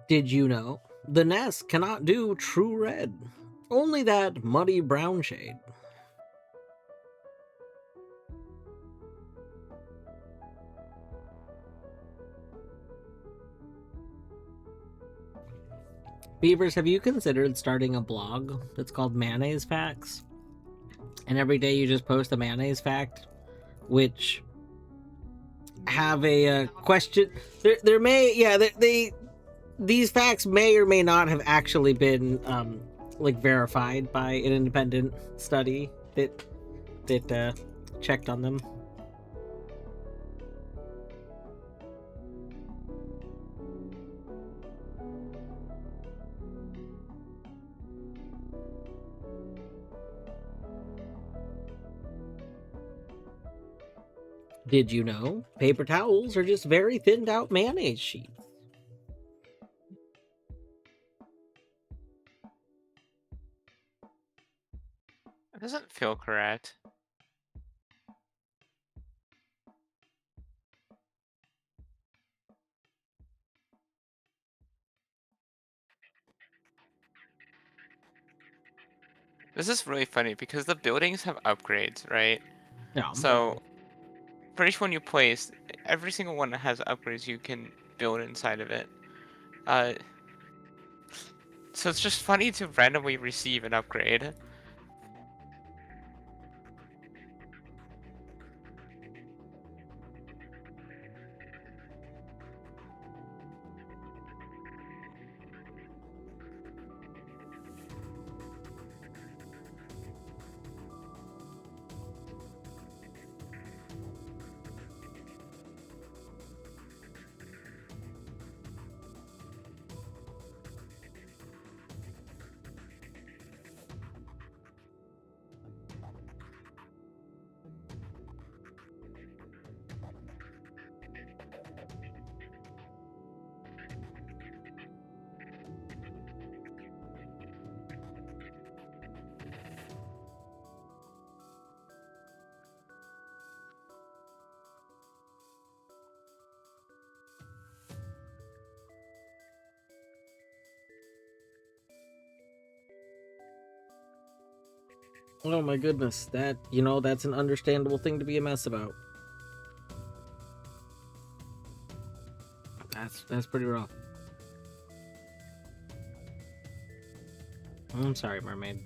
Did you know? The nest cannot do true red, only that muddy brown shade. Beavers, have you considered starting a blog that's called Mayonnaise Facts? And every day you just post a mayonnaise fact, which have a question. There may, yeah, these facts may or may not have actually been like verified by an independent study that checked on them. Did you know paper towels are just very thinned out mayonnaise sheets? It doesn't feel correct. This is really funny because the buildings have upgrades, right? Yeah. So, for each one you place, every single one that has upgrades you can build inside of it. So it's just funny to randomly receive an upgrade. Oh my goodness, that's an understandable thing to be a mess about. That's pretty rough. I'm sorry, mermaid.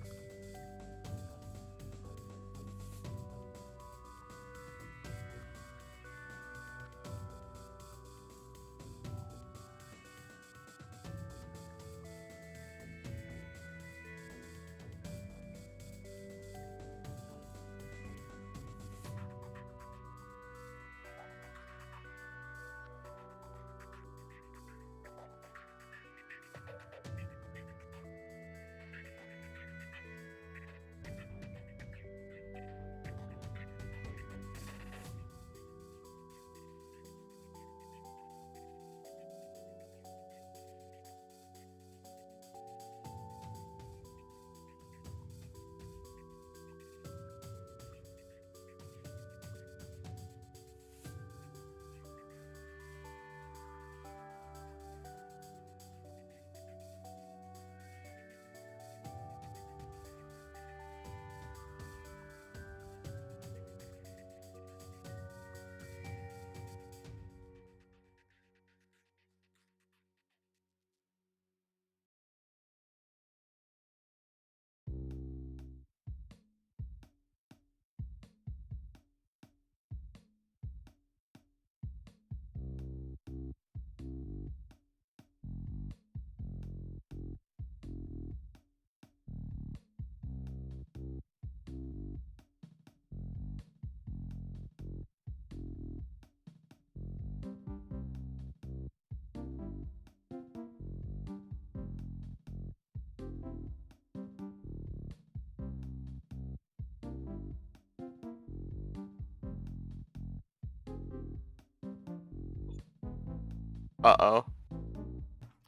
Uh-oh.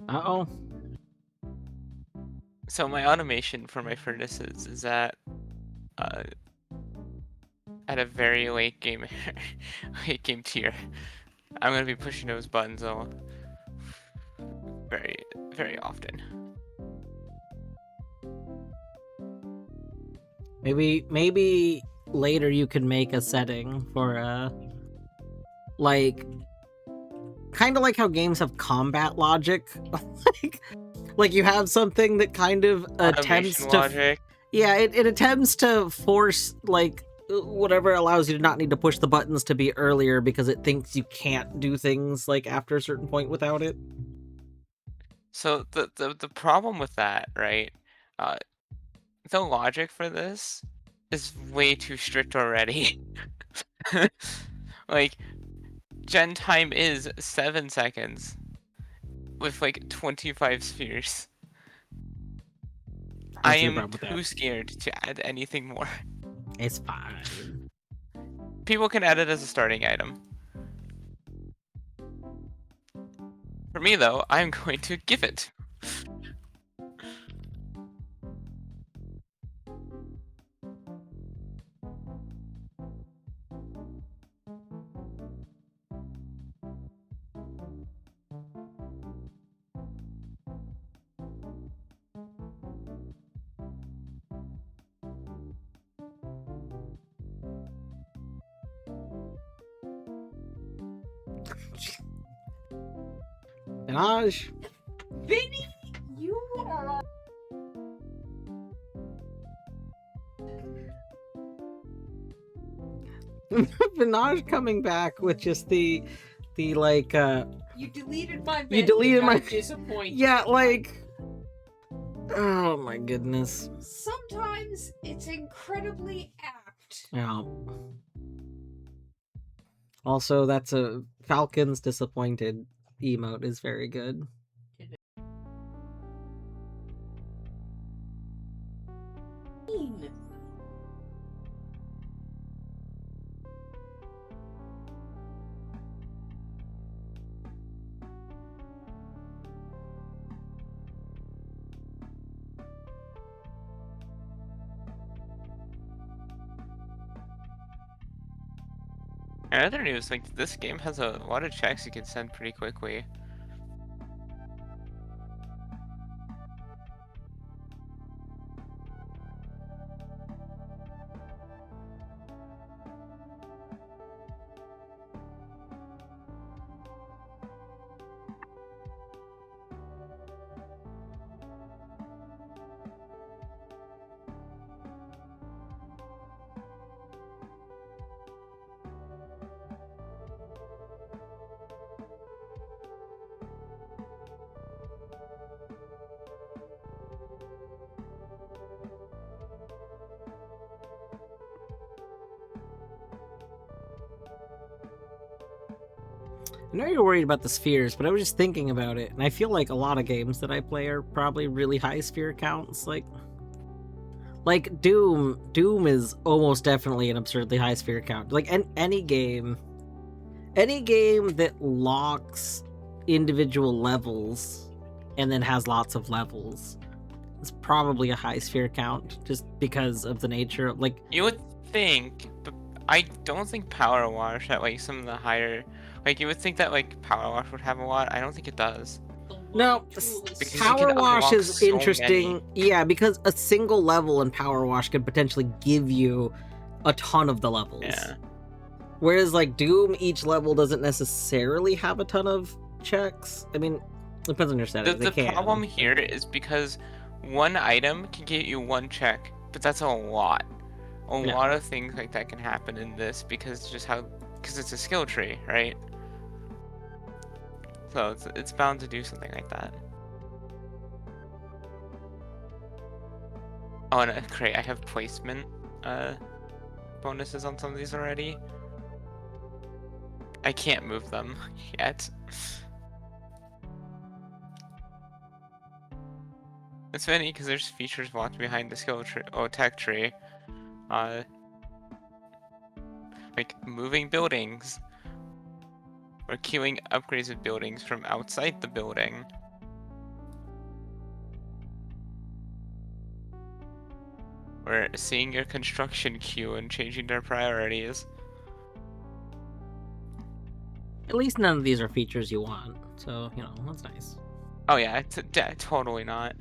Uh-oh. So my automation for my furnaces is at a very late game late game tier. I'm gonna be pushing those buttons though very, very often. Maybe later you could make a setting for like kind of like how games have combat logic. like you have something that kind of attempts Automation to logic. yeah, it attempts to force like whatever allows you to not need to push the buttons to be earlier because it thinks you can't do things like after a certain point without it. So the problem with that, right? The logic for this is way too strict already. Like, gen time is 7 seconds with like 25 spheres. I am too scared to add anything more. It's fine. People can add it as a starting item. For me though, I'm going to give it. Minaj. Vinny, you are. Minaj coming back with just the like You deleted my. You deleted my. Disappointed. Yeah, like. Oh my goodness. Sometimes it's incredibly apt. Yeah. Also, that's a Falcon's disappointed emote is very good. In other news, like this game has a lot of checks you can send pretty quickly. I know you're worried about the spheres, but I was just thinking about it, and I feel like a lot of games that I play are probably really high sphere counts. Like Doom is almost definitely an absurdly high sphere count. Like any game that locks individual levels and then has lots of levels is probably a high sphere count, just because of the nature of like. You would think, but I don't think Power Wash at like some of the higher. Like, you would think that, like, Power Wash would have a lot. I don't think it does. No, Because Power Wash is so interesting. many. Yeah, because a single level in Power Wash could potentially give you a ton of the levels. Yeah. Whereas, like, Doom, each level doesn't necessarily have a ton of checks. I mean, it depends on your settings. The problem here is because one item can get you one check, but that's a lot. A lot of things like that can happen in this because it's a skill tree, right? So it's bound to do something like that. Oh, and great, I have placement bonuses on some of these already. I can't move them yet. It's funny because there's features locked behind the skill tree, tech tree. Like moving buildings. or queuing upgrades of buildings from outside the building. Or seeing your construction queue and changing their priorities. At least none of these are features you want, so, you know, that's nice. Oh yeah, totally not.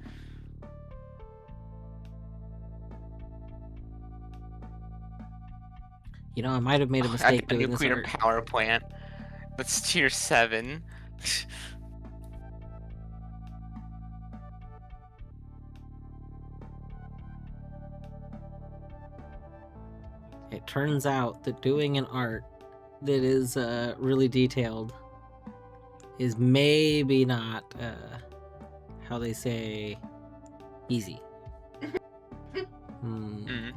You know, I might have made a I mistake got a doing this nuclear art. power plant. That's tier 7. It turns out that doing an art that is really detailed is maybe not, how they say, easy. Mm.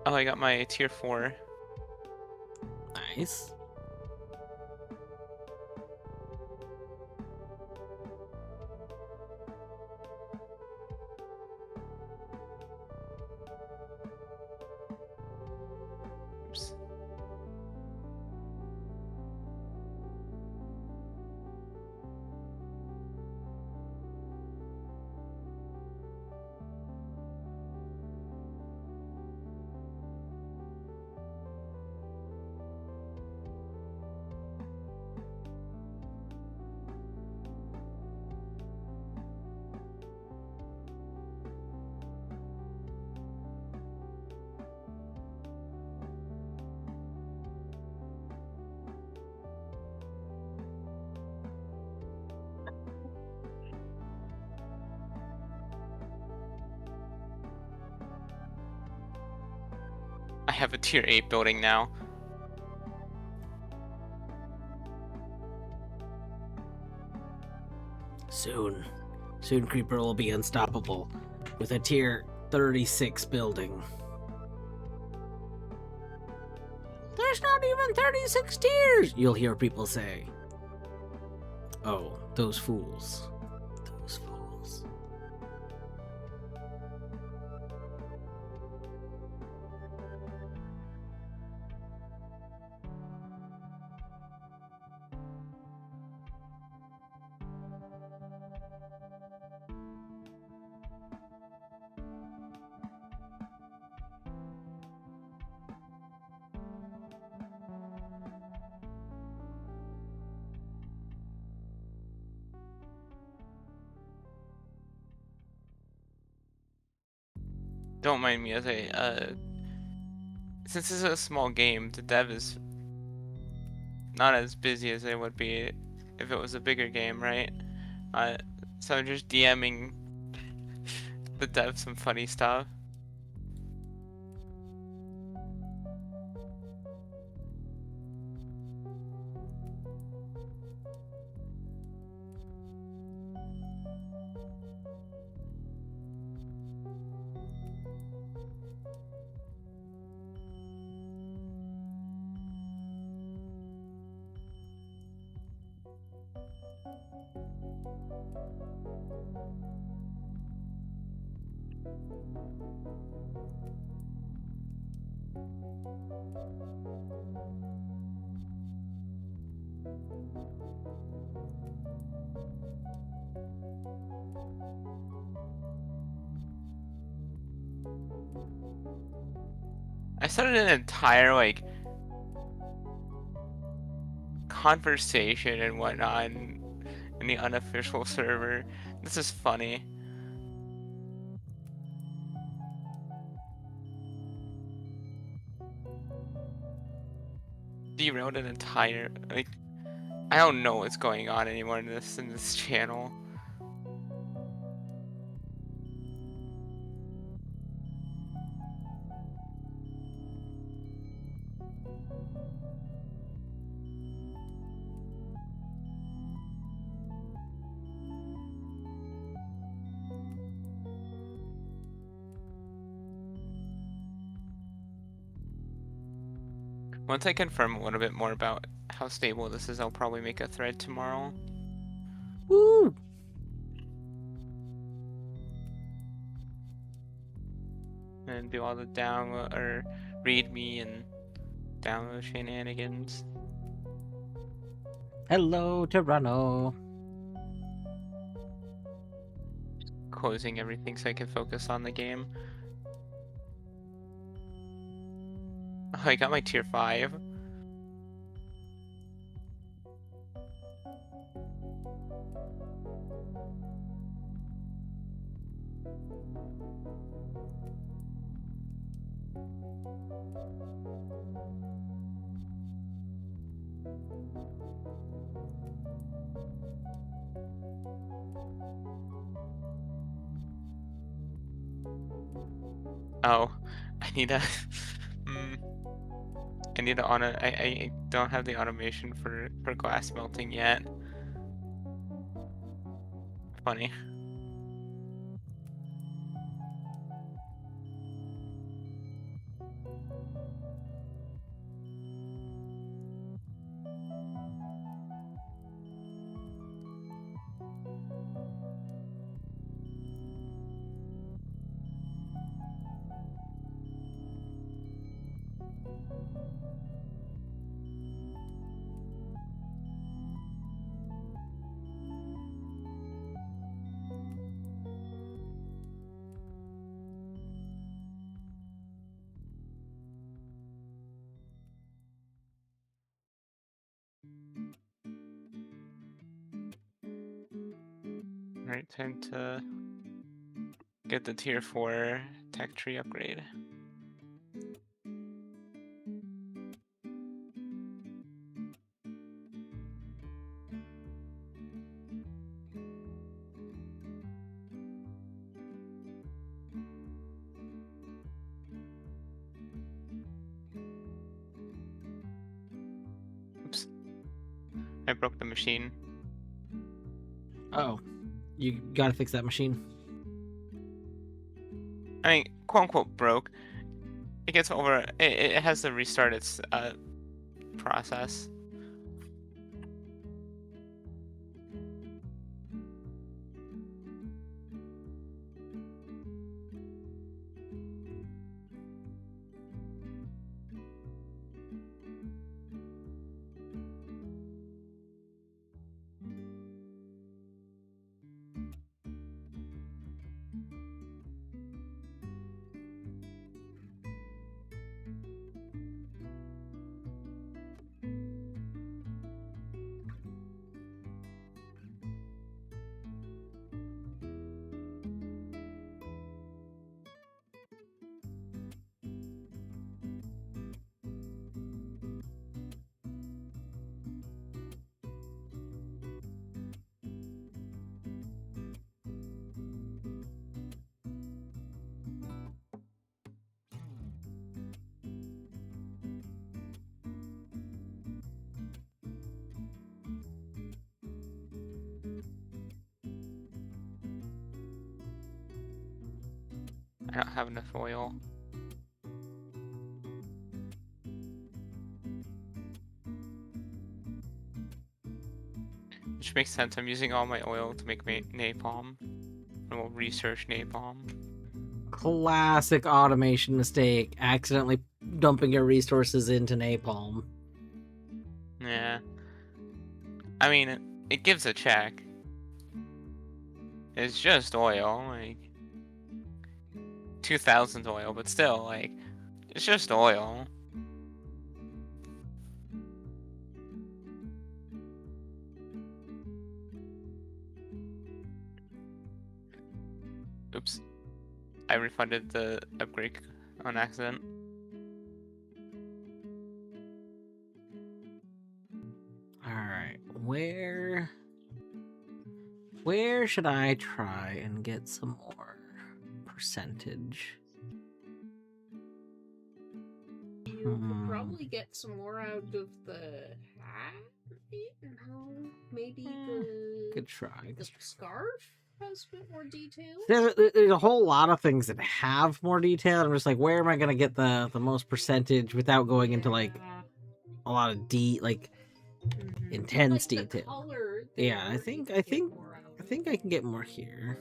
Oh, I got my tier 4. Nice. Oops. I have a tier 8 building now. Soon Creeper will be unstoppable with a tier 36 building. There's not even 36 tiers, you'll hear people say. Oh, those fools. Those fools. Don't mind me as since this is a small game, the dev is not as busy as they would be if it was a bigger game, right? So I'm just DMing the dev some funny stuff. I started an entire like conversation and whatnot in the unofficial server. This is funny. Derailed an entire like I don't know what's going on anymore in this channel. Once I confirm a little bit more about how stable this is, I'll probably make a thread tomorrow. Woo! And do all the download or readme and download shenanigans. Hello, Tyranno. Closing everything so I can focus on the game. Oh, I got my tier 5. Oh, I need a. I need to I don't have the automation for glass melting yet. Funny. Alright, time to get the tier 4 tech tree upgrade. Oops. I broke the machine. Oh, you gotta fix that machine. I mean, quote unquote broke. It gets over. It has to restart its process. I don't have enough oil. Which makes sense. I'm using all my oil to make napalm. And we'll research napalm. Classic automation mistake. Accidentally dumping your resources into napalm. Yeah. I mean, it gives a check. It's just oil, like 2,000 oil, but still, like, it's just oil. Oops. I refunded the upgrade on accident. Alright, where should I try and get some more percentage? You could probably get some more out of the hat. No, maybe Good try. the scarf has a bit more detail. There's a whole lot of things that have more detail. I'm just like, where am I gonna get the most percentage without going into like a lot of intense Like the detail? color, Yeah, I think I can get more here.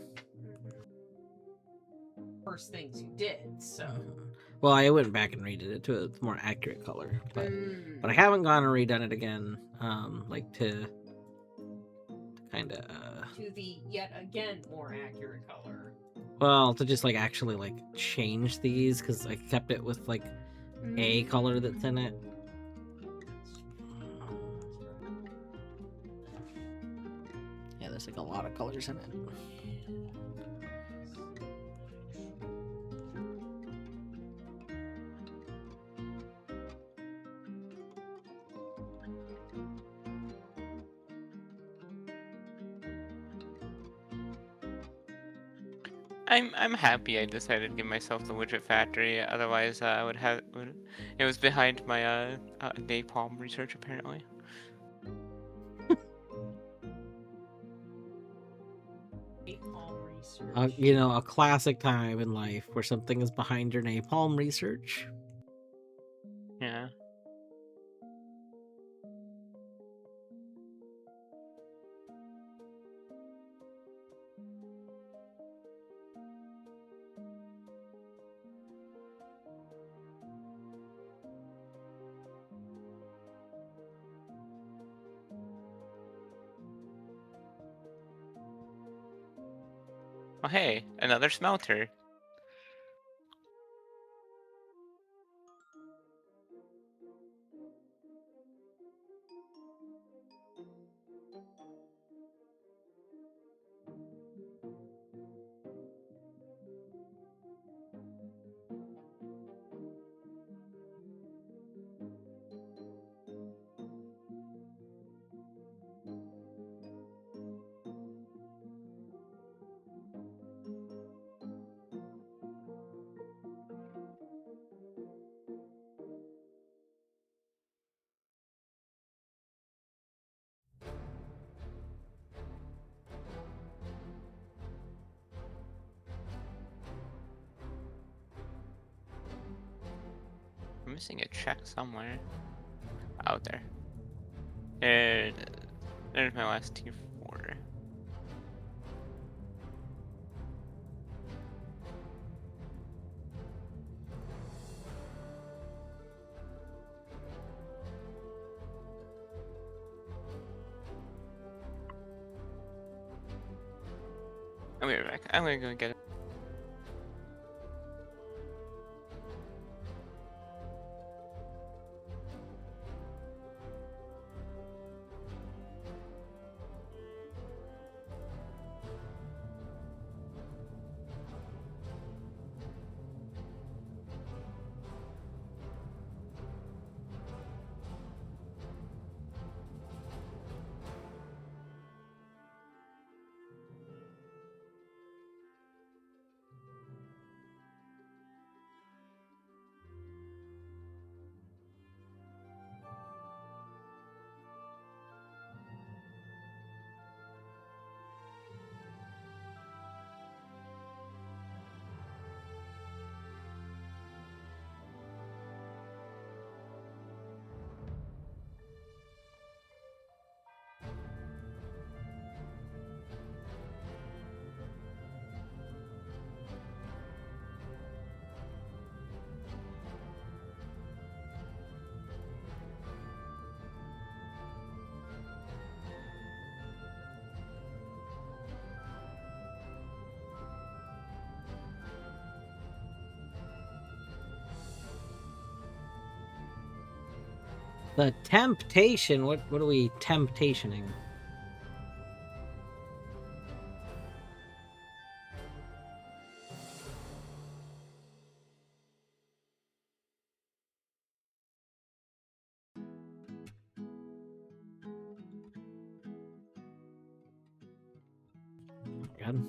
First things you did, so. Well, I went back and redid it to a more accurate color, but I haven't gone and redone it again. Like to kind of to the yet again more accurate color. well, to just like actually like change these because I kept it with like a color that's in it. Yeah, there's like a lot of colors in it. I'm happy I decided to give myself the widget factory. Otherwise, I would have. It was behind my napalm research apparently. You know, a classic time in life where something is behind your napalm research. Yeah. Oh hey, another smelter. I'm missing a check somewhere. Out there. There's my last T4. I'll be right back. I'm gonna go get it. The temptation. What are we temptationing? God.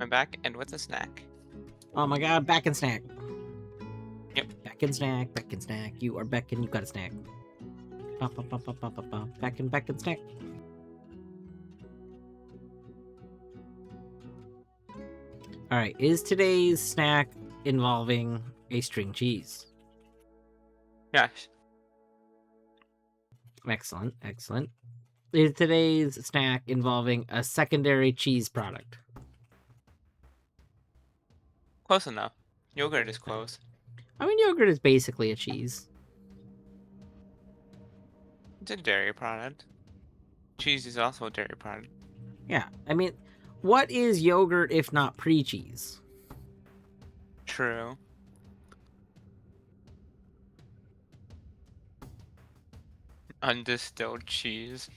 I'm back and with a snack. Oh my god, back and snack. Yep. Back and snack, back and snack. You are back and you got a snack. Back and snack. Alright, is today's snack involving a string cheese? Yes. Excellent, excellent. Is today's snack involving a secondary cheese product? Close enough. Yogurt is close. I mean, yogurt is basically a cheese. It's a dairy product. Cheese is also a dairy product. Yeah, I mean, what is yogurt if not pre-cheese? True. Undistilled cheese.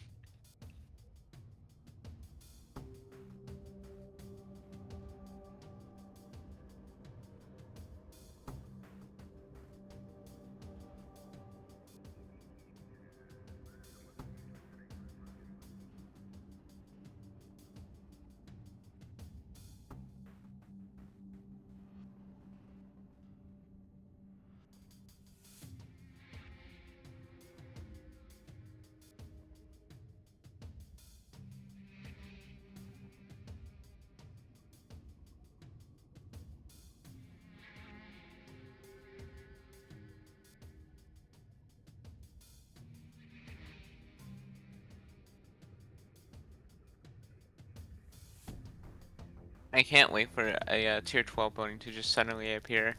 I can't wait for a tier 12 voting to just suddenly appear.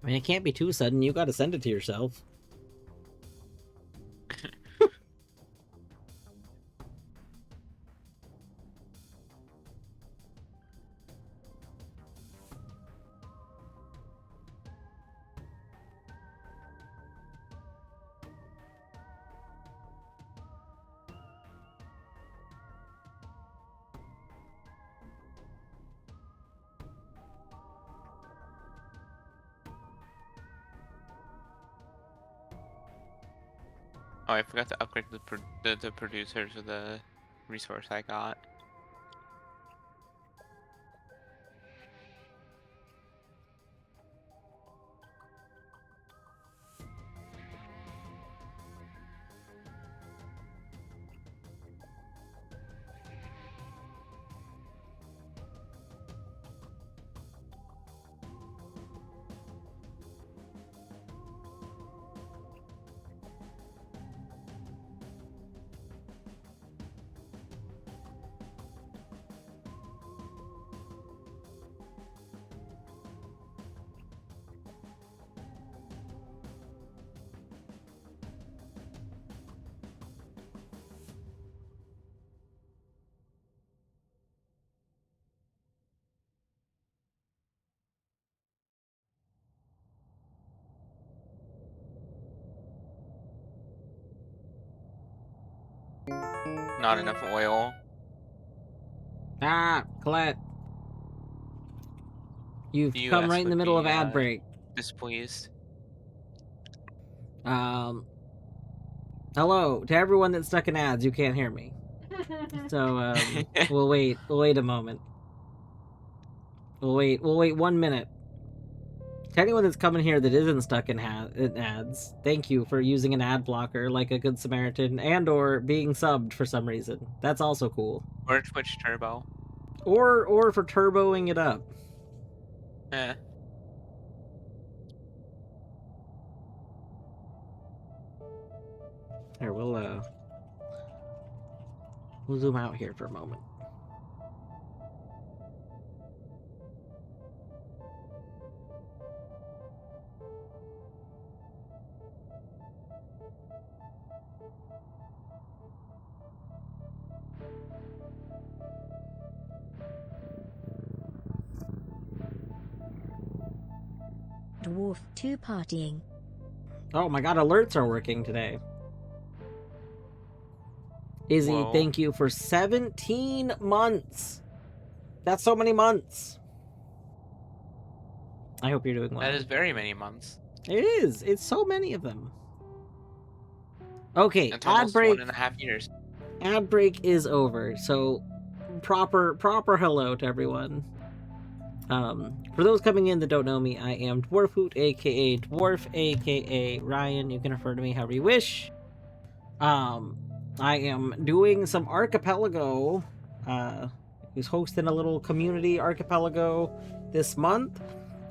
I mean, it can't be too sudden. You gotta send it to yourself. Oh, I forgot to upgrade the producers of the resource I got. Not enough oil. Ah, Colette. You've come US right in the would middle be, of ad break. displeased. Hello to everyone that's stuck in ads. You can't hear me, so we'll wait a moment. We'll wait 1 minute. To anyone that's coming here that isn't stuck in ads, thank you for using an ad blocker like a good Samaritan, and or being subbed for some reason. That's also cool. Or Twitch Turbo. Or for turboing it up. Eh. Here, we'll zoom out here for a moment. Dwarf 2 partying. Oh my god, alerts are working today. Izzy, Whoa. thank you for 17 months. That's so many months. I hope you're doing well. That is very many months. It is. It's so many of them. Okay, That's ad almost break. 1.5 years. ad break is over, so proper hello to everyone. For those coming in that don't know me, I am Dwarfhoot, aka Dwarf, aka Ryan. You can refer to me however you wish. I am doing some Archipelago. He's hosting a little community Archipelago this month,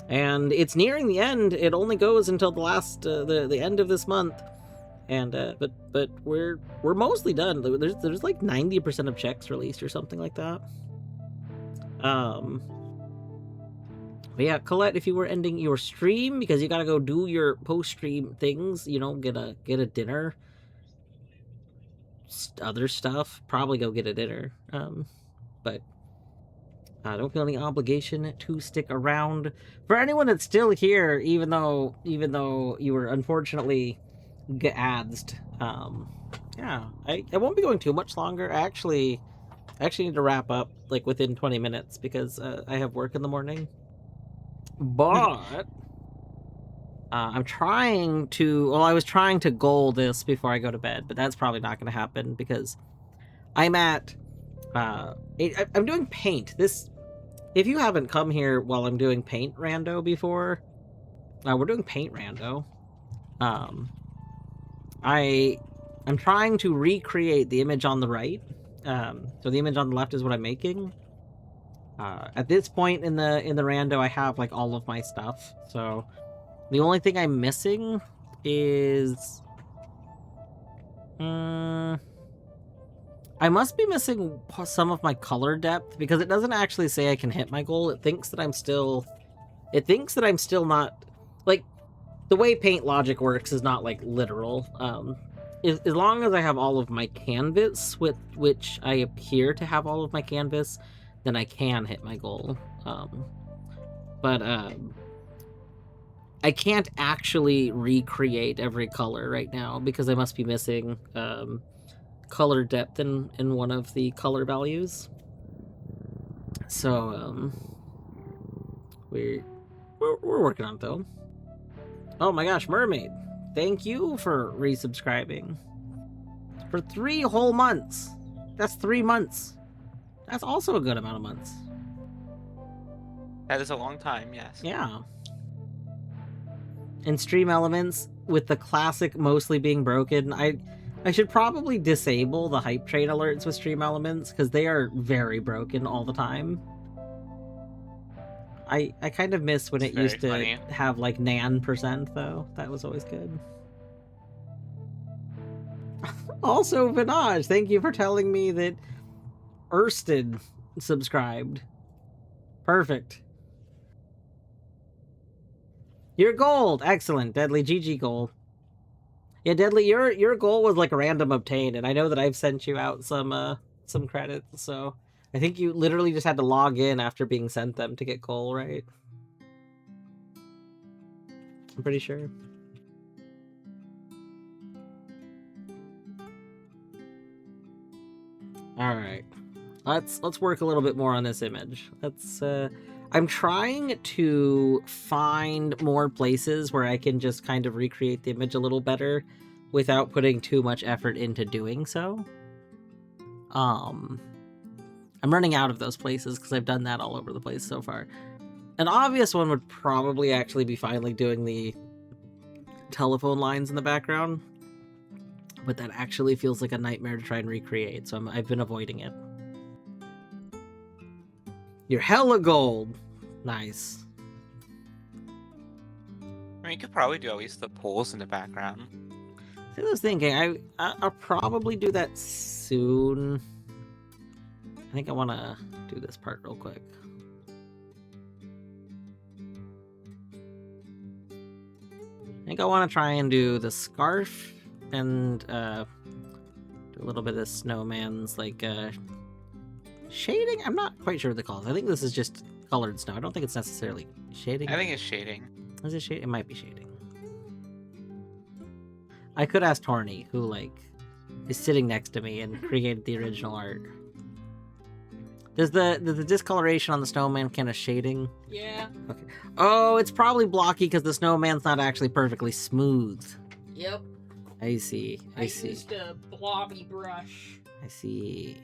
and it's nearing the end. It only goes until the last the end of this month, and but we're mostly done. There's like 90% of checks released or something like that. But yeah, Colette, if you were ending your stream because you gotta go do your post-stream things, you know, get a dinner, other stuff, probably go get a dinner. But I don't feel any obligation to stick around. For anyone that's still here, even though you were unfortunately adsed, yeah, I won't be going too much longer. I actually need to wrap up like within 20 minutes because I have work in the morning. But I'm trying to. Well, I was trying to goal this before I go to bed, but that's probably not going to happen because I'm at. I'm doing paint. This, if you haven't come here while I'm doing paint rando before, we're doing paint rando. I'm trying to recreate the image on the right. So the image on the left is what I'm making. At this point in the rando, I have like all of my stuff. So the only thing I'm missing is I must be missing some of my color depth because it doesn't actually say I can hit my goal. It thinks that I'm still not, like, the way paint logic works is not like literal. As long as I have all of my canvas, with which I appear to have all of my canvas, then I can hit my goal. But I can't actually recreate every color right now because I must be missing color depth in one of the color values. So we're working on it though. Oh my gosh, Mermaid, thank you for resubscribing for 3 whole months. That's 3 months. That's also a good amount of months. That is a long time, yes. Yeah. And Stream Elements, with the classic mostly being broken, I should probably disable the hype train alerts with Stream Elements, because they are very broken all the time. I kind of miss when it used to have, like, Nan%, though. That was always good. Also, Vinaj, thank you for telling me that Ersted subscribed. Perfect. You're gold. Excellent. Deadly GG gold. Yeah, Deadly, your goal was like a random obtain, and I know that I've sent you out some credits, so I think you literally just had to log in after being sent them to get goal, right? I'm pretty sure. Alright. Let's work a little bit more on this image. I'm trying to find more places where I can just kind of recreate the image a little better without putting too much effort into doing so. I'm running out of those places because I've done that all over the place so far. An obvious one would probably actually be finally doing the telephone lines in the background, but that actually feels like a nightmare to try and recreate, so I've been avoiding it. You're hella gold. Nice. I mean, you could probably do at least the poles in the background. I was thinking, I'll probably do that soon. I think I want to do this part real quick. I think I want to try and do the scarf and do a little bit of snowman's, like, shading? I'm not quite sure what they call it. I think this is just colored snow. I don't think it's necessarily shading. I think it's shading. Is it shading? It might be shading. I could ask Torny, who, like, is sitting next to me and created the original art. Does the discoloration on the snowman count as shading? Yeah. Okay. Oh, it's probably blocky because the snowman's not actually perfectly smooth. Yep. I see. I see. used a blobby brush. I see.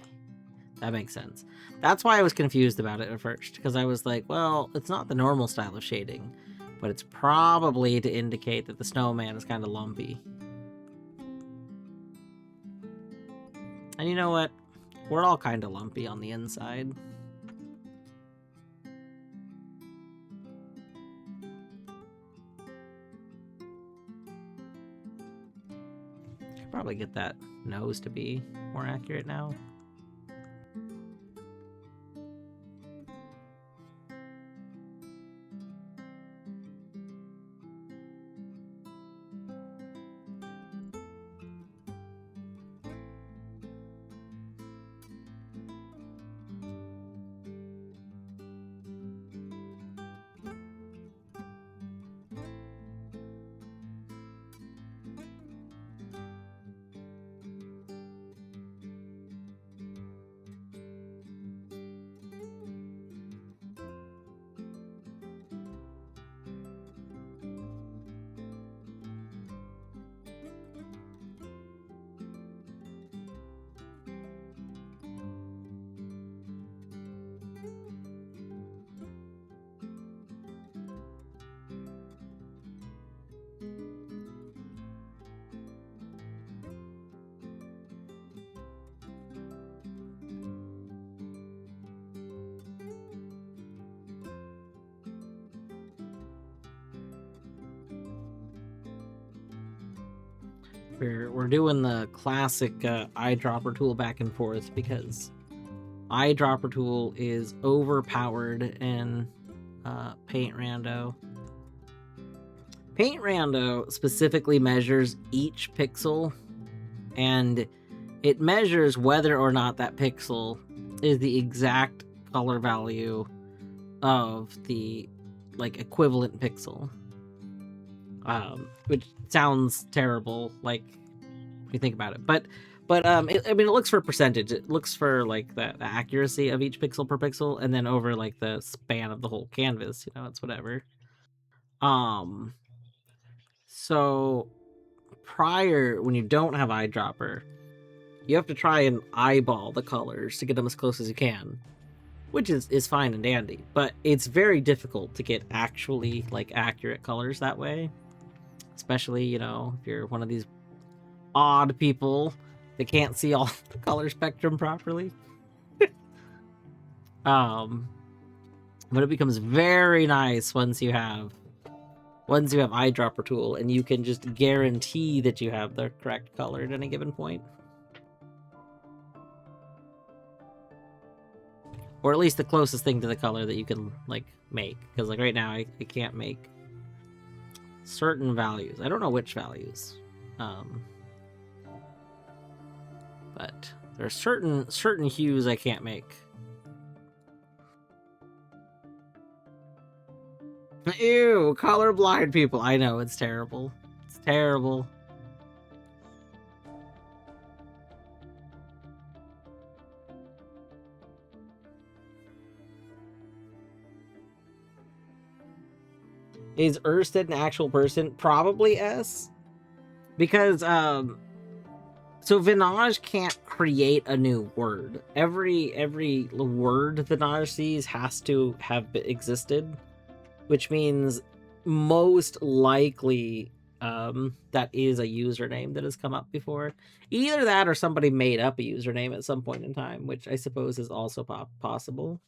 That makes sense. That's why I was confused about it at first, because I was like, well, it's not the normal style of shading, but it's probably to indicate that the snowman is kind of lumpy. And you know what? We're all kind of lumpy on the inside. Could probably get that nose to be more accurate now. We're doing the classic eyedropper tool back and forth because eyedropper tool is overpowered in Paint Rando. Paint Rando specifically measures each pixel, and it measures whether or not that pixel is the exact color value of the equivalent pixel. Which sounds terrible, like if you think about it, but it looks for percentage. It looks for like the accuracy of each pixel per pixel, and then over like the span of the whole canvas. You know, it's whatever. So prior, when you don't have eyedropper, you have to try and eyeball the colors to get them as close as you can, which is fine and dandy, but it's very difficult to get actually accurate colors that way. Especially, you know, if you're one of these odd people that can't see all the color spectrum properly. But it becomes very nice once you have eyedropper tool and you can just guarantee that you have the correct color at any given point. Or at least the closest thing to the color that you can make. Because right now I can't make certain values. I don't know which values. But there are certain hues I can't make. Ew, colorblind people. I know, it's terrible. It's terrible. Is Erstead an actual person? Probably S. Because, so Vinaj can't create a new word. Every word Vinaj sees has to have existed, which means most likely that is a username that has come up before. Either that or somebody made up a username at some point in time, which I suppose is also possible.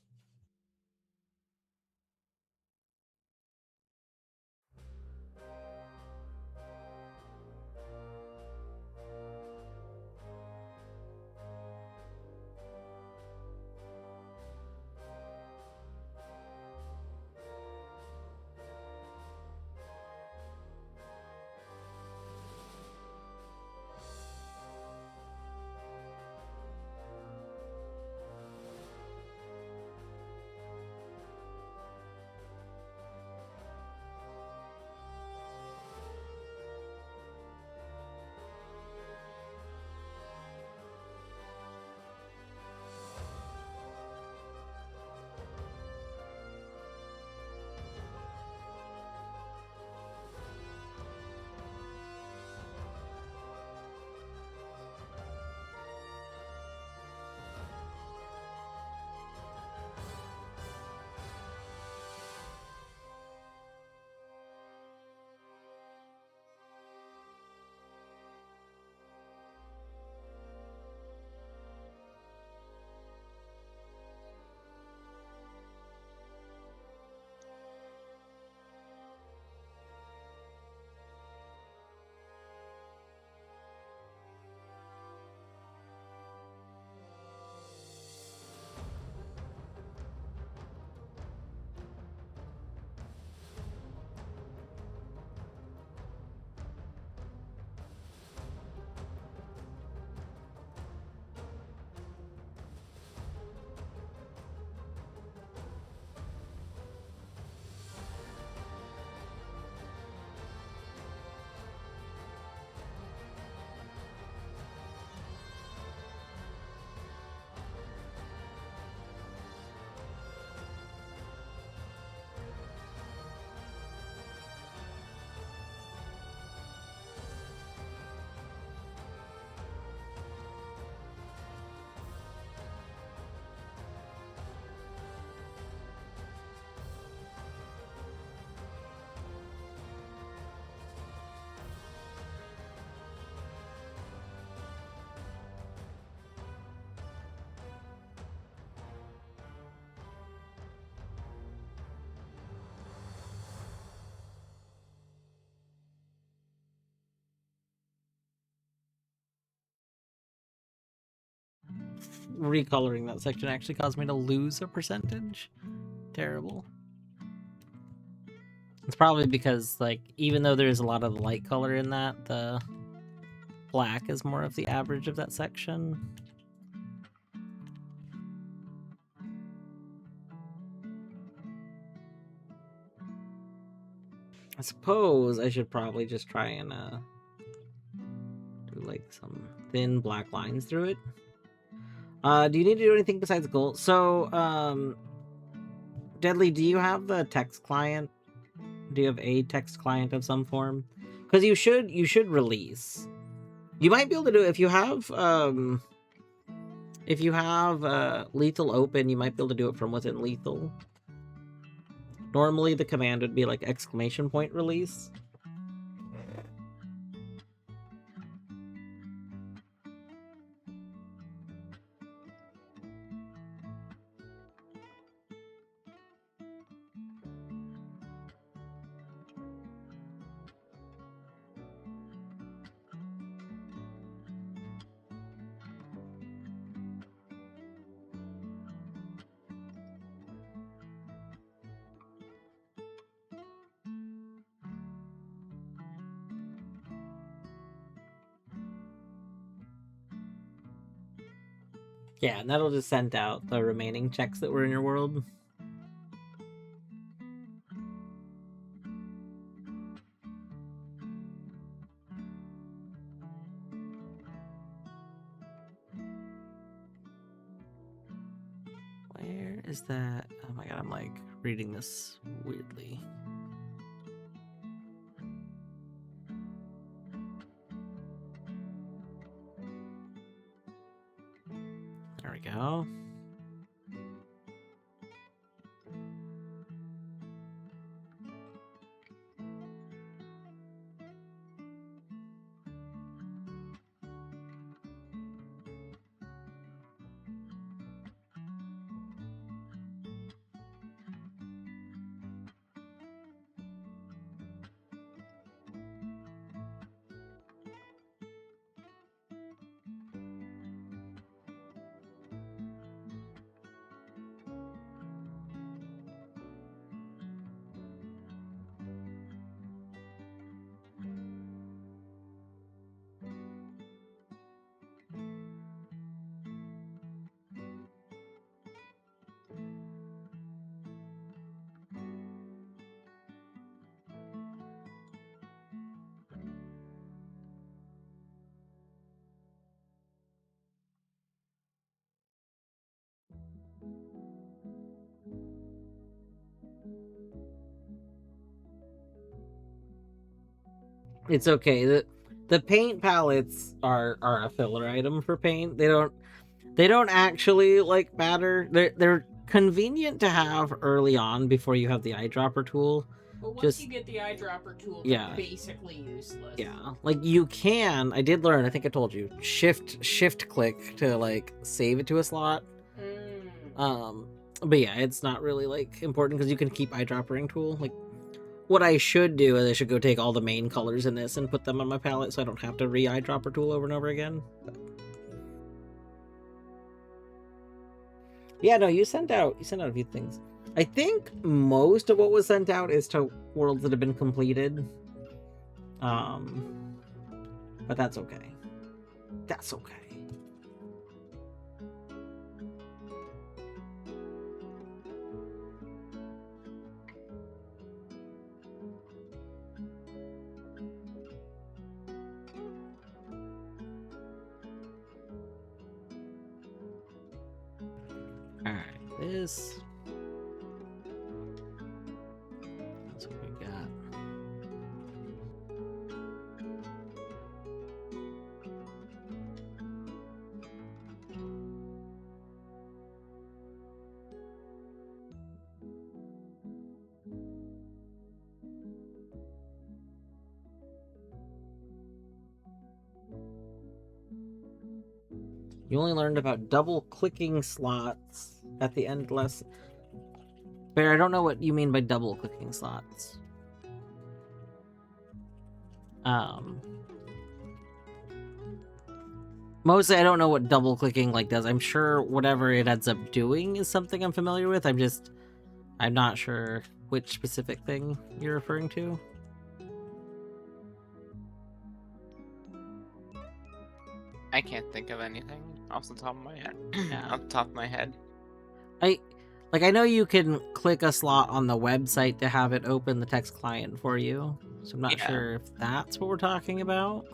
recoloring that section actually caused me to lose a percentage. Terrible. It's probably because, like, even though there's a lot of the light color in that, the black is more of the average of that section. I suppose I should probably just try and do like some thin black lines through it. Do you need to do anything besides gold? So, Deadly, do you have the text client? Do you have a text client of some form? Because you should release. You might be able to do it if you have lethal open. You might be able to do it from within lethal. Normally, the command would be like exclamation point release. Yeah, and that'll just send out the remaining checks that were in your world. Where is that? Oh my god, I'm like reading this weirdly. There we go. It's okay. The paint palettes are a filler item for paint. They don't actually like matter. They're convenient to have early on before you have the eyedropper tool. But once you get the eyedropper tool, yeah, they're basically useless. Yeah, like you can. I did learn. I think I told you. Shift click to like save it to a slot. But yeah, it's not really like important because you can keep eyedroppering tool. Like what I should do is I should go take all the main colors in this and put them on my palette so I don't have to re-eyedropper tool over and over again. But... yeah, no, you sent out a few things. I think most of what was sent out is to worlds that have been completed. But that's okay. That's okay. Alright, this... that's what we got. You only learned about double-clicking slots at the end lesson. Bear, I don't know what you mean by double-clicking slots. Mostly, I don't know what double clicking like does. I'm sure whatever it ends up doing is something I'm familiar with. I'm not sure which specific thing you're referring to. I can't think of anything off the top of my head. Yeah. Off the top of my head. I know you can click a slot on the website to have it open the text client for you. So I'm not Yeah. sure if that's what we're talking about.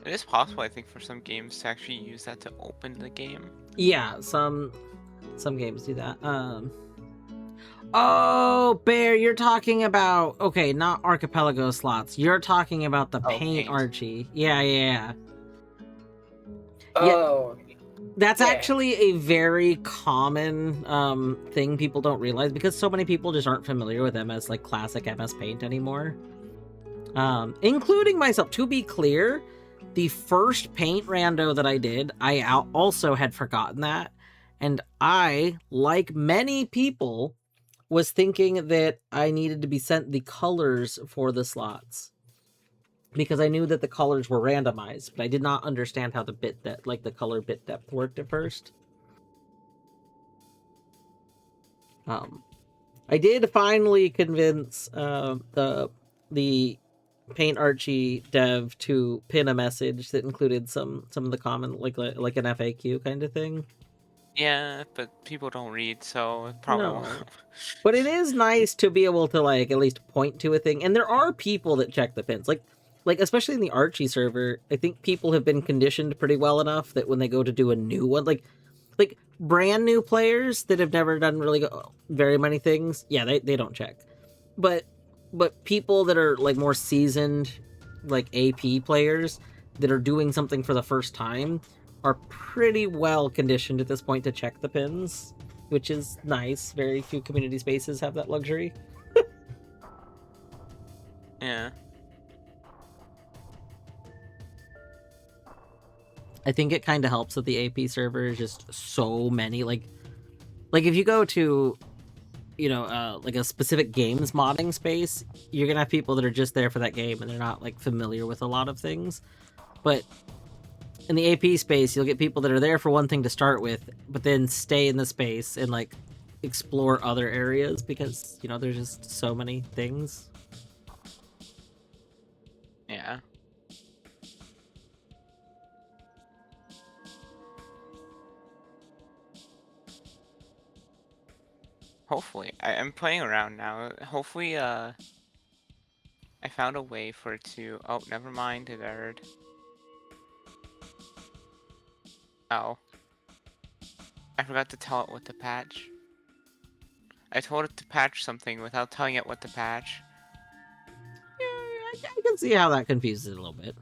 It is possible, I think, for some games to actually use that to open the game. Yeah, some games do that. Oh, Bear, you're talking about, okay, not Archipelago slots. You're talking about the Paint Archie. Yeah. Oh. That's yeah. actually a very common thing people don't realize because so many people just aren't familiar with them as like classic MSPaint anymore. Including myself. To be clear, the first paint rando that I did, I also had forgotten that. And I, like many people, was thinking that I needed to be sent the colors for the slots. Because I knew that the colors were randomized, but I did not understand how the the color bit depth worked at first. I did finally convince the Paint Archie dev to pin a message that included some of the common like an FAQ kind of thing. Yeah, but people don't read, so it probably No. won't. But it is nice to be able to like at least point to a thing, and there are people that check the pins, like especially in the Archie server. I think people have been conditioned pretty well enough that when they go to do a new one, like brand new players that have never done really very many things, yeah, they don't check. But people that are like more seasoned, like AP players that are doing something for the first time are pretty well conditioned at this point to check the pins, which is nice. Very few community spaces have that luxury. Yeah. I think it kind of helps that the AP server is just so many. Like if you go to, like a specific games modding space, you're gonna have people that are just there for that game and they're not like familiar with a lot of things. But in the AP space, you'll get people that are there for one thing to start with, but then stay in the space and like explore other areas because, there's just so many things. Yeah. Hopefully. I'm playing around now. Hopefully, I found a way for it to... Oh, never mind. It errored. Oh. I forgot to tell it what to patch. I told it to patch something without telling it what to patch. Yeah, I can see how that confuses it a little bit.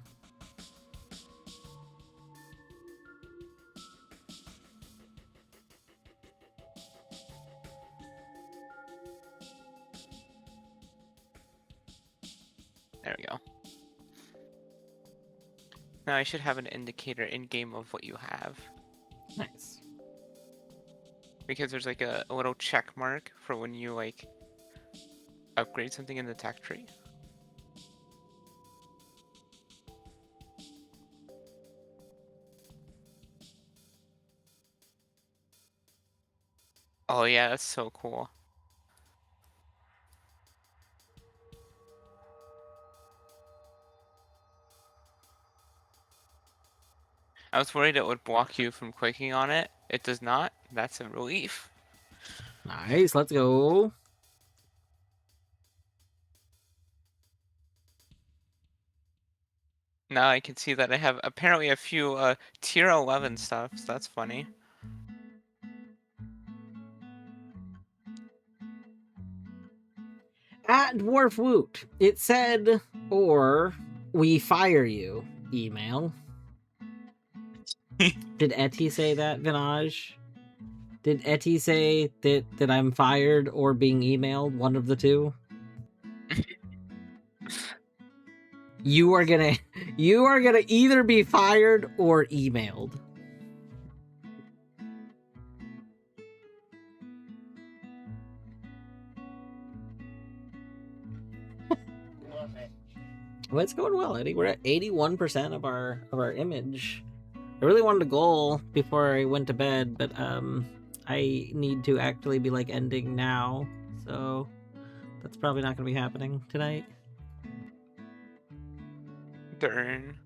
There we go. Now I should have an indicator in-game of what you have. Nice. Because there's like a little check mark for when you like upgrade something in the tech tree. Oh yeah, that's so cool. I was worried it would block you from clicking on it. It does not. That's a relief. Nice, let's go. Now I can see that I have apparently a few tier 11 stuff, so that's funny. At Dwarf Woot, it said, or we fire you, email. Did Etty say that, Vinaj? Did Etty say that I'm fired or being emailed? One of the two? You are gonna either be fired or emailed. Well, it's going well, Eddie. We're at 81% of our image. I really wanted a goal before I went to bed, but I need to actually be like ending now, so that's probably not going to be happening tonight. Darn.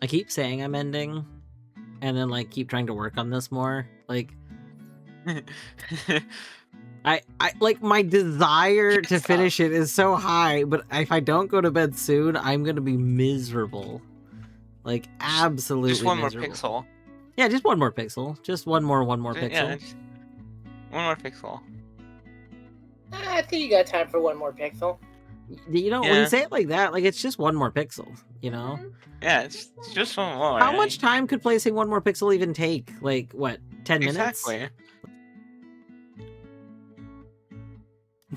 I keep saying I'm ending, and then like keep trying to work on this more. Like, I like my desire to finish it is so high, but if I don't go to bed soon, I'm gonna be miserable. Like absolutely. Just one miserable. more pixel. Yeah, just one more pixel. Just one more pixel. Yeah, just one more pixel. I think you got time for one more pixel. You know, when you say it like that, like it's just one more pixel, you know? Yeah, it's just one more. How much time could placing one more pixel even take? Like, what, 10 minutes? Exactly.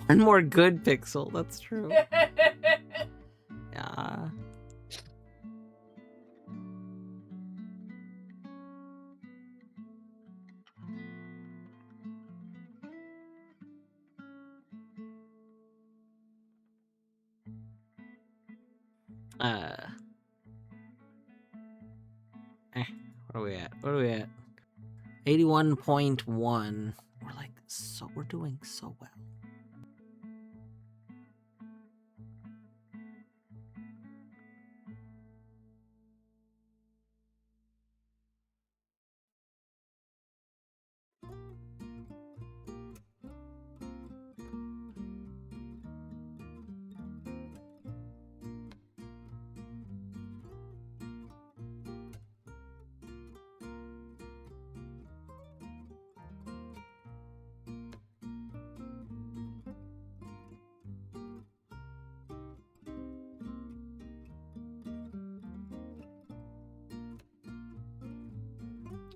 One more good pixel, that's true. Yeah. What are we at? What are we at? 81.1. We're doing so well.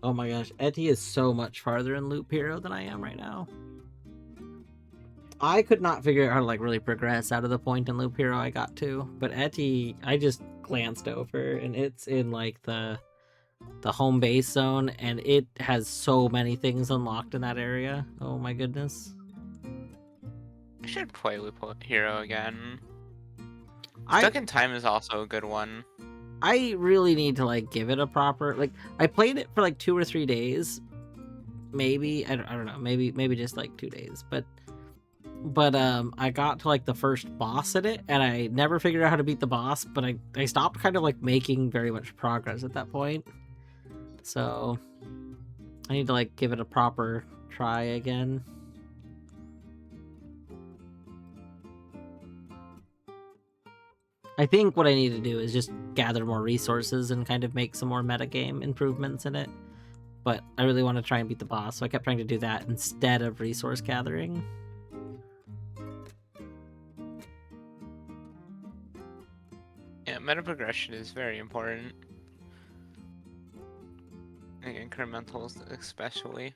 Oh my gosh, Etty is so much farther in Loop Hero than I am right now. I could not figure out how to like really progress out of the point in Loop Hero I got to, but Etty, I just glanced over and it's in like the home base zone and it has so many things unlocked in that area. Oh my goodness. I should play Loop Hero again. Stuck in Time is also a good one. I really need to like give it a proper like. I played it for like 2 or 3 days, maybe. I don't know. Maybe just like 2 days. But I got to like the first boss in it, and I never figured out how to beat the boss. But I stopped kind of like making very much progress at that point. So I need to like give it a proper try again. I think what I need to do is just gather more resources and kind of make some more metagame improvements in it. But I really want to try and beat the boss, so I kept trying to do that instead of resource gathering. Yeah, meta progression is very important. Like incrementals especially.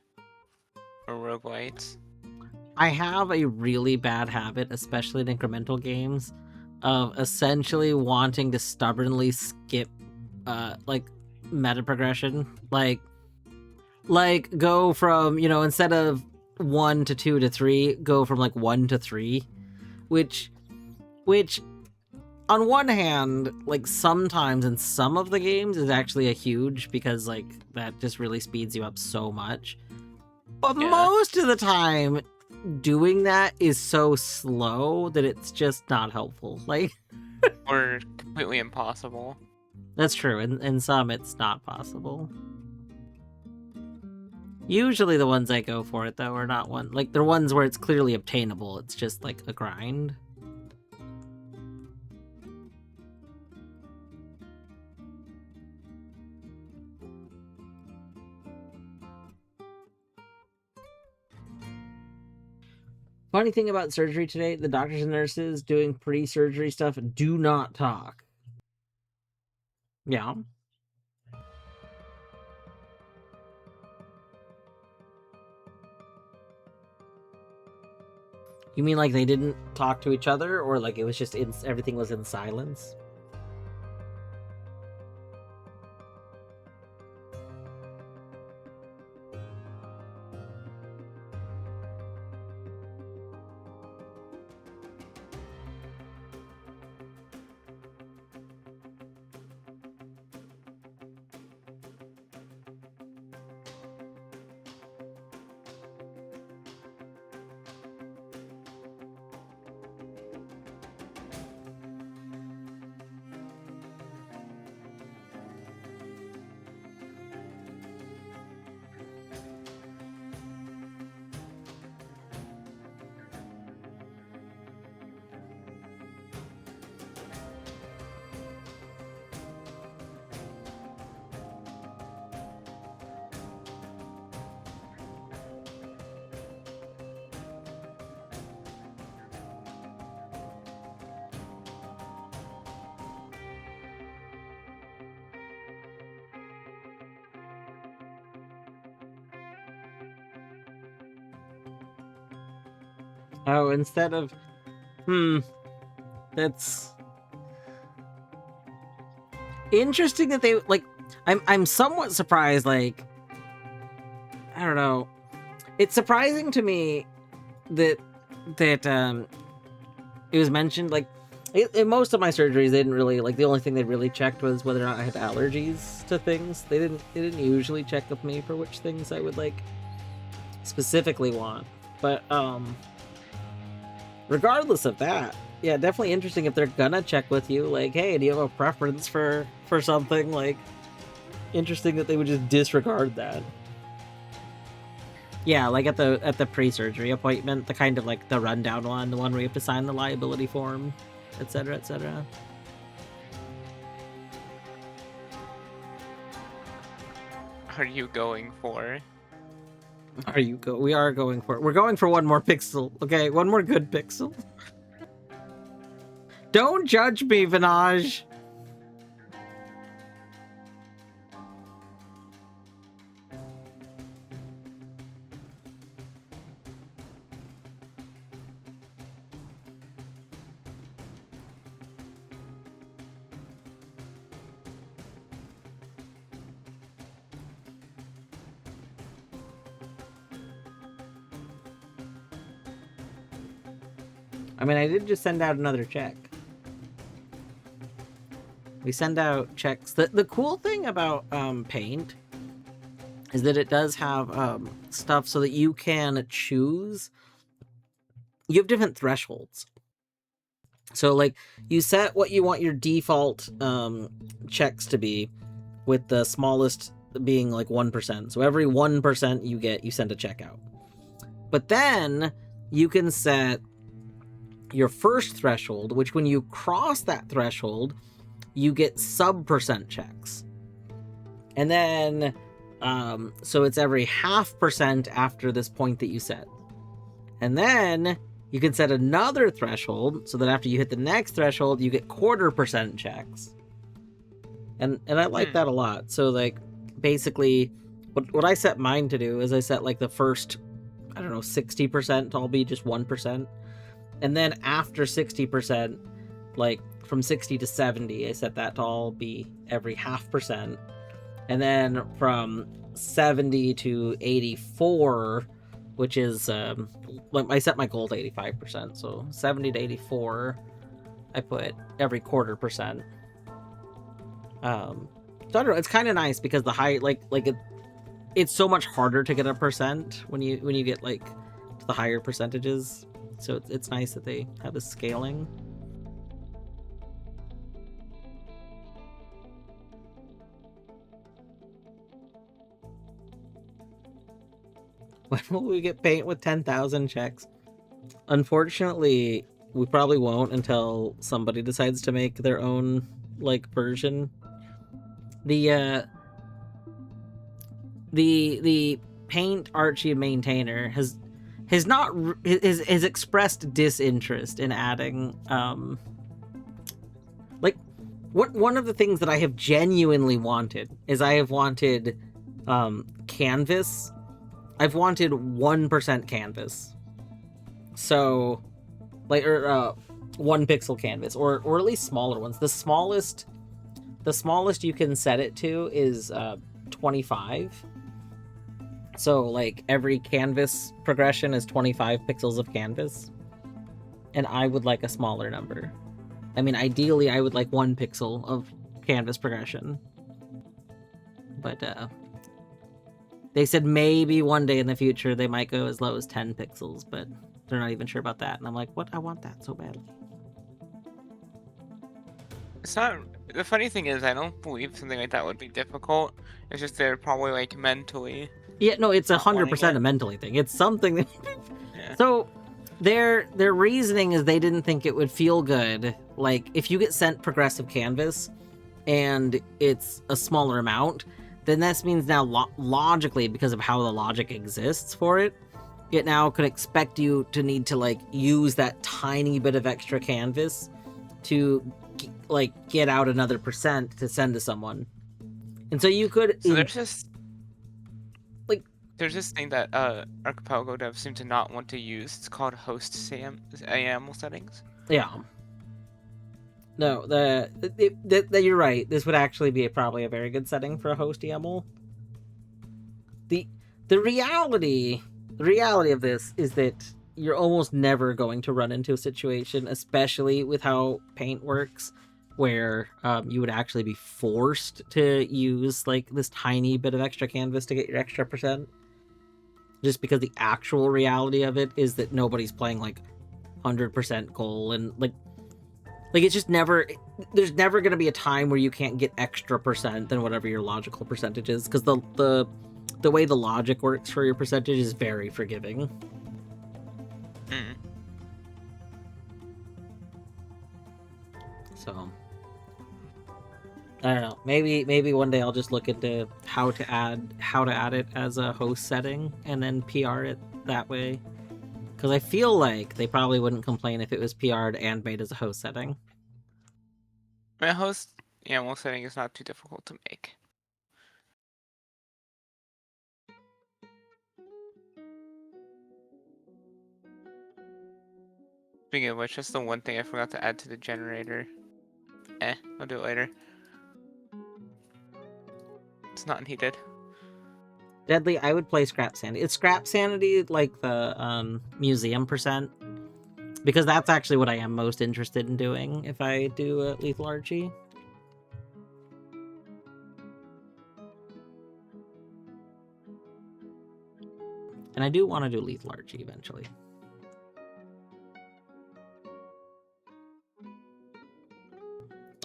Or roguelites. I have a really bad habit, especially in incremental games, of essentially wanting to stubbornly skip like meta progression, like go from, you know, instead of 1 to 2 to 3, go from like 1 to 3, which on one hand, like sometimes in some of the games is actually a huge, because like that just really speeds you up so much, but most of the time doing that is so slow that it's just not helpful. Like, or completely impossible. That's true. In some, it's not possible. Usually the ones I go for it, though, are not they're ones where it's clearly obtainable. It's just like a grind. funny thing about surgery today, the doctors and nurses doing pre-surgery stuff do not talk. Yeah. You mean like they didn't talk to each other, or like it was just everything was in silence? Oh, instead of... That's... interesting that they, like... I'm somewhat surprised, like... I don't know. It's surprising to me that it was mentioned, like... In most of my surgeries, they didn't really, like, the only thing they really checked was whether or not I had allergies to things. They didn't usually check with me for which things I would, like, specifically want. But, regardless of that, yeah, definitely interesting if they're gonna check with you, like, hey, do you have a preference for something? Like, interesting that they would just disregard that. Yeah, like at the pre-surgery appointment, the kind of like the rundown one, the one where you have to sign the liability form, etc., etc. Are you going for? We're going for one more pixel, okay? One more good pixel. Don't judge me, Vinaj. I mean, I did just send out another check. We send out checks. The cool thing about Paint is that it does have stuff so that you can choose. You have different thresholds. So, like, you set what you want your default checks to be, with the smallest being like 1%. So every 1% you get, you send a check out. But then you can set your first threshold, which when you cross that threshold, you get sub% checks. And then, so it's every 0.5% after this point that you set. And then you can set another threshold so that after you hit the next threshold, you get 0.25% checks. And I like that a lot. So, like, basically, what I set mine to do is I set, like, the first, I don't know, 60% to all be just 1%. And then after 60%, like, from 60 to 70, I set that to all be every 0.5%. And then from 70 to 84, which is, I set my goal to 85%. So 70 to 84, I put every 0.25%. So I don't know, it's kind of nice because the high, it's so much harder to get a percent when you get, like, to the higher percentages. So it's nice that they have this scaling. When will we get Paint with 10,000 checks? Unfortunately, we probably won't until somebody decides to make their own, like, version. The Paint Archie maintainer has has not has expressed disinterest in adding like one of the things that I have genuinely wanted is I have wanted canvas. I've wanted 1% canvas. So like 1 pixel canvas or at least smaller ones. The smallest you can set it to is 25. So like every canvas progression is 25 pixels of canvas. And I would like a smaller number. I mean, ideally I would like 1 pixel of canvas progression. But they said maybe one day in the future they might go as low as 10 pixels, but they're not even sure about that. And I'm like, what? I want that so badly. It's not. The funny thing is, I don't believe something like that would be difficult. It's just they're probably like mentally. Yeah, no, it's not 100% wanting a it. mentally thing. It's something that... Yeah. So their reasoning is they didn't think it would feel good. Like if you get sent progressive canvas and it's a smaller amount, then this means now logically, because of how the logic exists for it, it now could expect you to need to like use that tiny bit of extra canvas to like get out another percent to send to someone. And so you could So there's this thing that Archipelago devs seem to not want to use. It's called host YAML settings. Yeah. No, you're right. This would actually be probably a very good setting for a host YAML. The reality of this is that you're almost never going to run into a situation, especially with how Paint works, where you would actually be forced to use like this tiny bit of extra canvas to get your extra percent. Just because the actual reality of it is that nobody's playing like 100% goal, and like it's just never, there's never going to be a time where you can't get extra percent than whatever your logical percentage is, because the way the logic works for your percentage is very forgiving. So I don't know. Maybe one day I'll just look into how to add it as a host setting and then PR it that way. Because I feel like they probably wouldn't complain if it was PR'd and made as a host setting. My host YAML setting is not too difficult to make. Speaking of which, that's the one thing I forgot to add to the generator. I'll do it later. It's not needed. Deadly, I would play Scrap Sanity. Is Scrap Sanity like the museum percent? Because that's actually what I am most interested in doing if I do Lethal Archie. And I do want to do Lethal Archie eventually.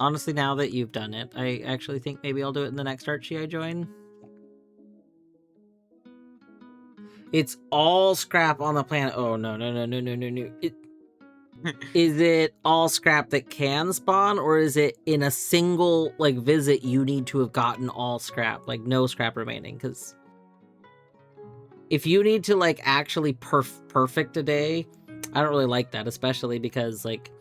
Honestly, now that you've done it, I actually think maybe I'll do it in the next Archie I join. It's all scrap on the planet. Oh, no. Is it all scrap that can spawn, or is it in a single, like, visit you need to have gotten all scrap? Like, no scrap remaining? Because if you need to, like, actually perfect a day, I don't really like that, especially because, like,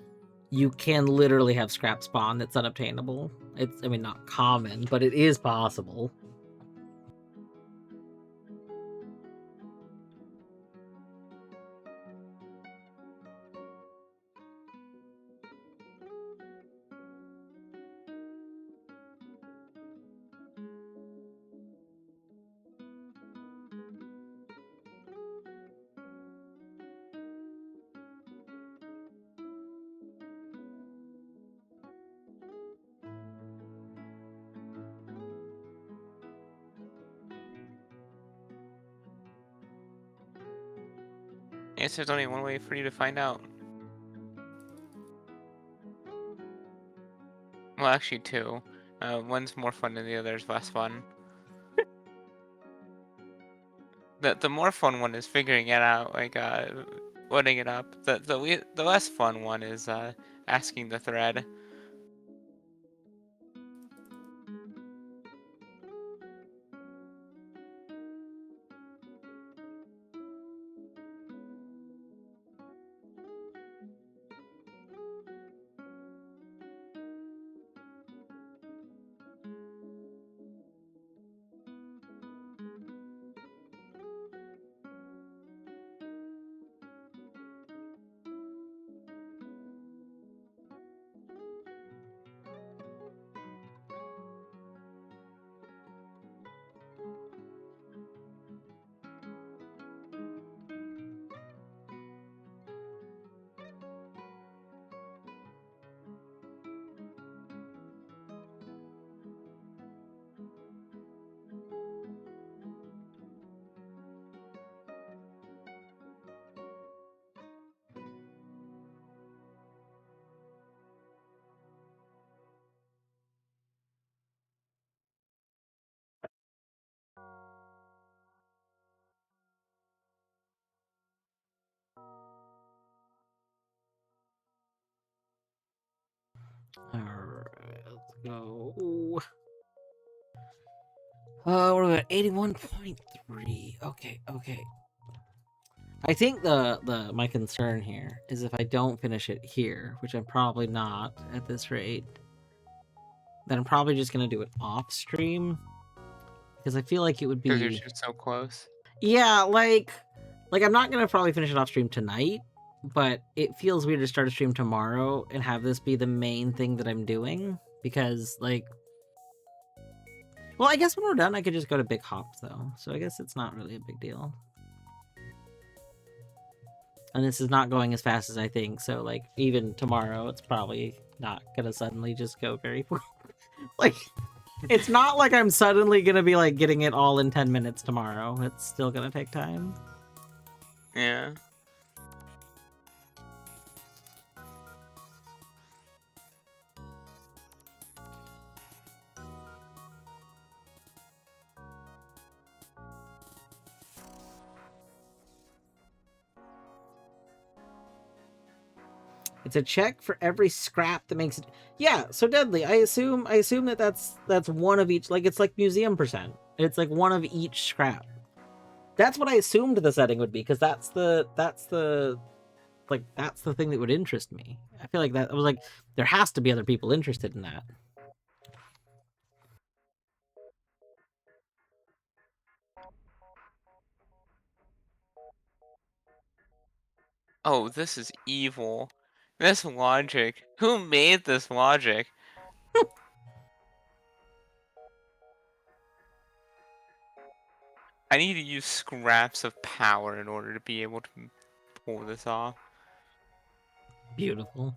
you can literally have scrap spawn that's unobtainable. It's, I mean, not common, but it is possible. I guess there's only one way for you to find out. Well, actually two. One's more fun and the other's less fun. The more fun one is figuring it out, like loading it up. The less fun one is asking the thread. Alright, let's go. We're at 81.3. Okay, okay. I think my concern here is if I don't finish it here, which I'm probably not at this rate, then I'm probably just gonna do it off stream. Because I feel like it would Because you're be... just so close. Yeah, like I'm not gonna probably finish it off stream tonight, but it feels weird to start a stream tomorrow and have this be the main thing that I'm doing. Because, like... Well, I guess when we're done, I could just go to Big Hops, though. So I guess it's not really a big deal. And this is not going as fast as I think, so, like, even tomorrow, it's probably not gonna suddenly just go very... like, it's not like I'm suddenly gonna be, like, getting it all in 10 minutes tomorrow. It's still gonna take time. Yeah. It's a check for every scrap that makes it. Yeah, so Deadly. I assume that that's one of each. Like it's like museum percent. It's like one of each scrap. That's what I assumed the setting would be, because that's the thing that would interest me. I feel like that I was like, there has to be other people interested in that. Oh, this is evil. This logic. Who made this logic? I need to use scraps of power in order to be able to pull this off. Beautiful.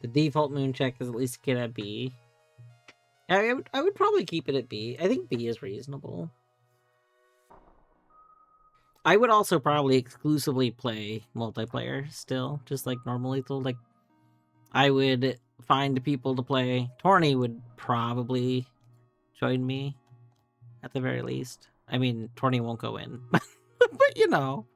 The default moon check is at least gonna be. I would probably keep it at B. I think B is reasonable. I would also probably exclusively play multiplayer still, just like normal lethal. Like, I would find people to play. Torny would probably join me, at the very least. I mean, Torny won't go in, but you know.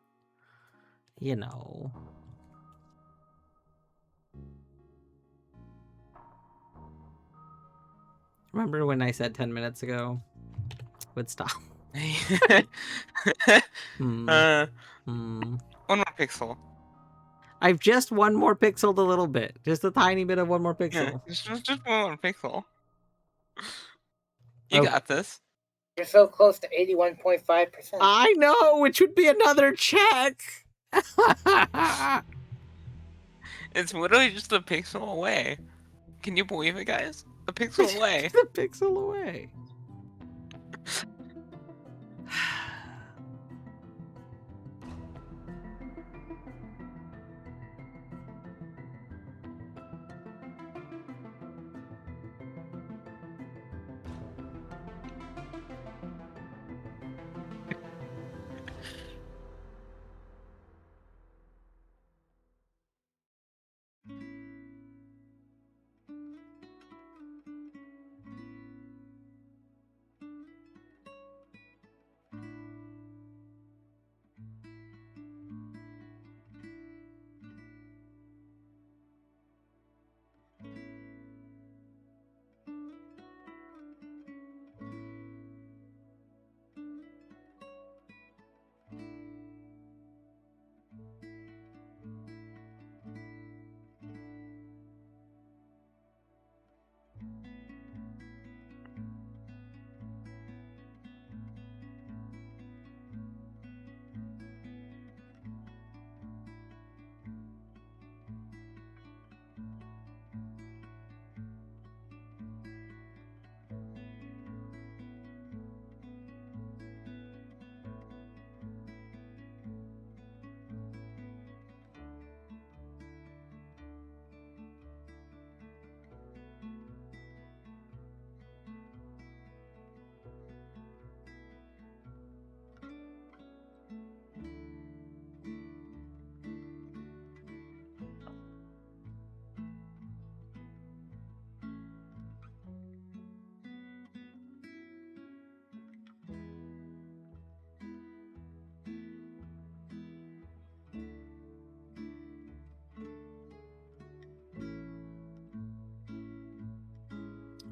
Remember when I said 10 minutes ago? Would stop. One more pixel. I've just one more pixeled a little bit. Just a tiny bit of one more pixel. Yeah, just one more pixel. You got this. You're so close to 81.5%. I know, which would be another check. It's literally just a pixel away. Can you believe it, guys? A pixel away. A pixel away.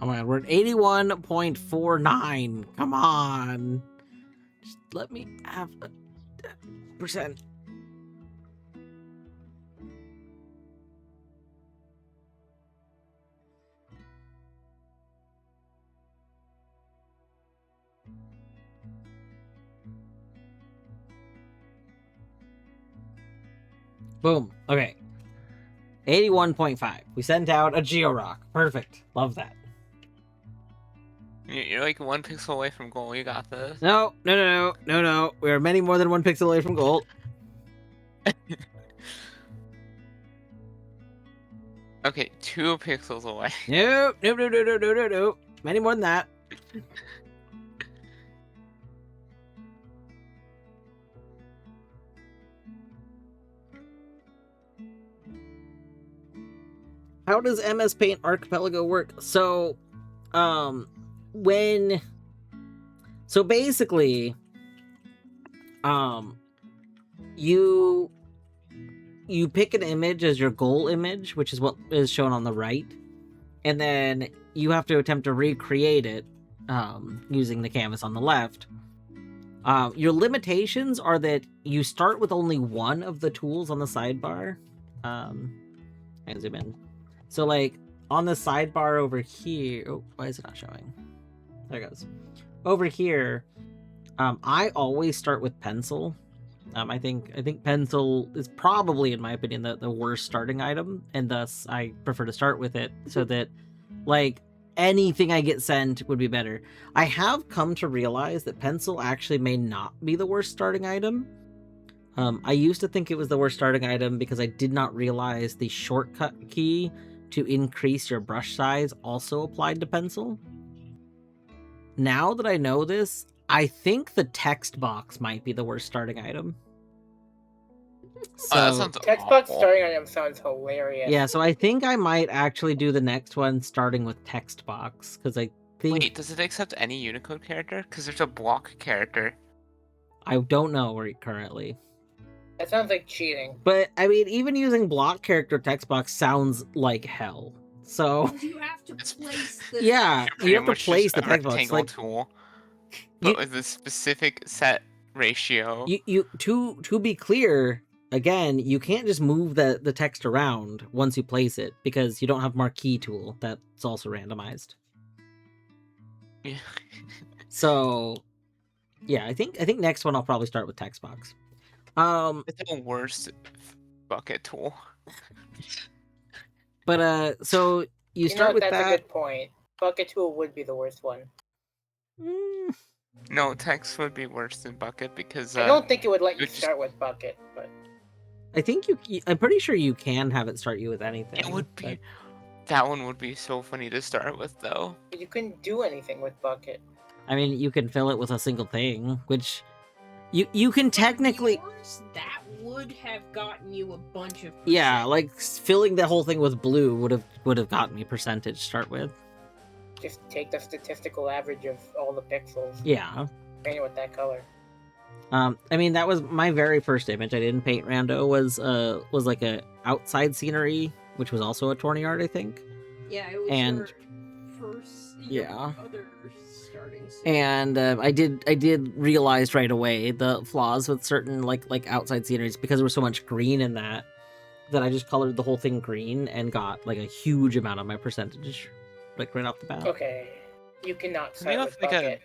Oh my god, we're at 81.49. Come on. Just let me have a percent. Boom. Okay. 81.5. We sent out a Georock. Perfect. Love that. You're like 1 pixel away from goal. You got this. No. We are many more than 1 pixel away from gold. Okay, 2 pixels away. No. Many more than that. How does MSPaint Archipelago work? So, basically, you pick an image as your goal image, which is what is shown on the right, and then you have to attempt to recreate it, using the canvas on the left. Your limitations are that you start with only one of the tools on the sidebar. I zoom in. So, like, on the sidebar over here... Oh, why is it not showing? There it goes. Over here, I always start with pencil. I think pencil is probably, in my opinion, the worst starting item, and thus I prefer to start with it, so that, like, anything I get sent would be better. I have come to realize that pencil actually may not be the worst starting item. I used to think it was the worst starting item because I did not realize the shortcut key to increase your brush size also applied to pencil. Now that I know this, I think the text box might be the worst starting item. So, that sounds Text box awful. starting item sounds hilarious. yeah, so I think I might actually do the next one starting with text box, because I think... Wait, does it accept any Unicode character? Because there's a block character. I don't know where currently. That sounds like cheating. But, I mean, even using block character text box sounds like hell. So, You have to place the... yeah, you have to Pretty much place just the a text box. rectangle Like, tool, but you- with a specific set ratio. to be clear, again, you can't just move the text around once you place it, because you don't have marquee tool that's also randomized. Yeah. So, yeah, I think next one I'll probably start with text box. It's the worst bucket tool. But so you start know, with that's that. a good point. Bucket tool would be the worst one. No, text would be worse than bucket because I don't think it would let you just- start with bucket, but I think I'm pretty sure you can have it start you with anything. it would be. but- That one would be so funny to start with, though. you couldn't do anything with bucket. I mean, you can fill it with a single thing, which you can technically. Yours, that would have gotten you a bunch of... Yeah, like filling the whole thing with blue would have gotten me percentage to start with. Just take the statistical average of all the pixels. Yeah. Paint it with that color. I mean, that was my very first image I didn't paint rando was like a outside scenery, which was also a tourney art, I think. Yeah, it was And- your first... Yeah. Other starting... And I did realize right away the flaws with certain like outside sceneries, because there was so much green in that I just colored the whole thing green and got like a huge amount of my percentage like right off the bat. Okay. You cannot To me, start with like bucket.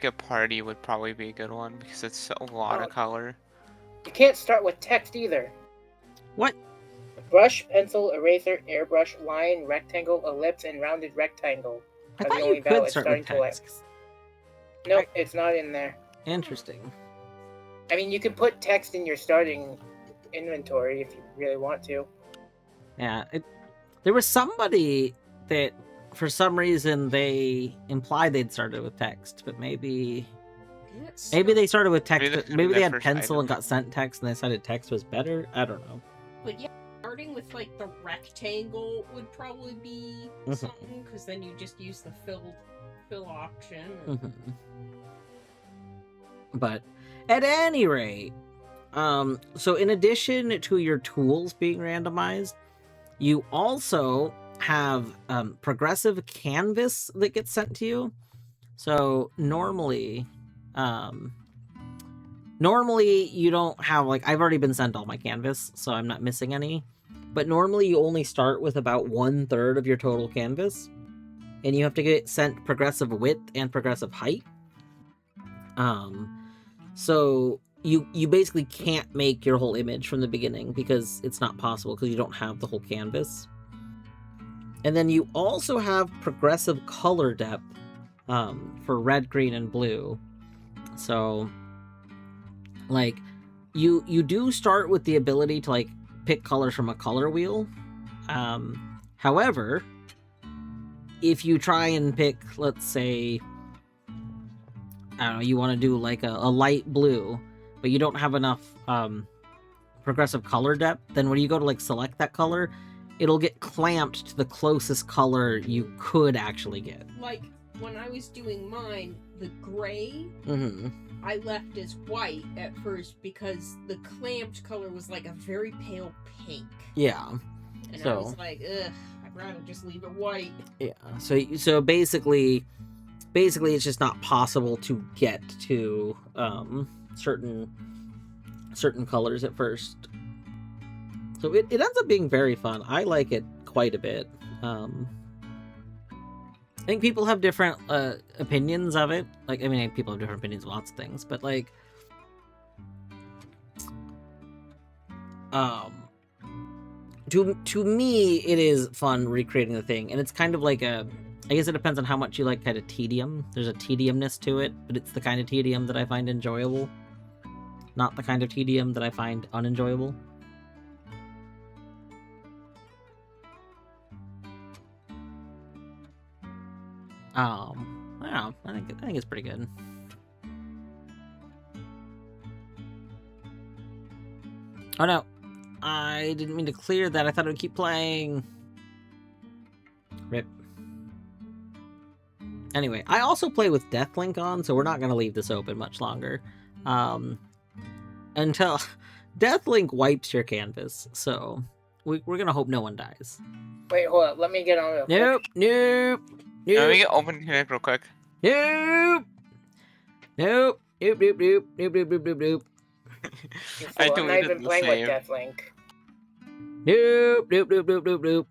a party would probably be a good one because it's a lot Oh. of color. You can't start with text either. What? Brush, pencil, eraser, airbrush, line, rectangle, ellipse, and rounded rectangle I are thought the you only could valid start starting with tool. text. Nope, it's not in there. Interesting. I mean, you can put text in your starting inventory if you really want to. Yeah, there was somebody that for some reason they implied they'd started with text, but maybe they started with text. Maybe that could've Maybe been they their had first pencil item. and got sent text, and they decided text was better. I don't know. But yeah, starting with like the rectangle would probably be Mhm. something, because then you just use the fill option. Mhm. But at any rate, so in addition to your tools being randomized, you also have progressive canvas that gets sent to you. So normally you don't have, like, I've already been sent all my canvas, so I'm not missing any. But normally you only start with about 1/3 of your total canvas, and you have to get sent progressive width and progressive height. So you basically can't make your whole image from the beginning because it's not possible because you don't have the whole canvas. And then you also have progressive color depth for red, green, and blue. So, like, you do start with the ability to, like, pick colors from a color wheel. However, if you try and pick, let's say, I don't know, you want to do like a light blue, but you don't have enough progressive color depth, then when you go to, like, select that color, it'll get clamped to the closest color you could actually get. Like, when I was doing mine, the gray, Mm-hmm. I left as white at first because the clamped color was like a very pale pink. Yeah. And So I was like, ugh, I'd rather just leave it white. yeah. So basically it's just not possible to get to certain colors at first. So it ends up being very fun. I like it quite a bit. I think people have different opinions of it. Like, I mean, people have different opinions of lots of things, but, like, to me, it is fun recreating the thing, and it's kind of like I guess it depends on how much you like kind of tedium. There's a tediumness to it, but it's the kind of tedium that I find enjoyable, not the kind of tedium that I find unenjoyable. I don't know. I think it's pretty good. Oh no, I didn't mean to clear that. I thought it would keep playing. Rip. Anyway, I also play with Deathlink on, so we're not going to leave this open much longer. Until Deathlink wipes your canvas, so we're going to hope no one dies. Wait, hold up. Let me get on real quick. Nope. Let me get open connect real quick. Nope. You fool, I I'm not deleted even the playing with save. Deathlink. Nope.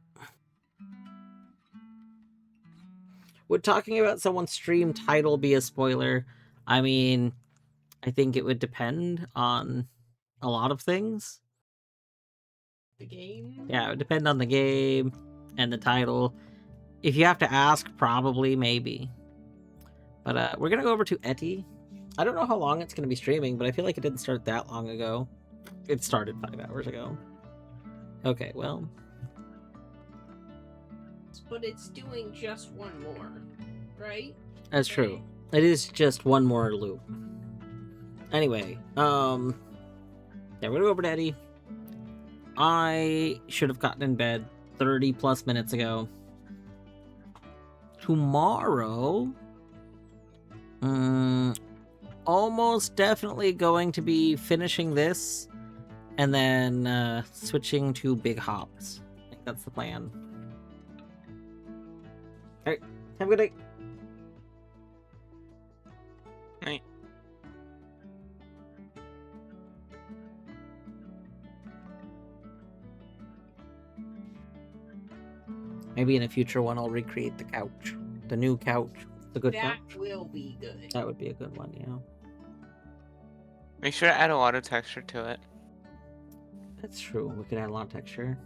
Would talking about someone's stream title be a spoiler? I mean, I think it would depend on a lot of things. The game? Yeah, it would depend on the game and the title. If you have to ask, probably, maybe. But we're going to go over to Etty. I don't know how long it's going to be streaming, but I feel like it didn't start that long ago. It started 5 hours ago. Okay, well. But it's doing just one more, right? That's true. It is just one more loop. Anyway, yeah, we're gonna go over to Etty. I should have gotten in bed 30 plus minutes ago. Tomorrow, almost definitely going to be finishing this and then switching to Big Hops. I think that's the plan. Alright, have a good day. Night. Maybe in a future one I'll recreate the couch. The new couch. The good couch. That will be good. That would be a good one, yeah. Make sure to add a lot of texture to it. That's true. We could add a lot of texture.